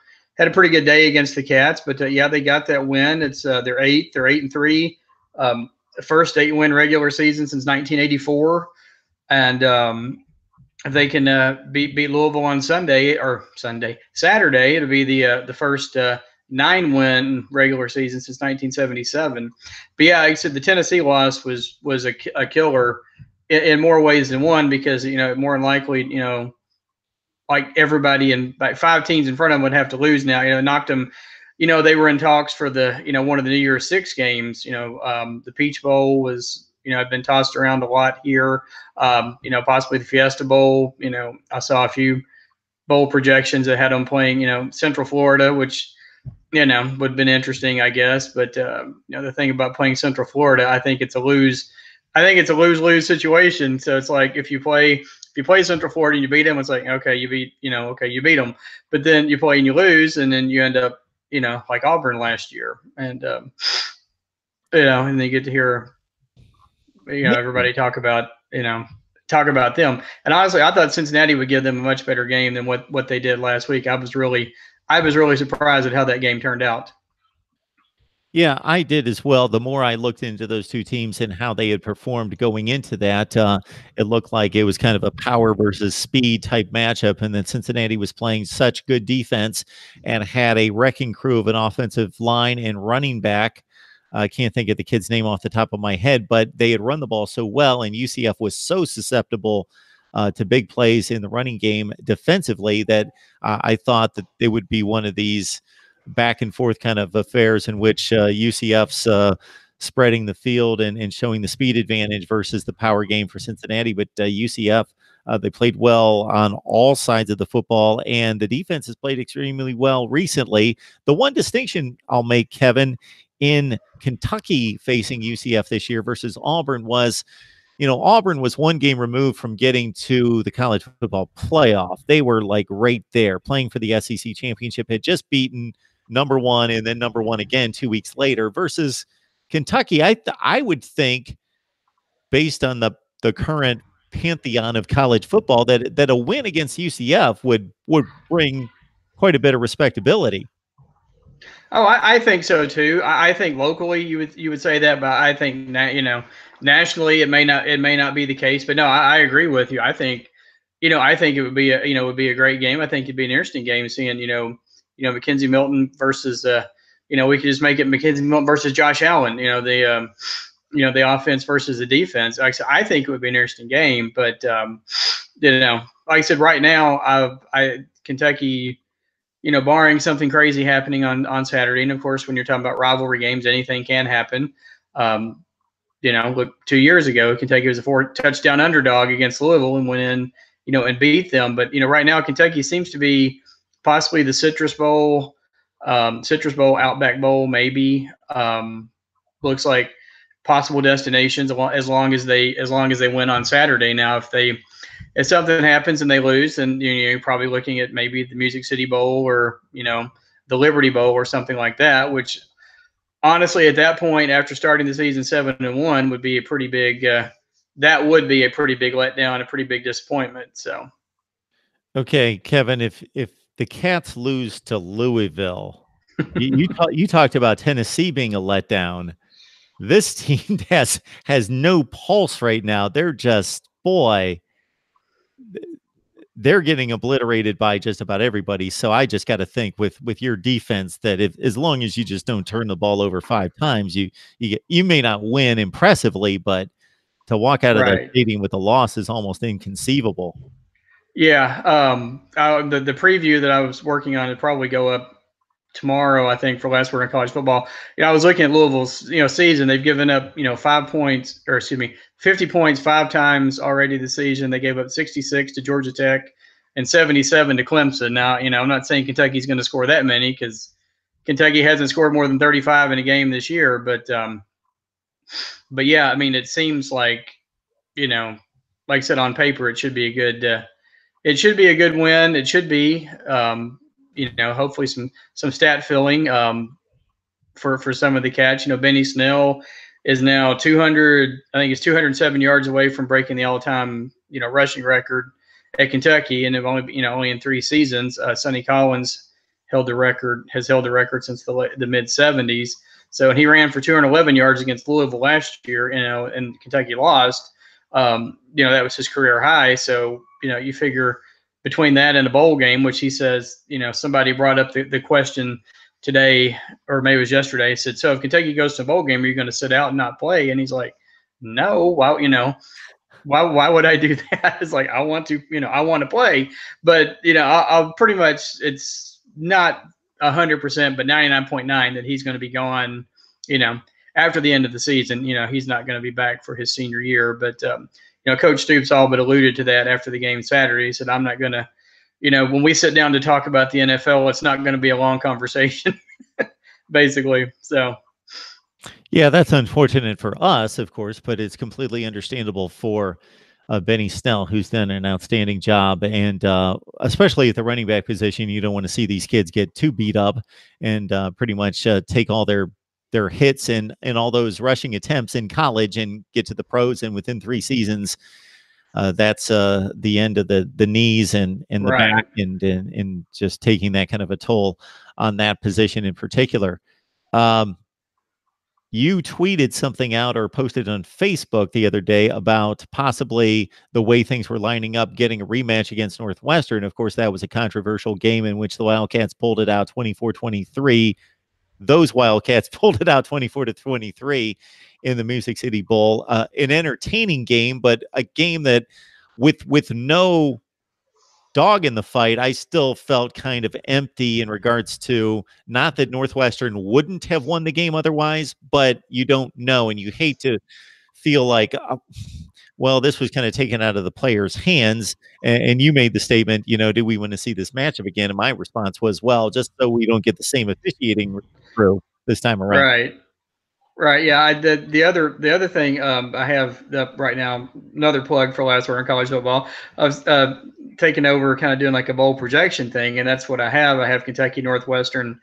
pretty good day against the Cats. But they got that win. It's they're 8-3, first 8-win regular season since 1984, and if they can beat Louisville on Saturday, it'll be the first 9-win regular season since 1977. But yeah, like I said, the Tennessee loss was a killer in more ways than one, because more than likely like everybody and like 5 teams in front of them would have to lose now. Knocked them. They were in talks for the one of the New Year's Six games. The Peach Bowl was had been tossed around a lot here. Possibly the Fiesta Bowl. I saw a few bowl projections that had them playing Central Florida, which would have been interesting, I guess. But the thing about playing Central Florida, I think it's a lose-lose situation. So it's like if you play Central Florida and you beat them, it's like, okay, you beat them. But then you play and you lose, and then you end up like Auburn last year, and and they get to hear everybody talk about them. And honestly, I thought Cincinnati would give them a much better game than what they did last week. I was really surprised at how that game turned out. Yeah, I did as well. The more I looked into those two teams and how they had performed going into that, it looked like it was kind of a power versus speed type matchup. And then Cincinnati was playing such good defense and had a wrecking crew of an offensive line and running back. I can't think of the kid's name off the top of my head, but they had run the ball so well, and UCF was so susceptible to big plays in the running game defensively that I thought that it would be one of these back and forth kind of affairs in which UCF's spreading the field and showing the speed advantage versus the power game for Cincinnati. But UCF, they played well on all sides of the football, and the defense has played extremely well recently. The one distinction I'll make, Kevin, in Kentucky facing UCF this year versus Auburn was, Auburn was one game removed from getting to the college football playoff. They were like right there playing for the SEC championship, had just beaten number 1 and then number 1 again 2 weeks later, versus Kentucky. I would think, based on the current pantheon of college football, that a win against UCF would bring quite a bit of respectability. Oh, I think so too. I think locally you would say that, but I think nationally it may not be the case. But no, I agree with you. I think it would be a great game. I think it'd be an interesting game, seeing Mackenzie Milton versus we could just make it Mackenzie Milton versus Josh Allen. The offense versus the defense. Like I said, I think it would be an interesting game. But like I said, right now, Kentucky, barring something crazy happening on Saturday, and of course, when you're talking about rivalry games, anything can happen. Look, 2 years ago, Kentucky was a 4-touchdown underdog against Louisville and went in, and beat them. But right now, Kentucky seems to be possibly the Citrus Bowl, Outback Bowl, maybe. Looks like possible destinations as long as they win on Saturday. Now, if something happens and they lose, then you're probably looking at maybe the Music City Bowl or the Liberty Bowl or something like that. Which, honestly, at that point, after starting the season 7-1, would be a pretty big. That would be a pretty big letdown, a pretty big disappointment. So, okay, Kevin, if the Cats lose to Louisville, you talked about Tennessee being a letdown. This team has no pulse right now. They're just, boy, they're getting obliterated by just about everybody. So I just got to think with your defense that if, as long as you just don't turn the ball over 5 times, you may not win impressively, but to walk out of that Right. stadium with a loss is almost inconceivable. Yeah. The preview that I was working on would probably go up tomorrow, I think, for last word in college football. I was looking at Louisville's, season. They've given up, 5 points, or excuse me, 50 points 5 times already this season. They gave up 66 to Georgia Tech and 77 to Clemson. Now, I'm not saying Kentucky's going to score that many, because Kentucky hasn't scored more than 35 in a game this year. But yeah, I mean, it seems like, like I said, on paper, it should be a good win. It should be, hopefully some stat filling for some of the cats. Benny Snell is now 200. I think it's 207 yards away from breaking the all-time rushing record at Kentucky, and only in 3 seasons. Sonny Collins has held the record since the mid 70s. So he ran for 211 yards against Louisville last year, and Kentucky lost. That was his career high. So, you figure between that and a bowl game, which he says, somebody brought up the question today, or maybe it was yesterday, said, so if Kentucky goes to a bowl game, are you going to sit out and not play? And he's like, no, why would I do that? It's like, I want to play, but I'll pretty much, it's not 100%, but 99.9 that he's going to be gone, after the end of the season. He's not going to be back for his senior year. But Coach Stoops all but alluded to that after the game Saturday. He said, I'm not going to, when we sit down to talk about the NFL, it's not going to be a long conversation, basically. So, yeah, that's unfortunate for us, of course, but it's completely understandable for Benny Snell, who's done an outstanding job. And especially at the running back position, you don't want to see these kids get too beat up and pretty much take all their hits and all those rushing attempts in college and get to the pros. And within 3 seasons, that's the end of the knees and the right. back and just taking that kind of a toll on that position in particular. You tweeted something out or posted on Facebook the other day about possibly the way things were lining up, getting a rematch against Northwestern. Of course, that was a controversial game in which the Wildcats pulled it out 24-23. Those Wildcats pulled it out 24-23 in the Music City Bowl. An entertaining game, but a game that with no dog in the fight, I still felt kind of empty in regards to, not that Northwestern wouldn't have won the game otherwise, but you don't know, and you hate to feel like, well, this was kind of taken out of the players' hands. And you made the statement, do we want to see this matchup again? And my response was, well, just so we don't get the same officiating through this time around. Right. Yeah. The other thing I have up right now, another plug for last word in college football. I was taking over, kind of doing like a bowl projection thing, and that's what I have. I have Kentucky Northwestern,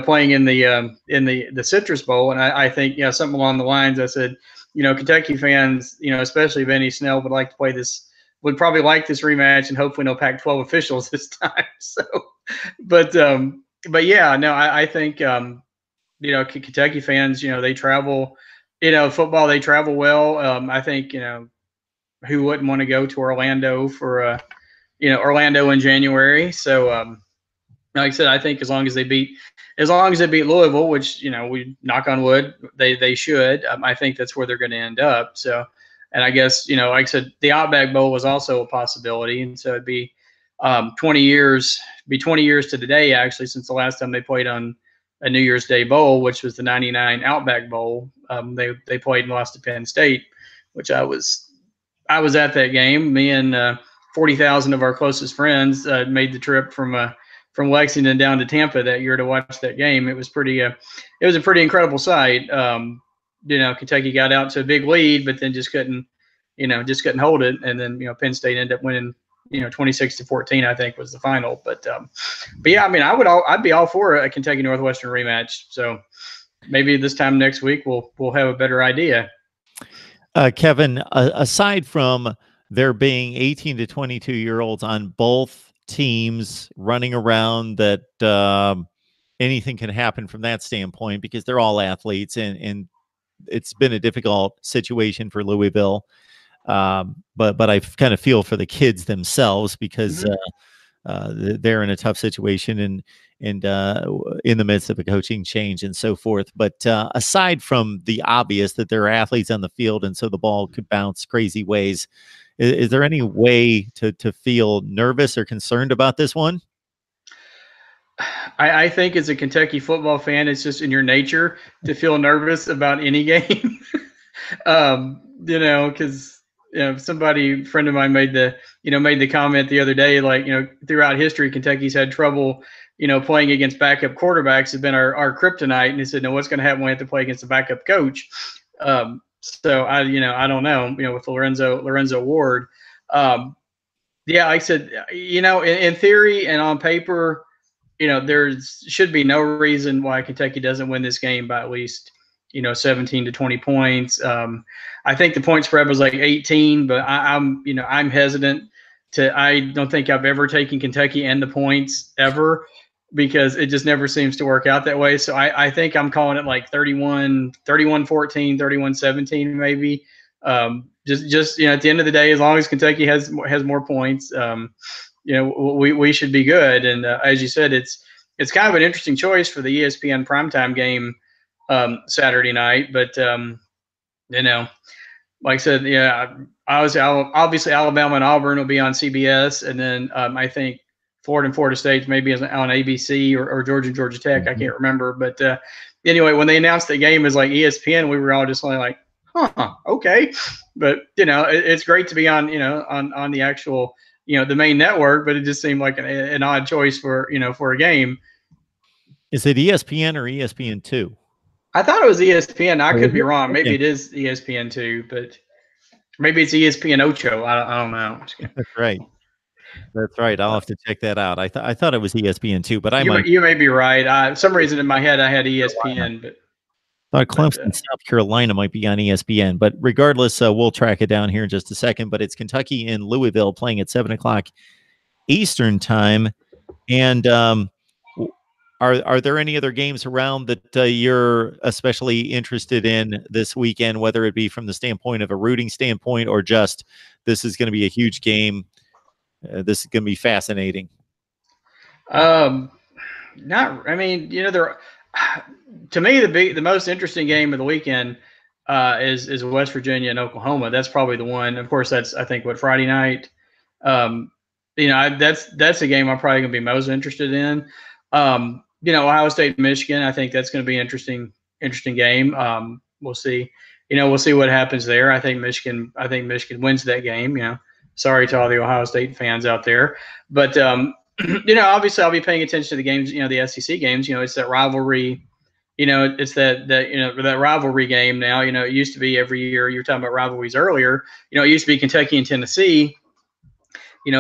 playing in the Citrus Bowl, and I think something along the lines. I said, Kentucky fans, especially Benny Snell, would probably like this rematch, and hopefully no Pac-12 officials this time. So, but yeah, no, I think. Kentucky fans, they travel, football, they travel well. I think, who wouldn't want to go to Orlando for, Orlando in January. So, like I said, I think as long as they beat Louisville, which, we knock on wood, they should, I think that's where they're going to end up. So, and I guess, like I said, the Outback Bowl was also a possibility. And so it'd be 20 years to the day, actually, since the last time they played on a New Year's Day Bowl, which was the '99 Outback Bowl. They played and lost to Penn State, which I was at that game. Me and 40,000 of our closest friends made the trip from Lexington down to Tampa that year to watch that game. It was it was a pretty incredible sight. Kentucky got out to a big lead, but then just couldn't hold it. And then Penn State ended up winning 26-14, I think was the final. But yeah, I mean, I'd be all for a Kentucky Northwestern rematch. So maybe this time next week we'll have a better idea. Kevin, aside from there being 18 to 22-year-olds on both teams running around, that anything can happen from that standpoint, because they're all athletes, and it's been a difficult situation for Louisville. But I kind of feel for the kids themselves because they're in a tough situation and in the midst of a coaching change and so forth. But aside from the obvious that there are athletes on the field and so the ball could bounce crazy ways, is there any way to feel nervous or concerned about this one? I think as a Kentucky football fan, it's just in your nature to feel nervous about any game. Because somebody, friend of mine made the comment the other day, like, throughout history, Kentucky's had trouble, playing against backup quarterbacks has been our kryptonite. And he said, no, what's going to happen when we have to play against a backup coach? So I don't know, with Lorenzo Ward. Yeah, like I said, in theory and on paper, there should be no reason why Kentucky doesn't win this game by at least, 17 to 20 points. I think the point spread was like 18, but I'm hesitant I don't think I've ever taken Kentucky and the points ever because it just never seems to work out that way. So I think I'm calling it like 31-14, 31-17, maybe. Just at the end of the day, as long as Kentucky has more points, we should be good. And as you said, it's kind of an interesting choice for the ESPN primetime game Saturday night. But like I said, yeah, obviously Alabama and Auburn will be on CBS, and then I think Florida and Florida State maybe on ABC or Georgia and Georgia Tech. I can't remember. But anyway, when they announced the game as like ESPN, we were all just like, huh, okay. But it's great to be on on the actual the main network, but it just seemed like an odd choice for for a game. Is it ESPN or ESPN2? I thought it was ESPN. I could be wrong. Maybe it is ESPN2, but maybe it's ESPN Ocho. I don't know. That's right. That's right. I'll have to check that out. I thought it was ESPN2, but you may be right. Some reason in my head I had ESPN, but thought Clemson, South Carolina might be on ESPN. But regardless, we'll track it down here in just a second. But it's Kentucky and Louisville playing at 7:00 Eastern time. And are there any other games around that you're especially interested in this weekend, whether it be from the standpoint of a rooting standpoint or just this is going to be a huge game? This is going to be fascinating. To me, the most interesting game of the weekend is West Virginia and Oklahoma. That's probably the one. Of course, that's I think Friday night. That's a game I'm probably going to be most interested in. Ohio State and Michigan. I think that's going to be an interesting game. We'll see. We'll see what happens there. I think Michigan wins that game. Sorry to all the Ohio State fans out there, but obviously I'll be paying attention to the games. The SEC games. It's that rivalry. It's that rivalry game now. It used to be every year. You were talking about rivalries earlier. It used to be Kentucky and Tennessee.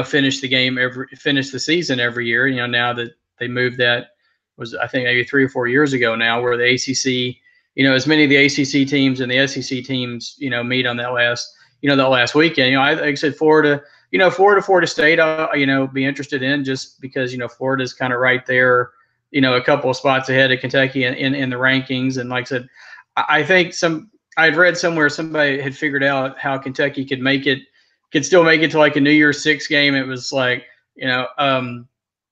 Finish the season every year. Now that they moved that was I think maybe 3 or 4 years ago now, where the ACC, as many of the ACC teams and the SEC teams, meet on that last weekend. Like I said, Florida State, be interested in just because Florida's kind of right there, a couple of spots ahead of Kentucky in the rankings. And like I said, I think I'd read somewhere somebody had figured out how Kentucky could still make it to like a New Year's Six game. It was like,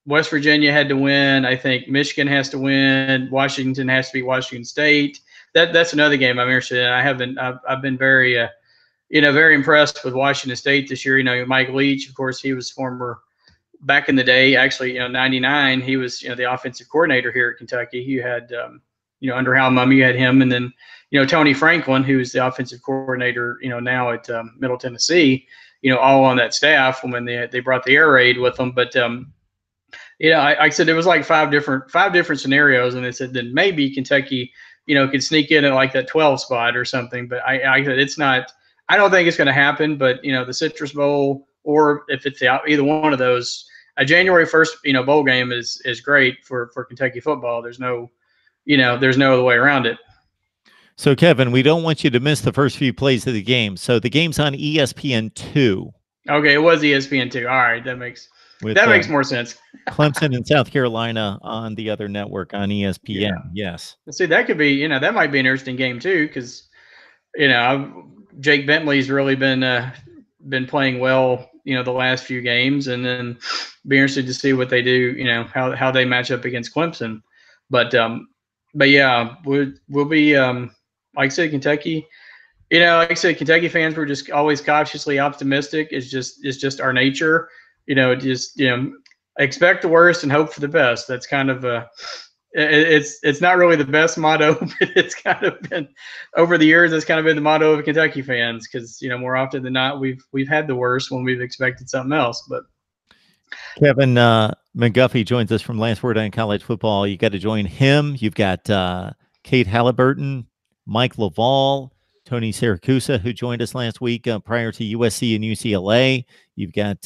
West Virginia had to win. I think Michigan has to win. Washington has to beat Washington State. That's another game I'm interested in. I've been very, very impressed with Washington State this year. Mike Leach, of course, he was former back in the day, actually, 99, he was, the offensive coordinator here at Kentucky. You had, under Hal Mumme, you had him, and then, Tony Franklin, who's the offensive coordinator, now at Middle Tennessee, all on that staff when they brought the air raid with them. But I said there was like five different scenarios, and they said then maybe Kentucky, could sneak in at like that 12 spot or something. But I said it's not. I don't think it's going to happen. But the Citrus Bowl, or if it's either one of those, a January 1st bowl game is great for Kentucky football. There's no other way around it. So, Kevin, we don't want you to miss the first few plays of the game. So the game's on ESPN2. Okay, it was ESPN2. All right, that makes more sense. Clemson and South Carolina on the other network on ESPN. Yeah. Yes. See, that could be, that might be an interesting game too, because, Jake Bentley's really been playing well, the last few games, and then be interested to see what they do, how they match up against Clemson. But yeah, we'll be like I said, Kentucky. Like I said, Kentucky fans were just always cautiously optimistic. It's just our nature. Expect the worst and hope for the best. That's kind of it's not really the best motto, but it's kind of been over the years. It's kind of been the motto of Kentucky fans because more often than not we've had the worst when we've expected something else. But Kevin McGuffey joins us from Last Word on College Football. You got to join him. You've got Kate Halliburton, Mike Laval, Tony Siracusa, who joined us last week prior to USC and UCLA. You've got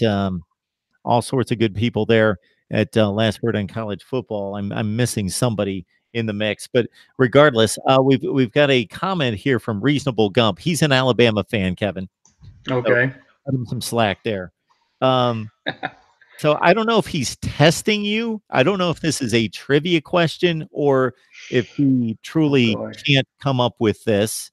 all sorts of good people there at Last Word on College Football. I'm missing somebody in the mix, but regardless, we've got a comment here from Reasonable Gump. He's an Alabama fan, Kevin. Okay, so cut him some slack there. So I don't know if he's testing you. I don't know if this is a trivia question or if he truly can't come up with this.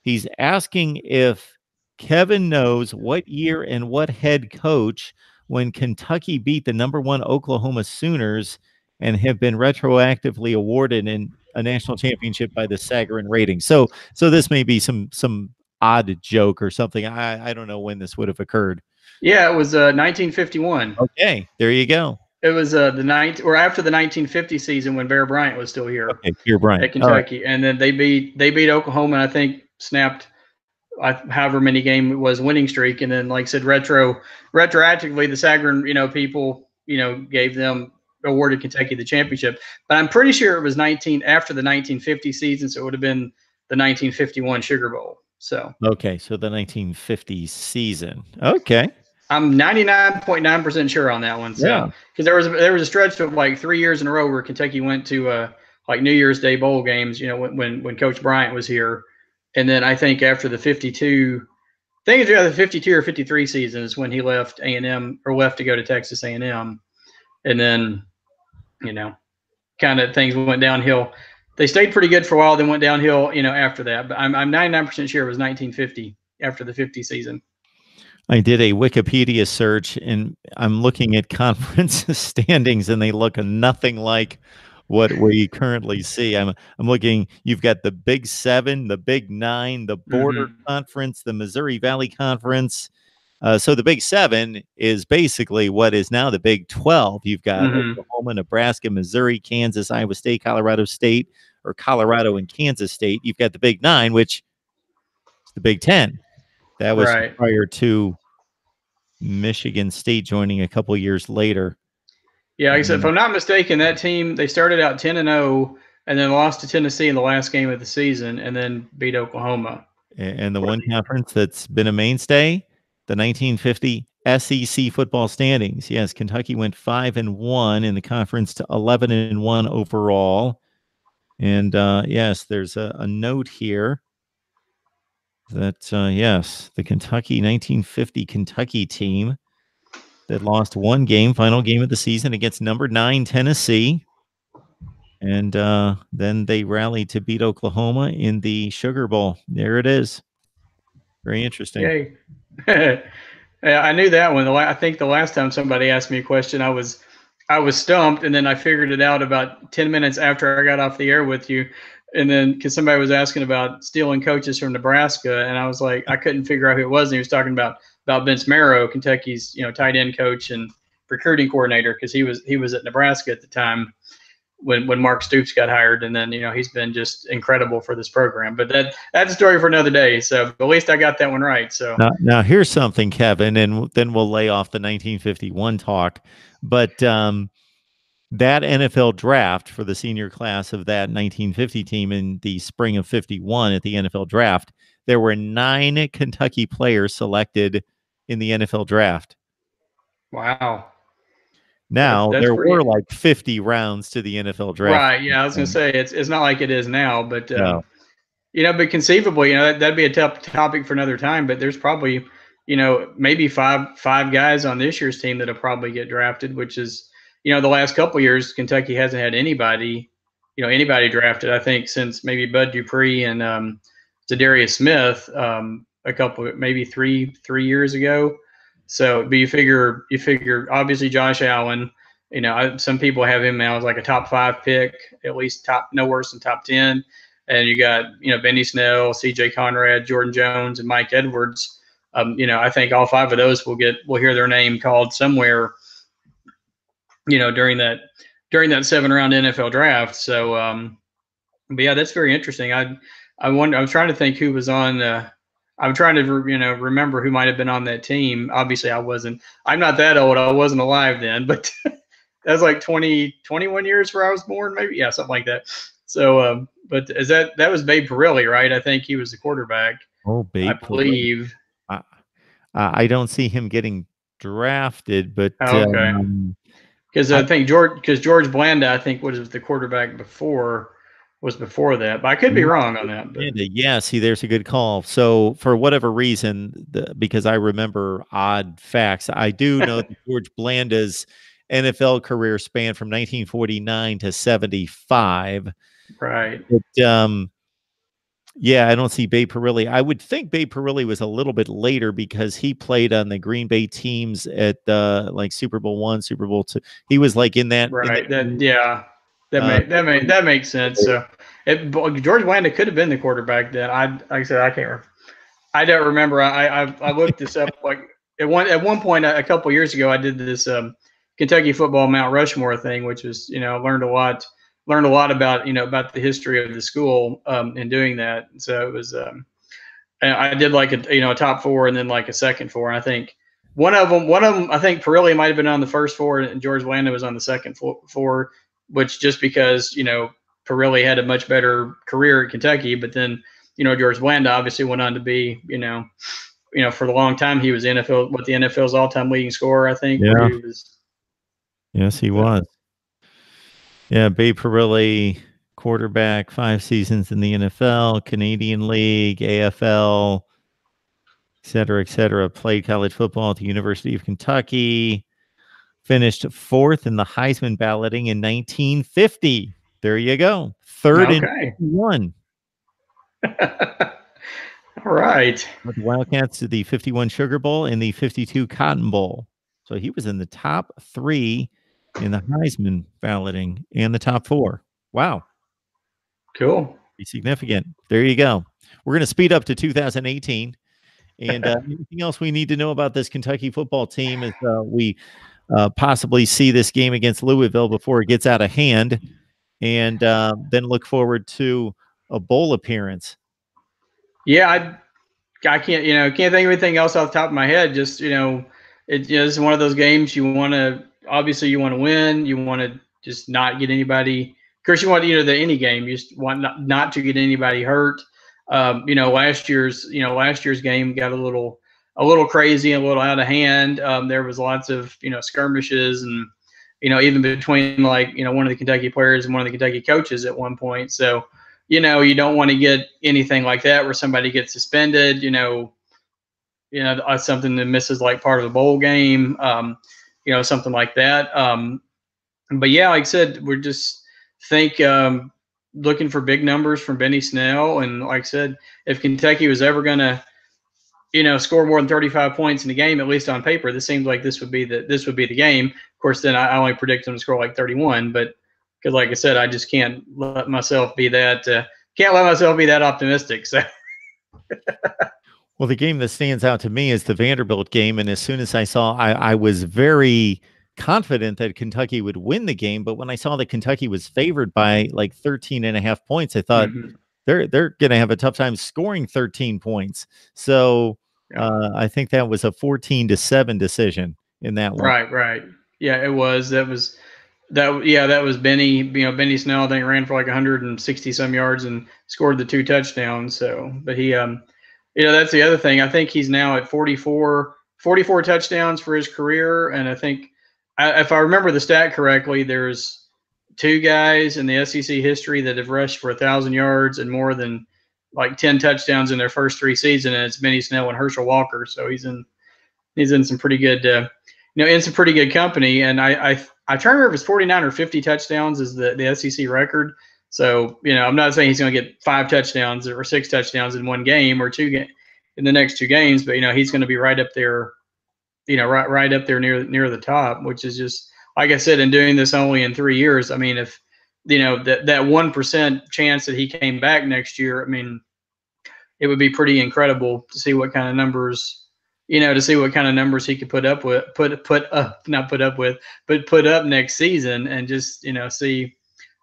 He's asking if Kevin knows what year and what head coach when Kentucky beat the #1 Oklahoma Sooners and have been retroactively awarded in a national championship by the Sagarin rating. So this may be some odd joke or something. I don't know when this would have occurred. Yeah, it was 1951. Okay, there you go. It was the night or after the 1950 season when Bear Bryant was still here. Okay, Bear Bryant at Kentucky, and then they beat Oklahoma, and I think snapped however many game it was winning streak, and then like I said, retroactively the Sagarin people gave them awarded Kentucky the championship. But I'm pretty sure it was after the 1950 season, so it would have been the 1951 Sugar Bowl. So okay, so the 1950 season. Okay. I'm 99.9% sure on that one. So, yeah, because there was a stretch of like 3 years in a row where Kentucky went to like New Year's Day bowl games. When Coach Bryant was here, and then I think after the 52, I think it's either the 52 or 53 seasons when he left A&M or left to go to Texas A&M, and then kind of things went downhill. They stayed pretty good for a while, then went downhill. After that, but I'm 99% sure it was 1950 after the 50 season. I did a Wikipedia search and I'm looking at conference standings and they look nothing like what we currently see. I'm looking, you've got the Big 7, the Big 9, the Border Conference, the Missouri Valley Conference. So the Big 7 is basically what is now the Big 12. You've got Oklahoma, Nebraska, Missouri, Kansas, Iowa State, Colorado State, or Colorado and Kansas State. You've got the Big 9, which is the Big 10. That was prior to Michigan State joining a couple years later. Yeah, like I said, if I'm not mistaken, that team, they started out 10-0 and then lost to Tennessee in the last game of the season and then beat Oklahoma. And the one conference that's been a mainstay, the 1950 SEC football standings. Yes, Kentucky went 5-1 in the conference to 11-1 overall. And yes, there's a note here that yes, the Kentucky 1950 Kentucky team that lost one game, final game of the season against number 9 Tennessee, and then they rallied to beat Oklahoma in the Sugar Bowl. There it is. Very interesting. Yay. Yeah, I knew that one. I think the last time somebody asked me a question, I was stumped, and then I figured it out about 10 minutes after I got off the air with you. And then because somebody was asking about stealing coaches from Nebraska, and I was like, I couldn't figure out who it was. And he was talking about Vince Marrow, Kentucky's tight end coach and recruiting coordinator, because he was at Nebraska at the time when Mark Stoops got hired, and then he's been just incredible for this program. But that's a story for another day. So at least I got that one right. So now here's something, Kevin, and then we'll lay off the 1951 talk. But that NFL draft for the senior class of that 1950 team in the spring of 51 at the NFL draft, there were 9 Kentucky players selected in the NFL draft. Wow. Now, there were like 50 rounds to the NFL draft. Right. Yeah, I was going to say it's not like it is now, but but conceivably, that'd be a tough topic for another time. But there's probably, maybe five guys on this year's team that'll probably get drafted, which is, the last couple of years, Kentucky hasn't had anybody drafted. I think since maybe Bud Dupree and Zadarius Smith a couple, maybe three years ago. So, but you figure obviously Josh Allen. You know, some people have him now as like a top 5 pick, at least no worse than top 10. And you got, you know, Benny Snell, C.J. Conrad, Jordan Jones, and Mike Edwards. You know, I think all 5 of those will hear their name called somewhere, you know, during that 7-round NFL draft. So, but yeah, that's very interesting. I wonder. I was trying to think who was on. I'm trying to remember who might have been on that team. Obviously, I wasn't. I'm not that old. I wasn't alive then, but that was like 21 years where I was born, maybe. Yeah, something like that. So, but that was Babe Parilli, right? I think he was the quarterback. Oh, Babe, I believe. I don't see him getting drafted, but okay. Because I think George Blanda, I think, was the quarterback before that, but I could be wrong on that. But. Yeah, see, there's a good call. So for whatever reason, because I remember odd facts, I do know that George Blanda's NFL career spanned from 1949 to 75. Right. But yeah, I don't see Babe Parilli. I would think Babe Parilli was a little bit later because he played on the Green Bay teams at like Super Bowl I, Super Bowl II. He was like in that. Right. That makes sense. So George Blanda could have been the quarterback then. Like I said, I can't remember. I don't remember. I looked this up like at one point a couple years ago. I did this Kentucky football Mount Rushmore thing, which was, you know, learned a lot about, you know, about the history of the school in doing that. So it was I did like a top 4 and then like a second 4. And I think one of them, I think Parilli might have been on the first 4 and George Blanda was on the second 4, which just because, you know, Parilli had a much better career at Kentucky, but then, you know, George Blanda obviously went on to be, you know, for a long time he was the NFL's all-time leading scorer, I think. Yeah. Yes, he was. Yeah, Babe Parilli, quarterback, 5 seasons in the NFL, Canadian League, AFL, et cetera, played college football at the University of Kentucky, finished 4th in the Heisman balloting in 1950. There you go. 3rd in 51. All right. With the Wildcats to the 51 Sugar Bowl and the 52 Cotton Bowl. So he was in the top 3 in the Heisman balloting and the top 4. Wow. Cool. Pretty significant. There you go. We're going to speed up to 2018. And anything else we need to know about this Kentucky football team as we possibly see this game against Louisville before it gets out of hand, and then look forward to a bowl appearance. Yeah, I can't think of anything else off the top of my head. Just, you know, it's one of those games you want to win. You want to just not get anybody. Of course, you want any game. You just want not to get anybody hurt. You know, last year's game got a little crazy and a little out of hand. There was lots of, you know, skirmishes and, you know, even between like, you know, one of the Kentucky players and one of the Kentucky coaches at one point. So, you know, you don't want to get anything like that where somebody gets suspended, you know, something that misses like part of a bowl game, you know, something like that. But yeah, like I said, we're just looking for big numbers from Benny Snell. And like I said, if Kentucky was ever going to, you know, score more than 35 points in the game, at least on paper, this seems like this would be the game. Of course, then I only predict them to score like 31, but because like I said, I just can't let myself be that optimistic. So. Well, the game that stands out to me is the Vanderbilt game. And as soon as I saw, I was very confident that Kentucky would win the game. But when I saw that Kentucky was favored by like 13.5 points, I thought they're going to have a tough time scoring 13 points. So I think that was a 14-7 decision in that one. Right. Yeah, it was. That was Benny. You know, Benny Snell, I think, ran for like 160 some yards and scored the 2 touchdowns. So, but he, you know, that's the other thing. I think he's now at 44 touchdowns for his career. And I think, if I remember the stat correctly, there's 2 guys in the SEC history that have rushed for 1,000 yards and more than like 10 touchdowns in their first 3 seasons. And it's Benny Snell and Herschel Walker. So he's in some pretty good, in some pretty good company. And I try to remember if it's 49 or 50 touchdowns is the SEC record. So, I'm not saying he's going to get 5 touchdowns or 6 touchdowns in one game or in the next 2 games, but he's going to be right up there, right up there near the top, which is just, like I said, in doing this only in 3 years. I mean, if that 1% chance that he came back next year, I mean, it would be pretty incredible to see what kind of numbers, he could put up next season, and just, see,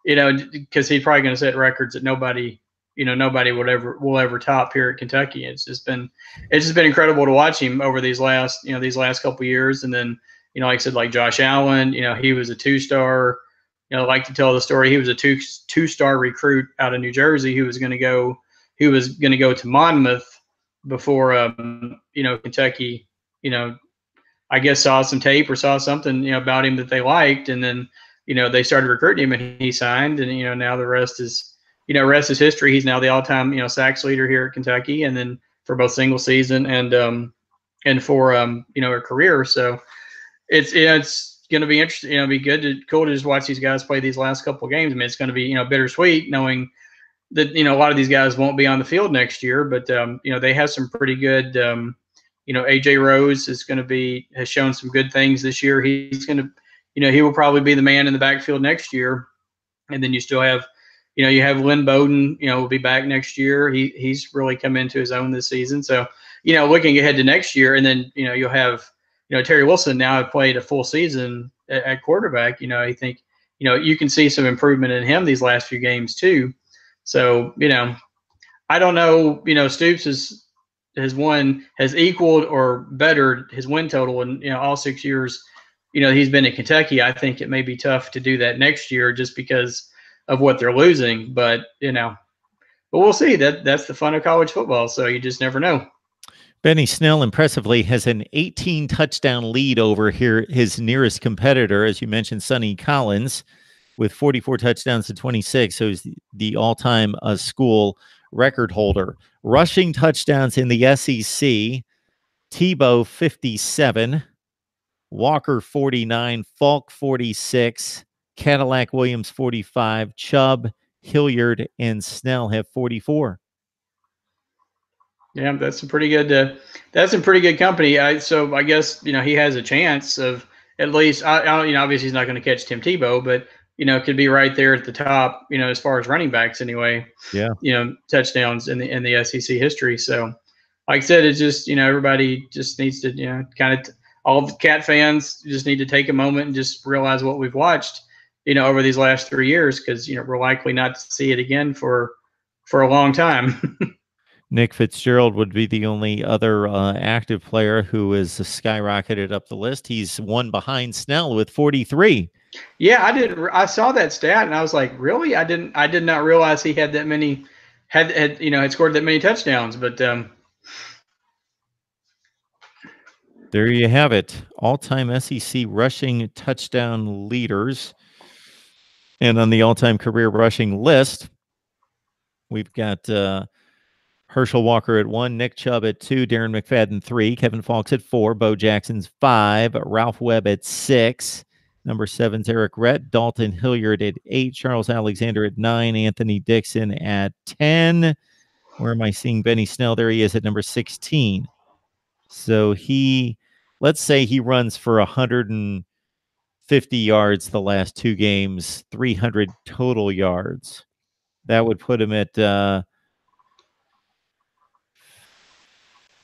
because he's probably going to set records that nobody will ever top here at Kentucky. It's just been incredible to watch him over these last couple of years. And then, like I said, like Josh Allen, he was a 2-star. I like to tell the story. He was a two-star recruit out of New Jersey who was going to go to Monmouth before, Kentucky, I guess saw some tape or saw something, about him that they liked. And then, they started recruiting him and he signed, and, now the rest is history. He's now the all-time, sacks leader here at Kentucky, and then for both single season and for, a career. So it's going to be interesting, be cool to just watch these guys play these last couple of games. I mean, it's going to be, bittersweet knowing that, a lot of these guys won't be on the field next year, but, they have some pretty good, AJ Rose has shown some good things this year. He's going to, he will probably be the man in the backfield next year. And then you still have, you have Lynn Bowden, will be back next year. He's really come into his own this season. So, looking ahead to next year, and then, you'll have, Terry Wilson now have played a full season at quarterback. I think, you can see some improvement in him these last few games too. So, I don't know, Stoops has equaled or bettered his win total in, all 6 years, he's been in Kentucky. I think it may be tough to do that next year just because of what they're losing, but we'll see. That's the fun of college football. So you just never know. Benny Snell impressively has an 18 touchdown lead over his nearest competitor, as you mentioned, Sonny Collins, with 44 touchdowns to 26. So he's the all-time school record holder. Rushing touchdowns in the SEC, Tebow 57, Walker 49, Falk 46, Cadillac Williams 45, Chubb, Hilliard, and Snell have 44. Yeah, that's some pretty good company. So I guess, he has a chance of at least, obviously he's not going to catch Tim Tebow, but, could be right there at the top, as far as running backs anyway. Yeah. Touchdowns in the SEC history. So like I said, it's just, everybody just needs to, kind of all the Cat fans just need to take a moment and just realize what we've watched, over these last 3 years, because, we're likely not to see it again for a long time. Nick Fitzgerald would be the only other active player who has skyrocketed up the list. He's one behind Snell with 43. Yeah, I saw that stat and I was like, really? I did not realize he had that many, had scored that many touchdowns. But there you have it. All-time SEC rushing touchdown leaders. And on the all-time career rushing list, we've got Herschel Walker at 1, Nick Chubb at 2, Darren McFadden 3, Kevin Falks at 4, Bo Jackson's 5, Ralph Webb at 6, number 7's Eric Rett, Dalton Hilliard at 8, Charles Alexander at 9, Anthony Dixon at 10. Where am I seeing Benny Snell? There he is at number 16. So let's say he runs for 150 yards the last 2 games, 300 total yards. That would put him at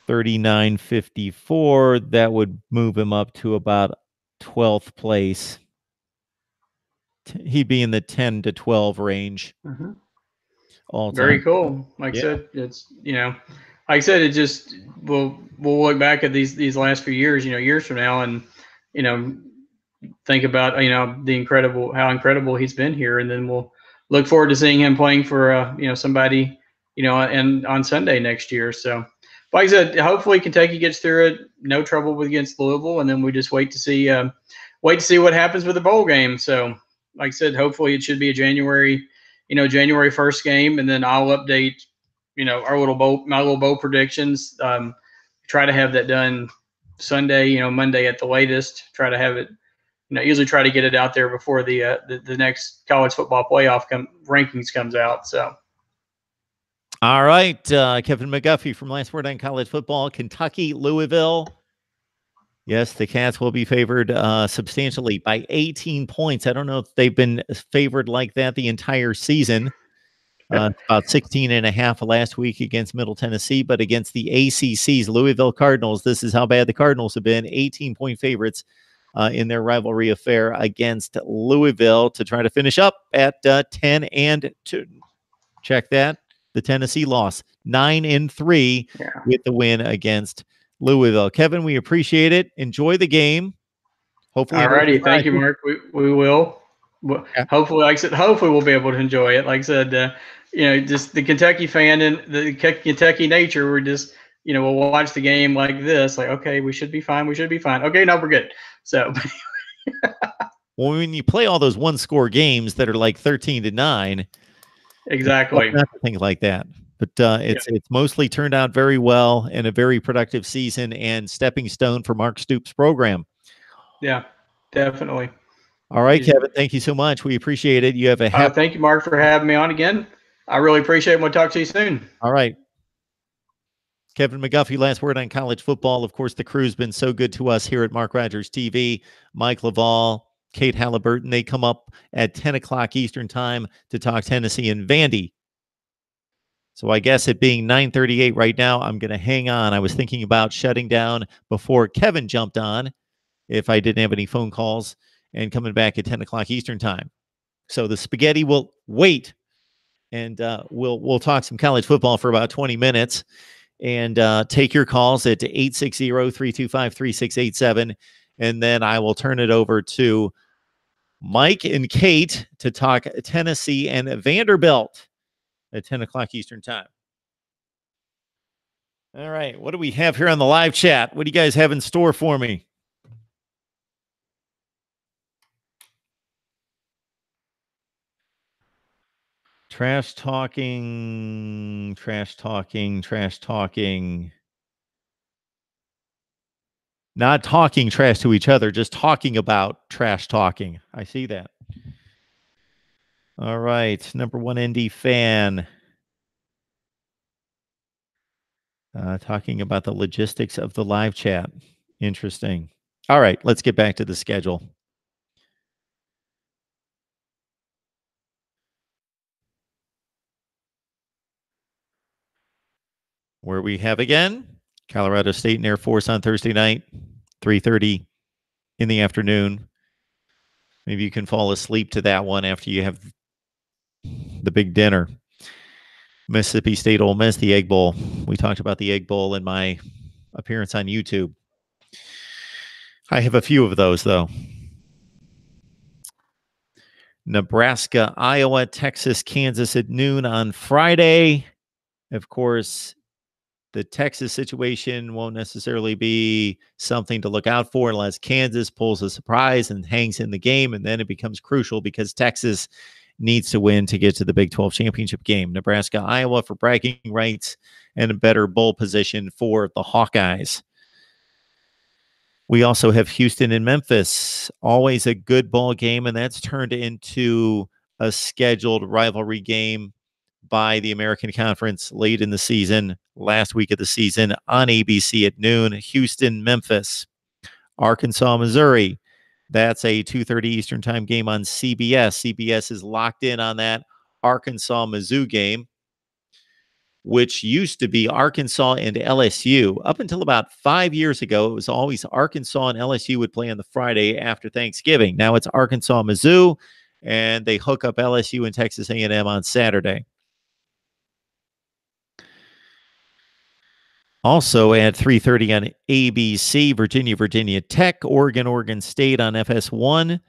39.54. That would move him up to about 12th place. He'd be in the 10 to 12 range. Mm-hmm. All very time. cool. Like I said, it's like I said, it just we'll look back at these last few years, years from now, and think about how incredible he's been here, and then we'll look forward to seeing him playing for somebody and on Sunday next year. So. Like I said, hopefully Kentucky gets through it. No trouble against Louisville, and then we just wait to see what happens with the bowl game. So, like I said, hopefully it should be a January 1st game, and then I'll update my little bowl predictions. Try to have that done Sunday, Monday at the latest. Try to have it usually try to get it out there before the next college football playoff rankings comes out. So. All right, Kevin McGuffey from Last Word on College Football, Kentucky, Louisville. Yes, the Cats will be favored substantially by 18 points. I don't know if they've been favored like that the entire season. About 16.5 last week against Middle Tennessee, but against the ACC's Louisville Cardinals, this is how bad the Cardinals have been. 18-point favorites in their rivalry affair against Louisville to try to finish up at 10-2. Check that. The Tennessee loss, 9-3 with the win against Louisville. Kevin, we appreciate it. Enjoy the game. Hopefully, all righty. Thank you, Mark. We will. Hopefully, like I said, hopefully we'll be able to enjoy it. Like I said, just the Kentucky fan and the Kentucky nature. We're just, we'll watch the game like this. Like, okay, we should be fine. We should be fine. Okay, no, we're good. So. Well, when you play all those one-score games that are like 13-9. Exactly. Not to think like that, but it's mostly turned out very well and a very productive season and stepping stone for Mark Stoops' program. Yeah, definitely. All right, Kevin, thank you so much. We appreciate it. You have a happy. Thank you, Mark, for having me on again. I really appreciate it. We'll talk to you soon. All right. Kevin McGuffey, Last Word on College Football. Of course, the crew's been so good to us here at Mark Rogers TV. Mike Laval, Kate Halliburton, they come up at 10 o'clock Eastern time to talk Tennessee and Vandy. So I guess it being 9:38 right now, I'm going to hang on. I was thinking about shutting down before Kevin jumped on if I didn't have any phone calls and coming back at 10 o'clock Eastern time. So the spaghetti will wait, and we'll talk some college football for about 20 minutes and take your calls at 860-325-3687. And then I will turn it over to Mike and Kate to talk Tennessee and Vanderbilt at 10 o'clock Eastern time. All right. What do we have here on the live chat? What do you guys have in store for me? Trash talking, trash talking, trash talking. Not talking trash to each other, just talking about trash talking. I see that. All right. Number one Indy fan. Talking about the logistics of the live chat. Interesting. All right. Let's get back to the schedule. Where we have again, Colorado State and Air Force on Thursday night, 3:30 in the afternoon. Maybe you can fall asleep to that one after you have the big dinner. Mississippi State Ole Miss, the Egg Bowl. We talked about the Egg Bowl in my appearance on YouTube. I have a few of those, though. Nebraska, Iowa, Texas, Kansas at noon on Friday. Of course, the Texas situation won't necessarily be something to look out for unless Kansas pulls a surprise and hangs in the game, and then it becomes crucial because Texas needs to win to get to the Big 12 championship game. Nebraska, Iowa for bragging rights and a better bowl position for the Hawkeyes. We also have Houston and Memphis, always a good ball game, and that's turned into a scheduled rivalry game by the American Conference late in the season, last week of the season on ABC at noon. Houston, Memphis, Arkansas, Missouri. That's a 2:30 Eastern time game on CBS. CBS is locked in on that Arkansas-Mizzou game, which used to be Arkansas and LSU. Up until about 5 years ago, it was always Arkansas and LSU would play on the Friday after Thanksgiving. Now it's Arkansas-Mizzou, and they hook up LSU and Texas A&M on Saturday. Also at 3:30 on ABC, Virginia Tech, Oregon State on FS1.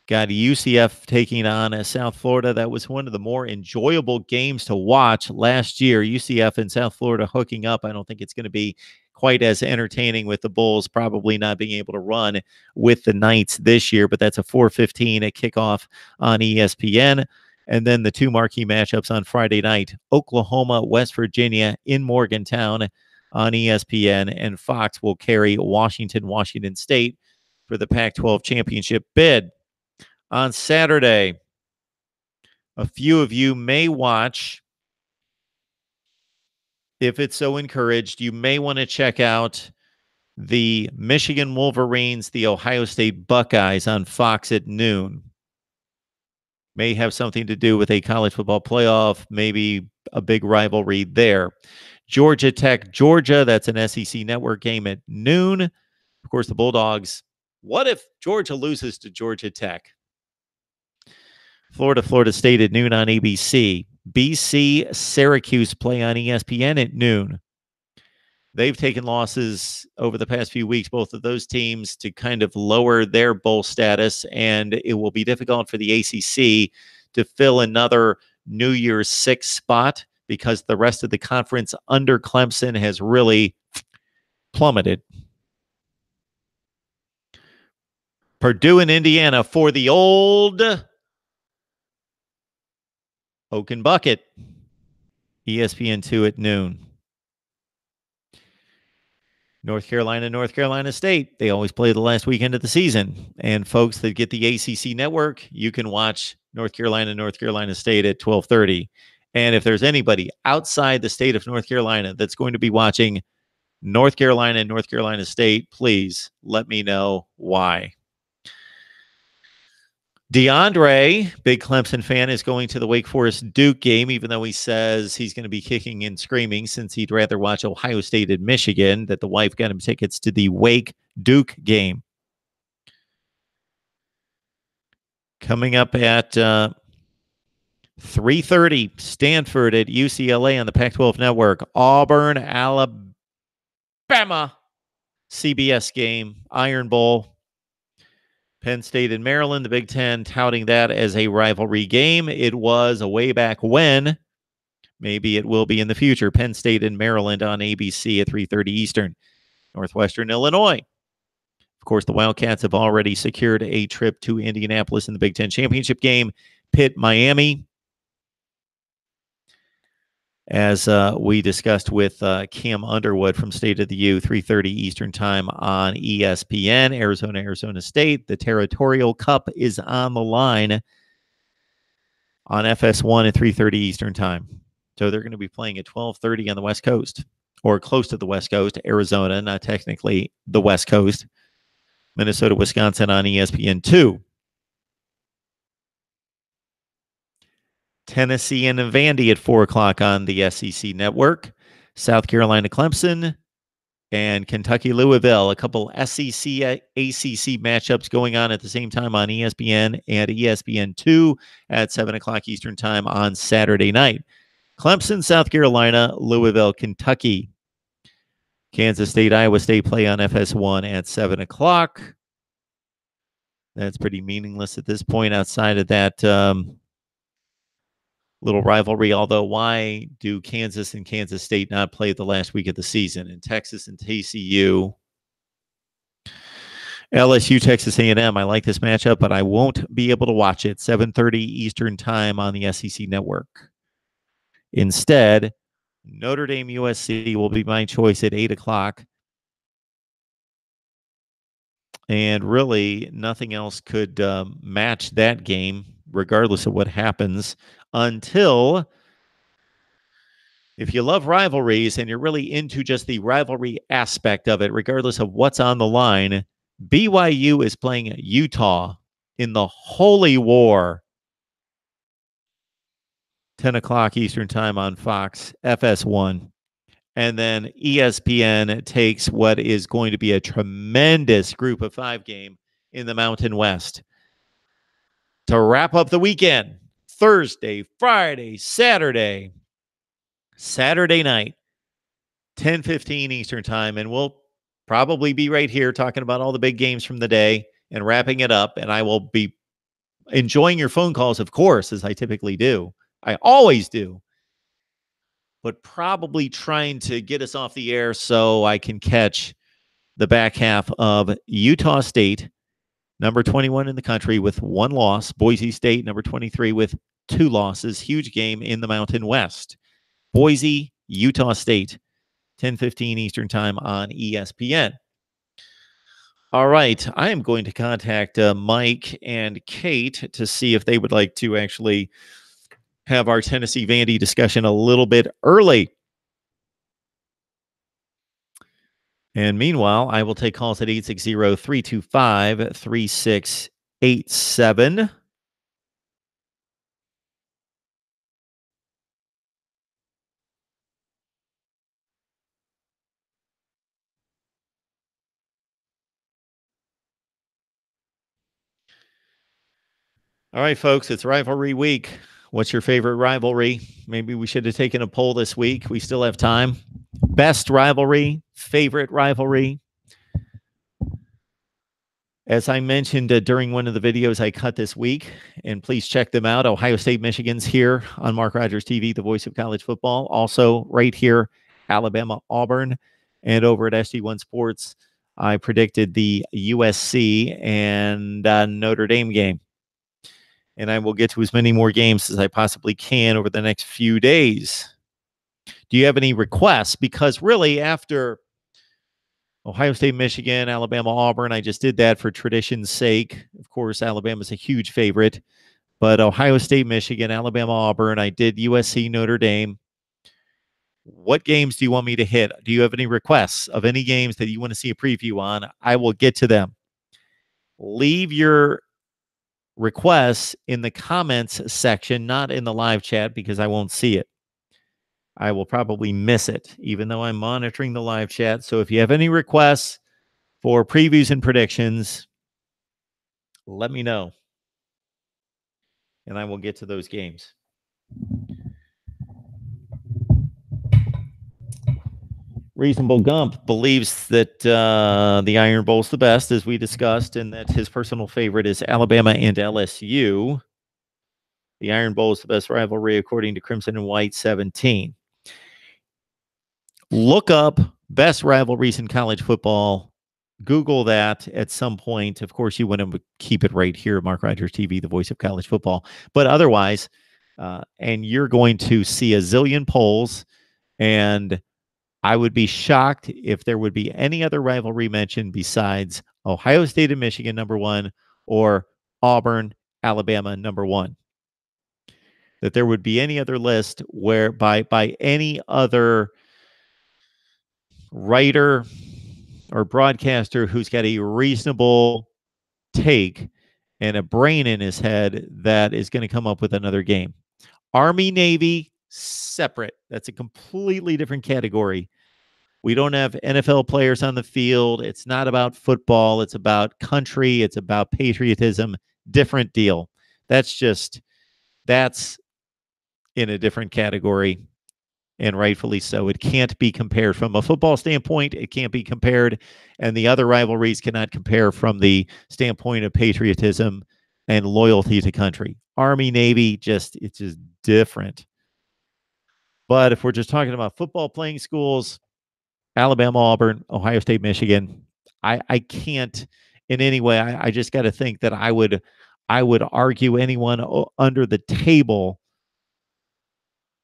Got UCF taking on South Florida. That was one of the more enjoyable games to watch last year. UCF and South Florida hooking up. I don't think it's going to be quite as entertaining with the Bulls probably not being able to run with the Knights this year, but that's a 4:15 at kickoff on ESPN. And then the two marquee matchups on Friday night, Oklahoma, West Virginia in Morgantown on ESPN, and Fox will carry Washington State for the Pac-12 championship bid. On Saturday, a few of you may watch, if it's so encouraged, you may want to check out the Michigan Wolverines, the Ohio State Buckeyes on Fox at noon. May have something to do with a college football playoff, maybe a big rivalry there. Georgia Tech, Georgia, that's an SEC network game at noon. Of course, the Bulldogs. What if Georgia loses to Georgia Tech? Florida State at noon on ABC. BC, Syracuse play on ESPN at noon. They've taken losses over the past few weeks, both of those teams, to kind of lower their bowl status, and it will be difficult for the ACC to fill another New Year's Six spot because the rest of the conference under Clemson has really plummeted. Purdue and Indiana for the old Oak and Bucket. ESPN2 at noon. North Carolina State. They always play the last weekend of the season. And folks that get the ACC network, you can watch North Carolina State at 12:30. And if there's anybody outside the state of North Carolina that's going to be watching North Carolina State, please let me know why. DeAndre, big Clemson fan, is going to the Wake Forest Duke game, even though he says he's going to be kicking and screaming since he'd rather watch Ohio State and Michigan, that the wife got him tickets to the Wake Duke game. Coming up at 3:30, Stanford at UCLA on the Pac-12 network. Auburn, Alabama, CBS game, Iron Bowl. Penn State and Maryland, the Big Ten touting that as a rivalry game. It was a way back when. Maybe it will be in the future. Penn State and Maryland on ABC at 3:30 Eastern. Northwestern Illinois. Of course, the Wildcats have already secured a trip to Indianapolis in the Big Ten championship game. Pitt, Miami. As we discussed with Cam Underwood from State of the U, 3:30 Eastern time on ESPN. Arizona State. The Territorial Cup is on the line on FS1 at 3:30 Eastern time. So they're going to be playing at 12:30 on the West Coast, or close to the West Coast. Arizona, not technically the West Coast. Minnesota, Wisconsin on ESPN2. Tennessee and Vandy at 4 o'clock on the SEC network. South Carolina, Clemson, and Kentucky, Louisville. A couple SEC, ACC matchups going on at the same time on ESPN and ESPN2 at 7 o'clock Eastern time on Saturday night. Clemson, South Carolina, Louisville, Kentucky. Kansas State, Iowa State play on FS1 at 7 o'clock. That's pretty meaningless at this point outside of that little rivalry, although why do Kansas and Kansas State not play the last week of the season? And Texas and TCU, LSU, Texas A&M. I like this matchup, but I won't be able to watch it. 7:30 Eastern time on the SEC network. Instead, Notre Dame, USC will be my choice at 8 o'clock. And really, nothing else could match that game, regardless of what happens, until, if you love rivalries and you're really into just the rivalry aspect of it, regardless of what's on the line, BYU is playing Utah in the Holy War. 10 o'clock Eastern time on Fox, FS1. And then ESPN takes what is going to be a tremendous Group of 5 game in the Mountain West to wrap up the weekend. Thursday, Friday, Saturday night, 10:15 Eastern time. And we'll probably be right here talking about all the big games from the day and wrapping it up. And I will be enjoying your phone calls, of course, as I typically do. I always do. But probably trying to get us off the air so I can catch the back half of Utah State, number 21 in the country with 1 loss. Boise State, number 23 with 2 losses. Huge game in the Mountain West. Boise, Utah State, 10:15 Eastern time on ESPN. All right. I am going to contact Mike and Kate to see if they would like to actually have our Tennessee Vandy discussion a little bit early. And meanwhile, I will take calls at 860-325-3687. All right, folks, it's rivalry week. What's your favorite rivalry? Maybe we should have taken a poll this week. We still have time. Best rivalry, favorite rivalry. As I mentioned during one of the videos I cut this week, and please check them out. Ohio State, Michigan's here on Mark Rogers TV, the voice of college football. Also, right here, Alabama, Auburn, and over at SG1 Sports, I predicted the USC and Notre Dame game. And I will get to as many more games as I possibly can over the next few days. Do you have any requests? Because really, after Ohio State, Michigan, Alabama, Auburn, I just did that for tradition's sake. Of course, Alabama's a huge favorite. But Ohio State, Michigan, Alabama, Auburn, I did USC, Notre Dame. What games do you want me to hit? Do you have any requests of any games that you want to see a preview on? I will get to them. Leave your requests in the comments section, not in the live chat, because I won't see it. I will probably miss it, even though I'm monitoring the live chat. So if you have any requests for previews and predictions, let me know, and I will get to those games. Reasonable Gump believes that the Iron Bowl's the best, as we discussed, and that his personal favorite is Alabama and LSU. The Iron Bowl is the best rivalry, according to Crimson and White 17. Look up best rivalries in college football. Google that at some point. Of course, you want to keep it right here, Mark Rogers TV, the voice of college football. But otherwise, and you're going to see a zillion polls, and I would be shocked if there would be any other rivalry mentioned besides Ohio State and Michigan, number one, or Auburn, Alabama, number one. That there would be any other list where by any other writer or broadcaster who's got a reasonable take and a brain in his head that is going to come up with another game. Army, Navy, separate. That's a completely different category. We don't have NFL players on the field. It's not about football. It's about country. It's about patriotism. Different deal. That's in a different category, and rightfully so. It can't be compared from a football standpoint. It can't be compared, and the other rivalries cannot compare from the standpoint of patriotism and loyalty to country. Army, Navy, it's just different. But if we're just talking about football playing schools, Alabama, Auburn, Ohio State, Michigan, I can't in any way. I just got to think that I would argue anyone under the table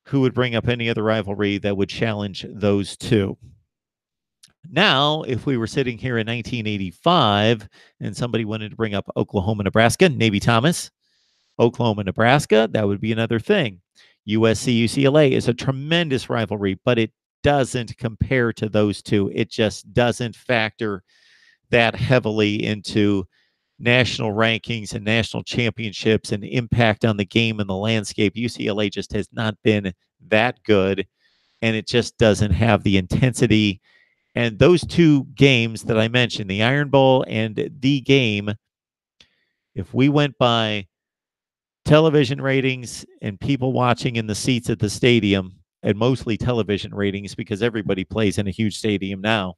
who would bring up any other rivalry that would challenge those two. Now, if we were sitting here in 1985 and somebody wanted to bring up Oklahoma, Nebraska, Navy Thomas, Oklahoma, Nebraska, that would be another thing. USC, UCLA is a tremendous rivalry, but it doesn't compare to those two. It just doesn't factor that heavily into national rankings and national championships and impact on the game and the landscape. UCLA just has not been that good, and it just doesn't have the intensity. And those two games that I mentioned, the Iron Bowl and the game, if we went by television ratings and people watching in the seats at the stadium, and mostly television ratings because everybody plays in a huge stadium now,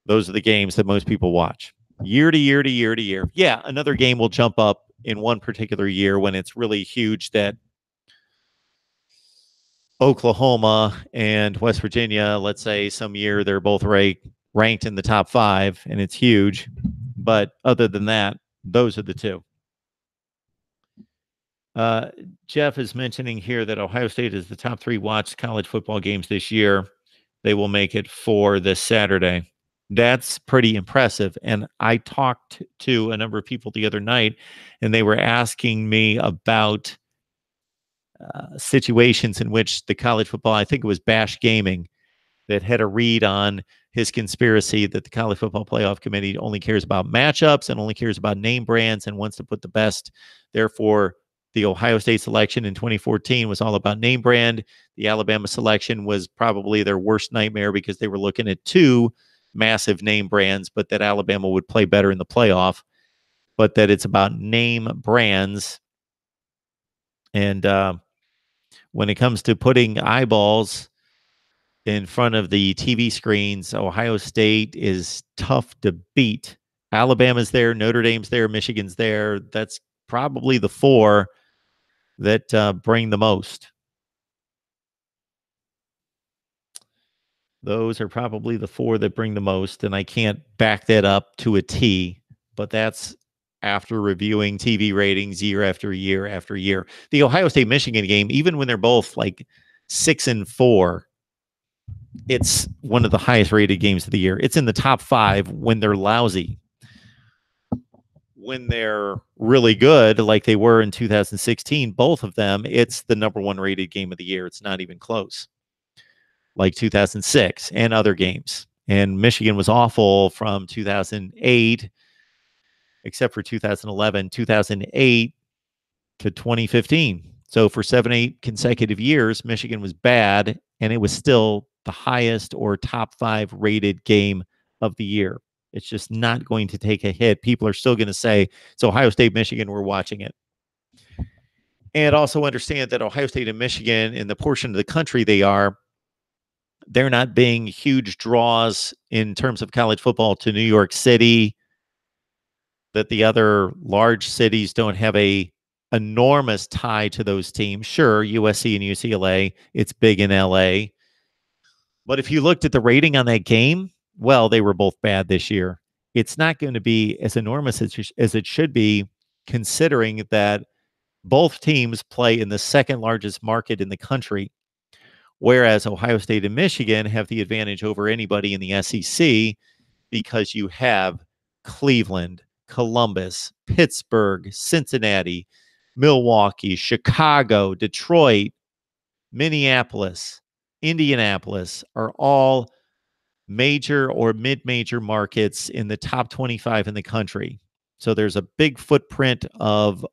those are the games that most people watch. Year to year to year to year. Yeah, another game will jump up in one particular year when it's really huge that Oklahoma and West Virginia, let's say some year they're both ranked in the top 5 and it's huge. But other than that, those are the two. Jeff is mentioning here that Ohio State is the top 3 watched college football games this year. They will make it for this Saturday. That's pretty impressive. And I talked to a number of people the other night, and they were asking me about situations in which the college football, I think it was Bash Gaming, that had a read on his conspiracy that the College Football Playoff Committee only cares about matchups and only cares about name brands and wants to put the best. Therefore, the Ohio State selection in 2014 was all about name brand. The Alabama selection was probably their worst nightmare because they were looking at two massive name brands, but that Alabama would play better in the playoff, but that it's about name brands. And when it comes to putting eyeballs in front of the TV screens, Ohio State is tough to beat. Alabama's there, Notre Dame's there, Michigan's there. That's probably the four that bring the most. Those are probably the four that bring the most, and I can't back that up to a T, but that's after reviewing TV ratings year after year after year. The Ohio State-Michigan game, even when they're both like 6-4, it's one of the highest rated games of the year. It's in the top 5 when they're lousy. When they're really good, like they were in 2016, both of them, it's the number 1 rated game of the year. It's not even close. Like 2006 and other games. And Michigan was awful from 2008, except for 2011, 2008 to 2015. So for 7-8 consecutive years, Michigan was bad, and it was still the highest or top 5 rated game of the year. It's just not going to take a hit. People are still going to say, it's Ohio State, Michigan, we're watching it. And also understand that Ohio State and Michigan, in the portion of the country they're not being huge draws in terms of college football to New York City, that the other large cities don't have a enormous tie to those teams. Sure, USC and UCLA, it's big in LA. But if you looked at the rating on that game, well, they were both bad this year. It's not going to be as enormous as it should be, considering that both teams play in the second largest market in the country, whereas Ohio State and Michigan have the advantage over anybody in the SEC because you have Cleveland, Columbus, Pittsburgh, Cincinnati, Milwaukee, Chicago, Detroit, Minneapolis, Indianapolis are all major or mid-major markets in the top 25 in the country. So there's a big footprint of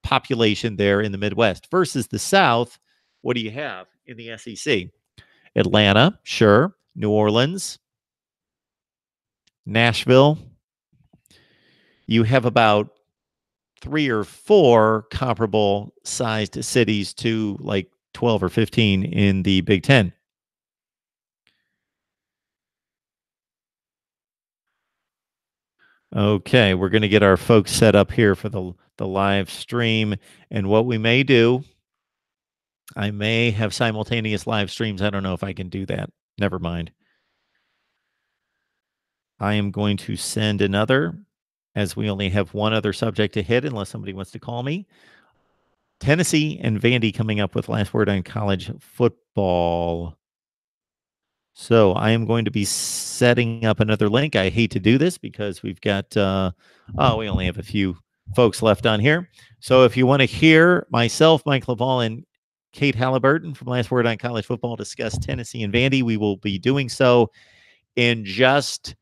population there in the Midwest versus the South. What do you have in the SEC? Atlanta, sure. New Orleans, Nashville. You have about 3 or 4 comparable sized cities to like 12 or 15 in the Big Ten. Okay, we're going to get our folks set up here for the live stream. And what we may do, I may have simultaneous live streams. I don't know if I can do that. Never mind. I am going to send another, as we only have one other subject to hit, unless somebody wants to call me. Tennessee and Vandy coming up with last word on college football. So I am going to be setting up another link. I hate to do this because we've got, we only have a few folks left on here. So if you want to hear myself, Mike Laval, and Kate Halliburton from Last Word on College Football discuss Tennessee and Vandy, we will be doing so in just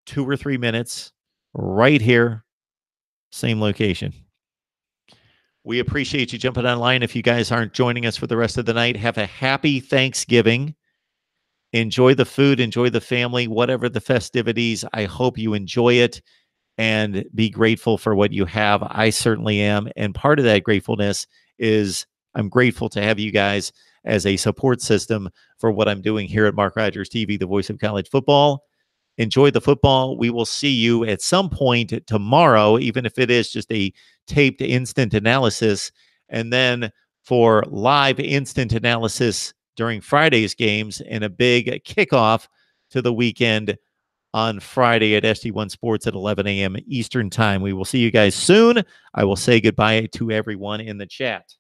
2 or 3 minutes right here, same location. We appreciate you jumping online. If you guys aren't joining us for the rest of the night, have a happy Thanksgiving. Enjoy the food, enjoy the family, whatever the festivities. I hope you enjoy it and be grateful for what you have. I certainly am. And part of that gratefulness is I'm grateful to have you guys as a support system for what I'm doing here at Mark Rogers TV, the voice of college football. Enjoy the football. We will see you at some point tomorrow, even if it is just a taped instant analysis. And then for live instant analysis during Friday's games and a big kickoff to the weekend on Friday at SD1 Sports at 11 a.m. Eastern Time. We will see you guys soon. I will say goodbye to everyone in the chat.